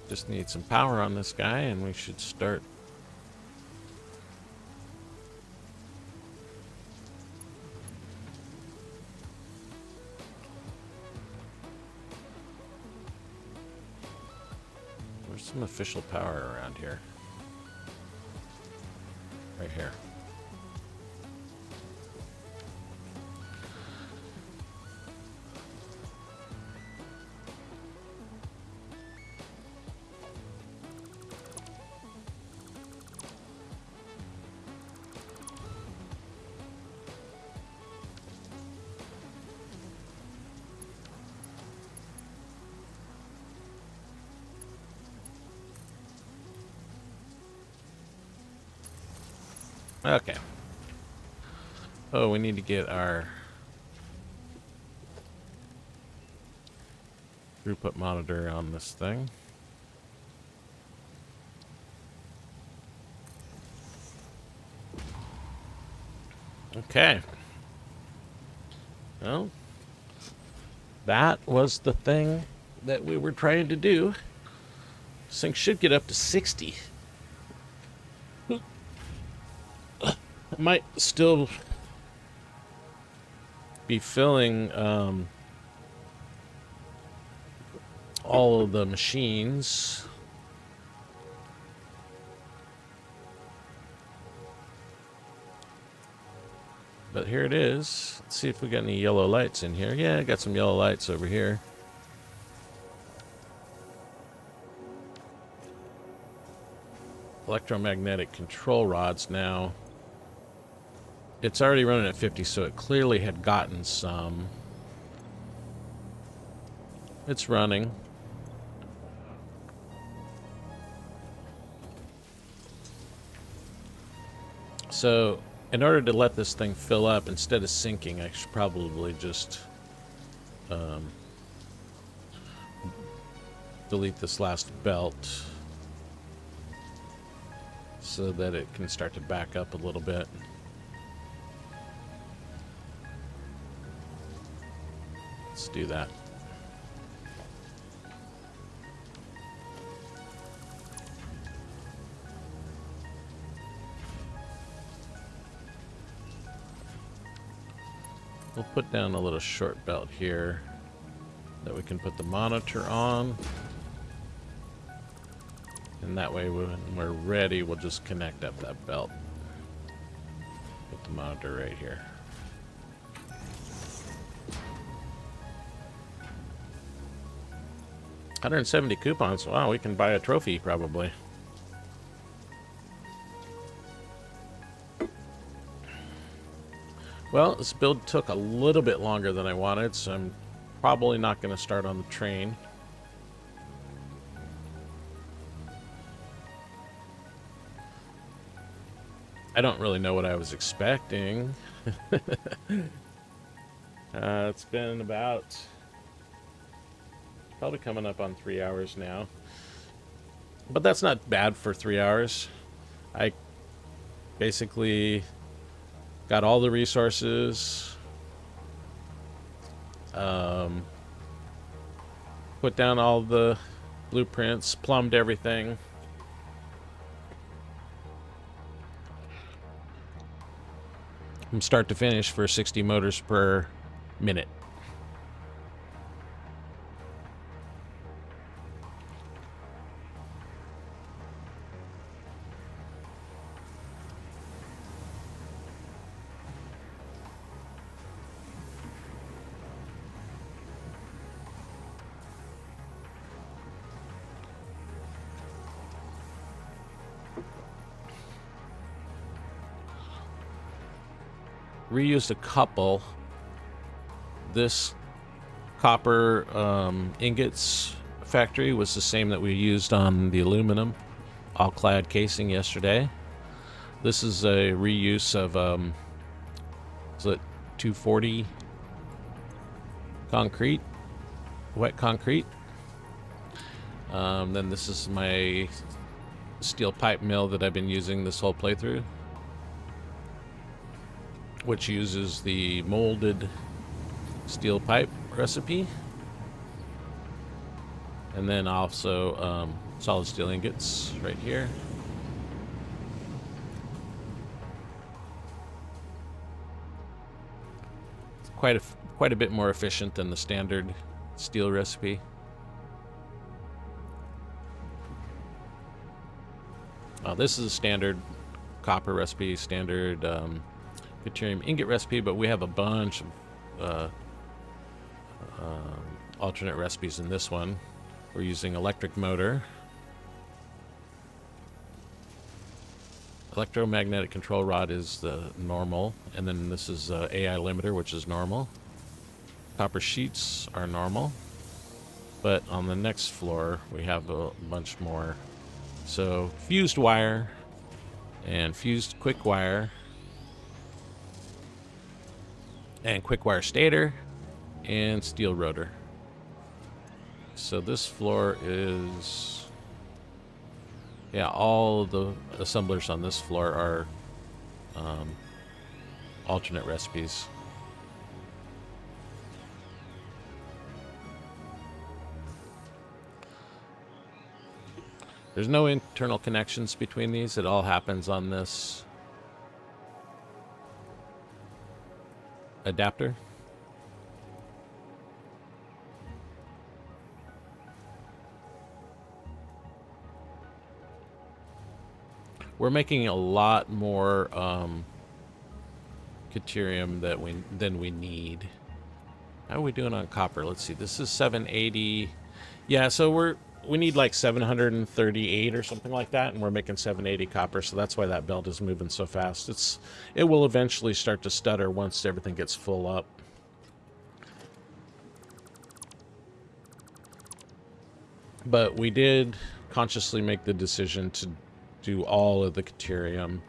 Just need some power on this guy and we should start. There's some official power around here. Right here. Okay. Oh, we need to get our throughput monitor on this thing. Okay. Well, that was the thing that we were trying to do. This thing should get up to 60. I might still be filling all of the machines. But here it is. Let's see if we got any yellow lights in here. Yeah, I got some yellow lights over here. Electromagnetic control rods now. It's already running at 50, so it clearly had gotten some. It's running. So, in order to let this thing fill up, instead of sinking, I should probably just delete this last belt so that it can start to back up a little bit. Let's do that. We'll put down a little short belt here that we can put the monitor on. And that way, when we're ready, we'll just connect up that belt. Put the monitor right here. $170 coupons. Wow, we can buy a trophy probably. Well, this build took a little bit longer than I wanted, so I'm probably not going to start on the train. I don't really know what I was expecting. It's been about... probably coming up on 3 hours now. But that's not bad for 3 hours. I basically got all the resources, put down all the blueprints, plumbed everything. From start to finish for 60 motors per minute. Reused a couple. This copper ingots factory was the same that we used on the aluminum all-clad casing yesterday. This is a reuse of is it 240 concrete, wet concrete. Then this is my steel pipe mill that I've been using this whole playthrough, which uses the molded steel pipe recipe. And then also solid steel ingots right here. It's quite a bit more efficient than the standard steel recipe. This is a standard copper recipe, standard deuterium ingot recipe, but we have a bunch of alternate recipes in this one. We're using electric motor, electromagnetic control rod is the normal, and then this is AI limiter, which is normal. Copper sheets are normal, but on the next floor we have a bunch more. So fused wire and fused quick wire and quick wire stator and steel rotor. So this floor is, yeah, all of the assemblers on this floor are alternate recipes. There's no internal connections between these. It all happens on this adapter. We're making a lot more Caterium than we need. How are we doing on copper? Let's see. This is 780. Yeah, so we need like 738 or something like that, and we're making 780 copper, so that's why that belt is moving so fast. It will eventually start to stutter once everything gets full up. But we did consciously make the decision to do all of the Caterium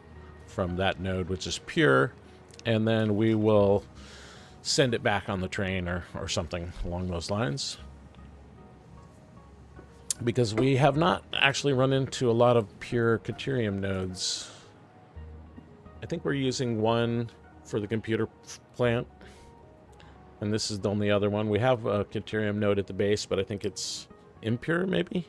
from that node, which is pure, and then we will send it back on the train or something along those lines. Because we have not actually run into a lot of pure Caterium nodes. I think we're using one for the computer plant, and this is the only other one. We have a Caterium node at the base, but I think it's impure, maybe?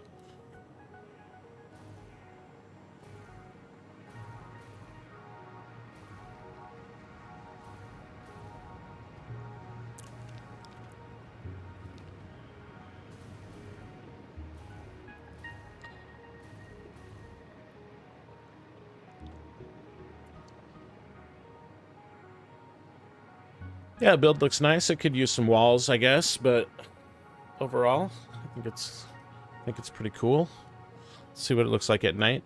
Yeah, the build looks nice. It could use some walls, I guess, but overall, I think it's pretty cool. Let's see what it looks like at night.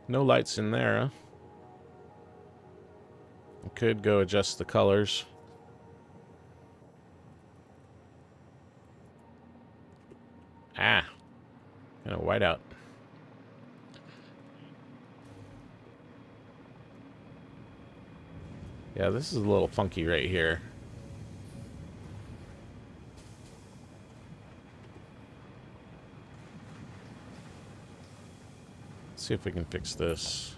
No lights in there, huh? I could go adjust the colors. Ah, kind of white out. Yeah, this is a little funky right here. Let's see if we can fix this.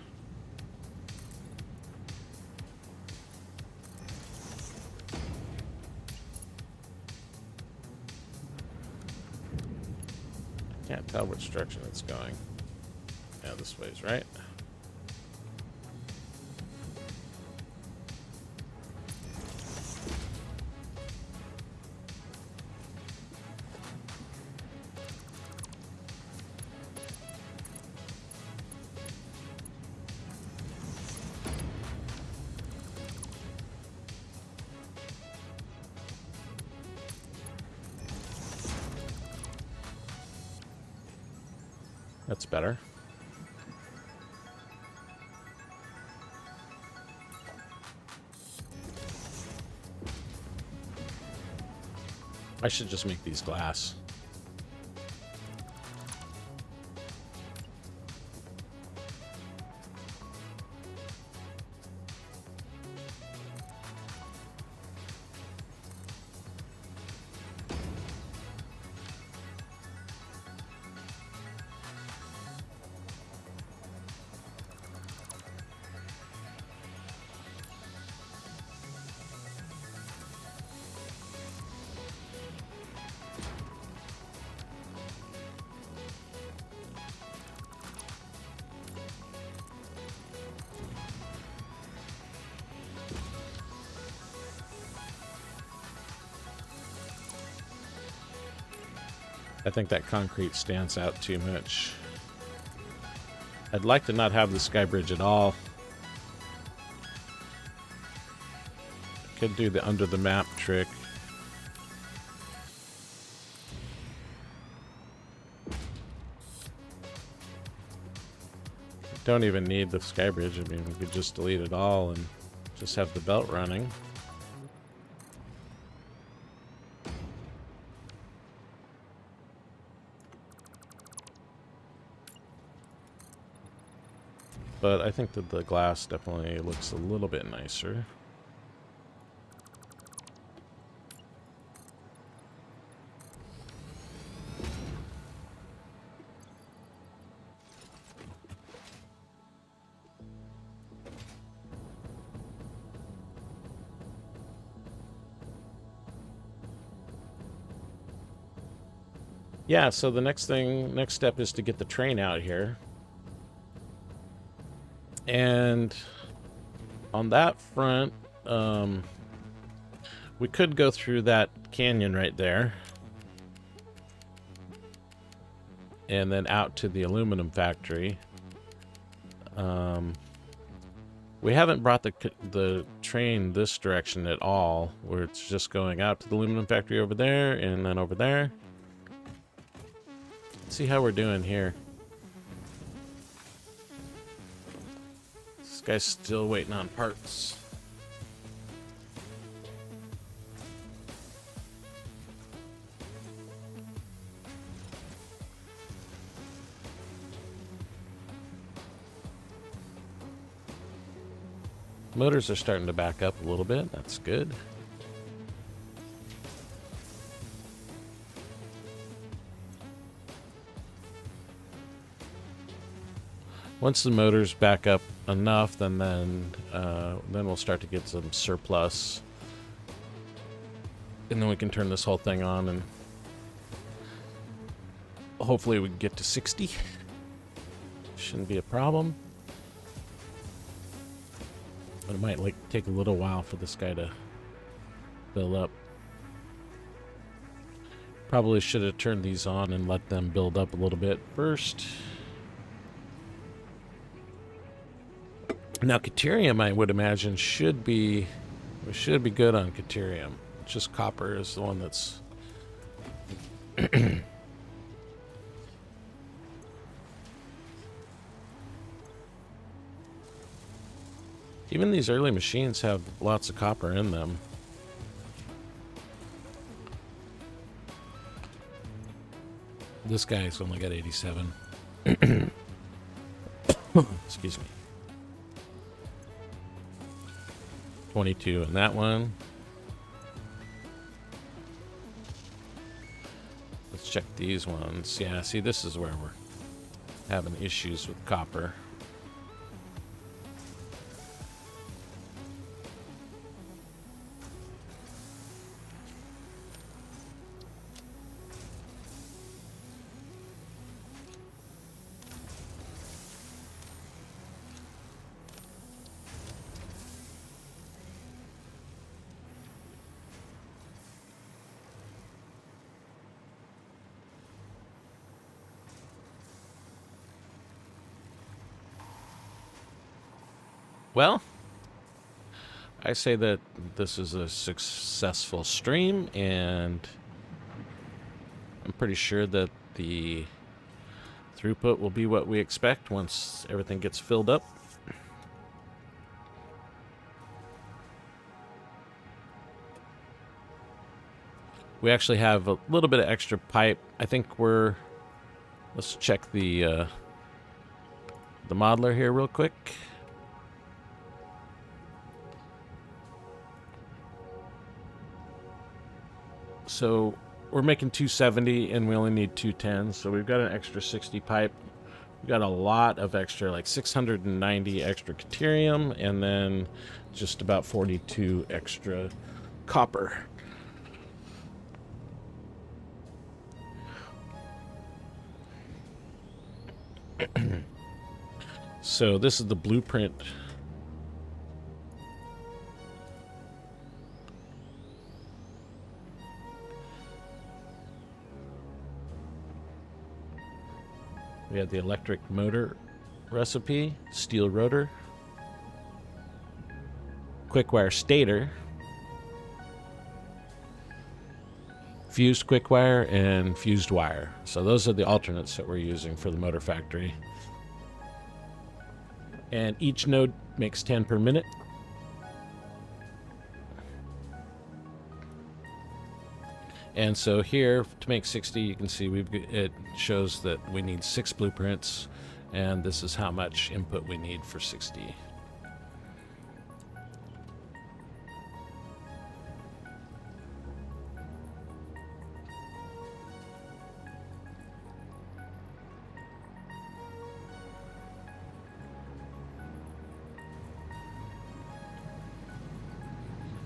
Can't tell which direction it's going. Yeah, this way's right. That's better. I should just make these glass. I think that concrete stands out too much. I'd like to not have the sky bridge at all. Could do the under the map trick. Don't even need the sky bridge. I mean, we could just delete it all and just have the belt running. But I think that the glass definitely looks a little bit nicer. Yeah, so the next step is to get the train out here. And on that front, we could go through that canyon right there. And then out to the aluminum factory. We haven't brought the train this direction at all, where it's just going out to the aluminum factory over there and then over there. Let's see how we're doing here. This guy's still waiting on parts. Motors are starting to back up a little bit. That's good. Once the motors back up enough, then we'll start to get some surplus, and then we can turn this whole thing on, and hopefully we can get to 60. Shouldn't be a problem. But it might take a little while for this guy to build up. Probably should have turned these on and let them build up a little bit first. Now, Caterium, I would imagine, should be good on Caterium. It's just copper is the one that's even these early machines have lots of copper in them. This guy's only got 87. Excuse me. 22 in that one. Let's check these ones. Yeah, see, this is where we're having issues with copper. Well, I say that this is a successful stream, and I'm pretty sure that the throughput will be what we expect once everything gets filled up. We actually have a little bit of extra pipe. I think let's check the modeler here real quick. So we're making 270 and we only need 210, so we've got an extra 60 pipe. We've got a lot of extra, like 690 extra Caterium, and then just about 42 extra copper. So this is the blueprint. We have the electric motor recipe, steel rotor, quick wire stator, fused quick wire, and fused wire. So those are the alternates that we're using for the motor factory. And each node makes 10 per minute. And so here, to make 60, you can see it shows that we need 6 blueprints, and this is how much input we need for 60.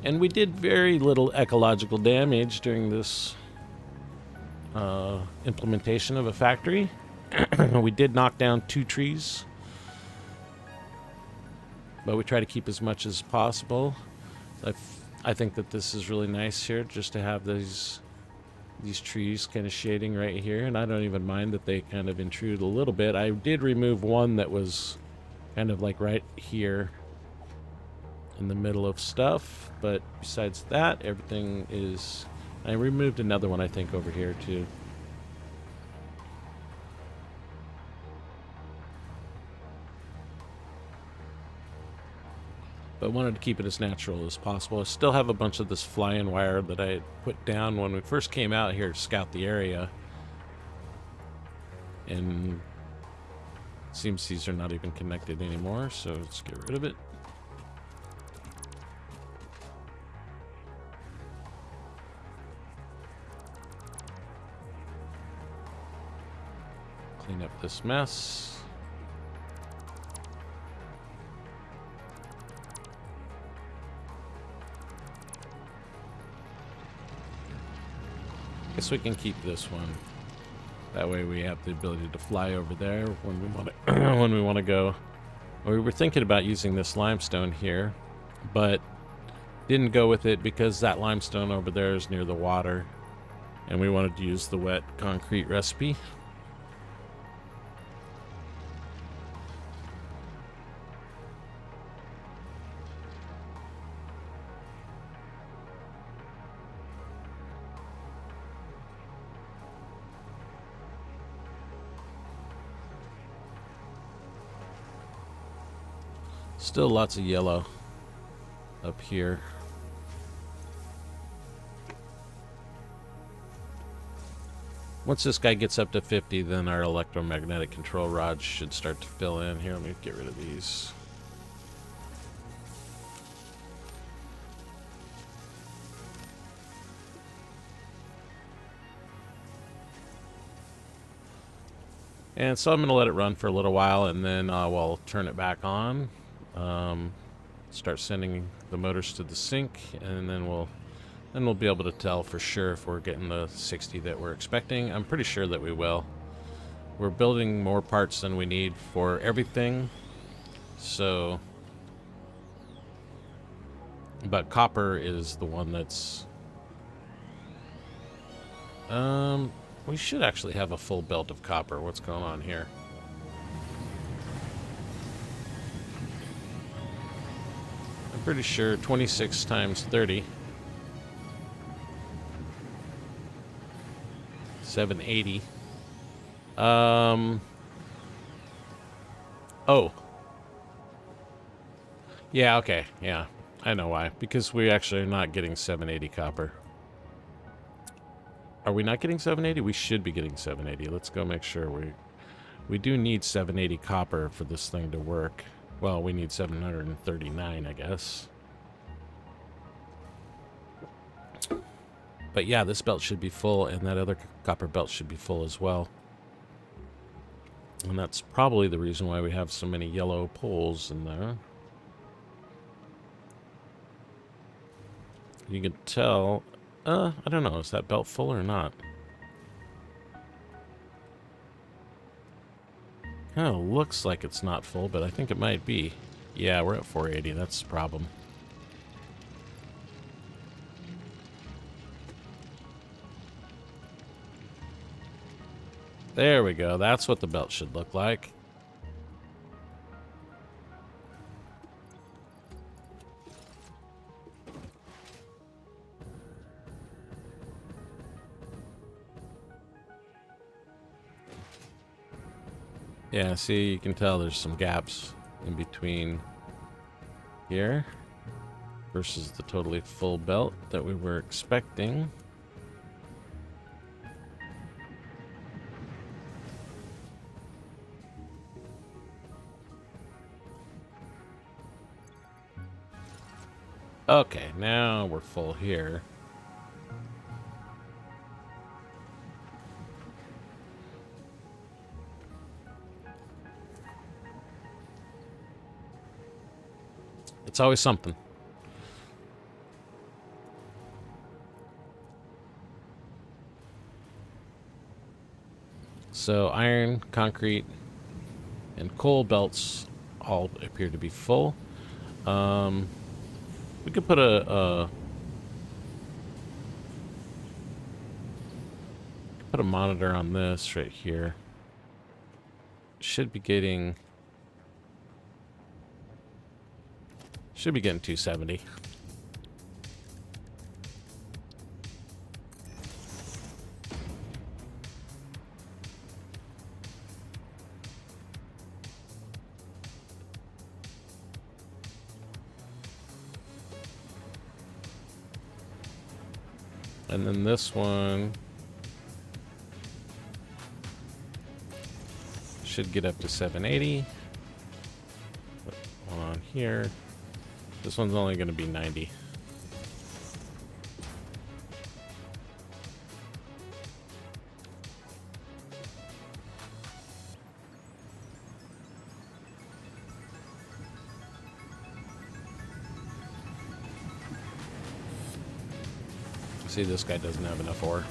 And we did very little ecological damage during this implementation of a factory. We did knock down 2 trees, but we try to keep as much as possible. I think that this is really nice here, just to have these trees kind of shading right here, and I don't even mind that they kind of intrude a little bit. I did remove one that was kind of like right here in the middle of stuff, but besides that, everything is... I removed another one, I think, over here too. But I wanted to keep it as natural as possible. I still have a bunch of this fly-in wire that I put down when we first came out here to scout the area. And it seems these are not even connected anymore, so let's get rid of it. Clean up this mess. Guess we can keep this one. That way we have the ability to fly over there when we want to when we want to go. We were thinking about using this limestone here, but didn't go with it because that limestone over there is near the water, and we wanted to use the wet concrete recipe. Still lots of yellow up here. Once this guy gets up to 50, then our electromagnetic control rods should start to fill in. Here, let me get rid of these. And so I'm going to let it run for a little while, and then we'll turn it back on. Start sending the motors to the sink, and then we'll be able to tell for sure if we're getting the 60 that we're expecting. I'm pretty sure that we will. We're building more parts than we need for everything, so... But copper is the one that's... we should actually have a full belt of copper. What's going on here? I'm pretty sure 26 times 30. 780. Oh. Yeah, okay. Yeah. I know why. Because we actually are not getting 780 copper. Are we not getting 780? We should be getting 780. Let's go make sure we do need 780 copper for this thing to work. Well, we need 739, I guess. But yeah, this belt should be full, and that other copper belt should be full as well. And that's probably the reason why we have so many yellow poles in there. You can tell... I don't know. Is that belt full or not? Kind of looks like it's not full, but I think it might be. Yeah, we're at 480. That's the problem. There we go. That's what the belt should look like. Yeah, see, you can tell there's some gaps in between here versus the totally full belt that we were expecting. Okay, now we're full here. It's always something. So iron, concrete, and coal belts all appear to be full. We could put a monitor on this right here. Should be getting 270. And then this one should get up to 780. Put one on here. This one's only going to be 90. See, this guy doesn't have enough ore.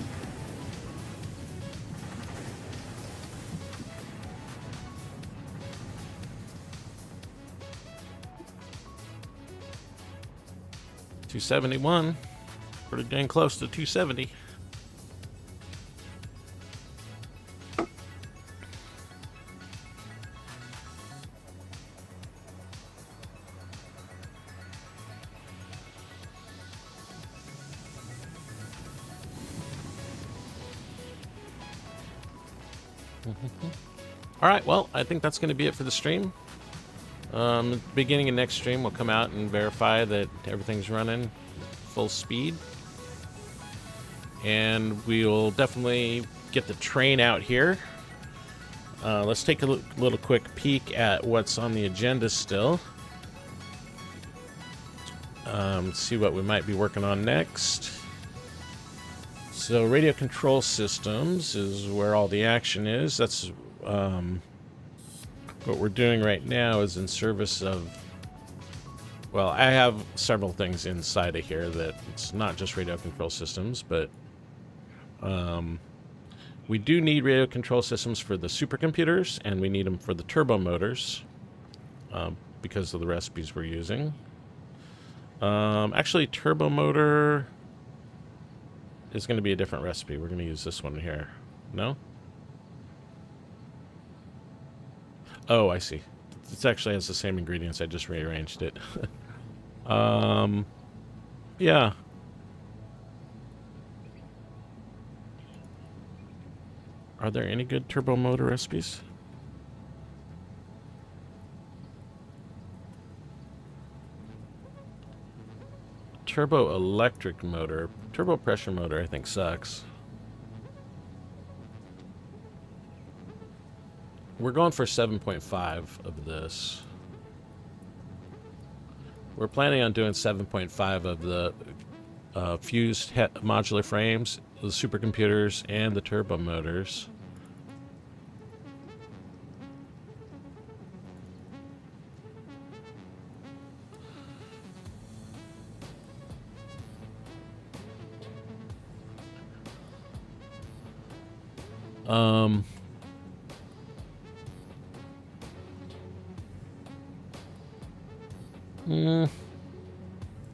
$271. Pretty dang close to 270. All right, well, I think that's going to be it for the stream. At the beginning of next stream, we'll come out and verify that everything's running full speed. And we'll definitely get the train out here. Let's take a little quick peek at what's on the agenda still. See what we might be working on next. So radio control systems is where all the action is. That's what we're doing right now is in service of, well, I have several things inside of here that it's not just radio control systems, but we do need radio control systems for the supercomputers, and we need them for the turbo motors because of the recipes we're using. Actually, turbo motor is going to be a different recipe. We're going to use this one here. No? Oh, I see. It actually has the same ingredients. I just rearranged it. Yeah. Are there any good turbo motor recipes? Turbo electric motor. Turbo pressure motor, I think, sucks. We're going for 7.5 of this. We're planning on doing 7.5 of the fused modular frames, the supercomputers, and the turbo motors.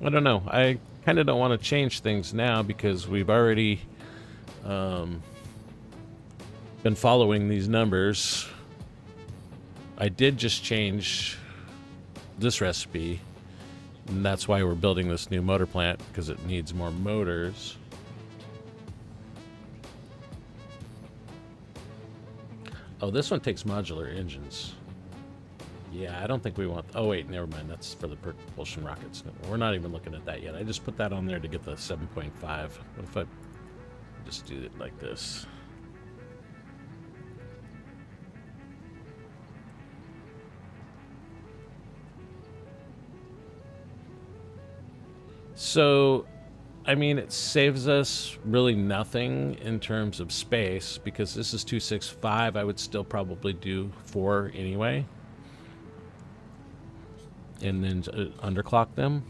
I don't know. I kind of don't want to change things now because we've already been following these numbers. I did just change this recipe, and that's why we're building this new motor plant, because it needs more motors. Oh, this one takes modular engines. Yeah, I don't think we want... Oh, wait, never mind. That's for the propulsion rockets. No, we're not even looking at that yet. I just put that on there to get the 7.5. What if I just do it like this? So, I mean, it saves us really nothing in terms of space, because this is 265. I would still probably do 4 anyway. And then underclock them.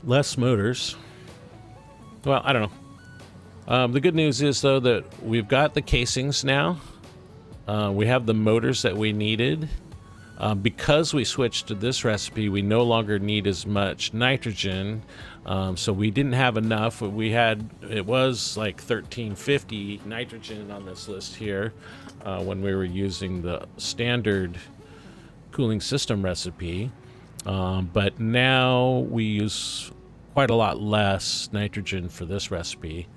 less motors. Well, I don't know. The good news is, though, that we've got the casings now. We have the motors that we needed. Because we switched to this recipe, we no longer need as much nitrogen. So we didn't have enough. It was like 1350 nitrogen on this list here when we were using the standard cooling system recipe. But now we use quite a lot less nitrogen for this recipe.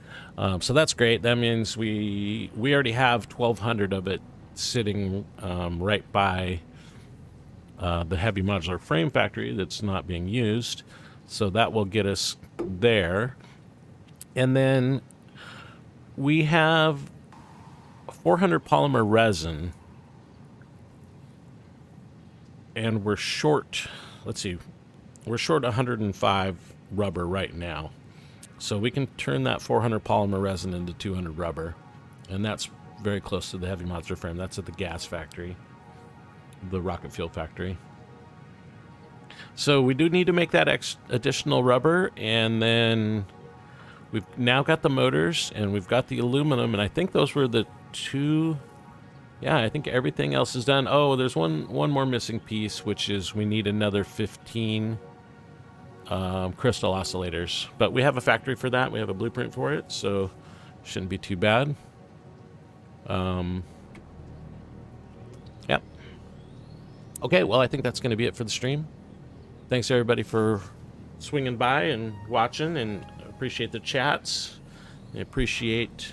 So that's great. That means we already have 1200 of it sitting right by the heavy modular frame factory that's not being used. So that will get us there. And then we have 400 polymer resin. And we're short, let's see, we're short 105 rubber right now. So we can turn that 400 polymer resin into 200 rubber. And that's very close to the heavy modular frame. That's at the gas factory, the rocket fuel factory. So we do need to make that additional rubber, and then we've now got the motors and we've got the aluminum, and I think those were the two. Yeah, I think everything else is done. Oh, there's one more missing piece, which is we need another 15 crystal oscillators, but we have a factory for that. We have a blueprint for it, so shouldn't be too bad. Yep. Okay, well, I think that's going to be it for the stream. Thanks, everybody, for swinging by and watching, and appreciate the chats. I appreciate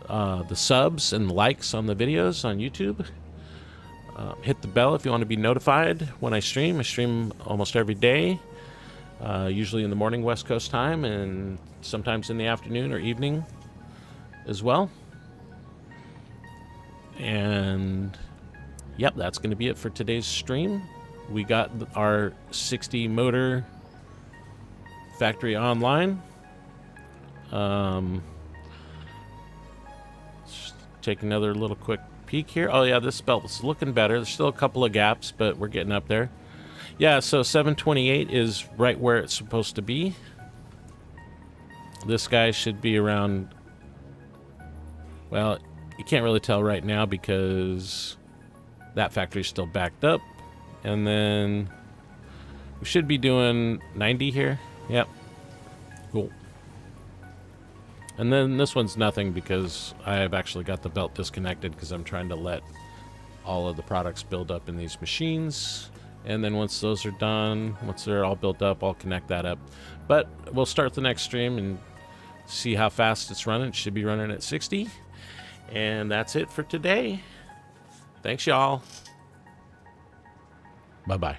the subs and likes on the videos on YouTube. Hit the bell if you want to be notified when I stream. I stream almost every day, usually in the morning West Coast time, and sometimes in the afternoon or evening as well. And yep, that's going to be it for today's stream. We got our 60 motor factory online. Just take another little quick peek here. Oh yeah, this belt is looking better. There's still a couple of gaps, but we're getting up there. Yeah, so 728 is right where it's supposed to be. This guy should be around, well, you can't really tell right now because that factory's still backed up. And then we should be doing 90 here. Yep. Cool. And then this one's nothing because I've actually got the belt disconnected because I'm trying to let all of the products build up in these machines. And then once those are done, once they're all built up, I'll connect that up. But we'll start the next stream and see how fast it's running. It should be running at 60. And that's it for today. Thanks, y'all. Bye-bye.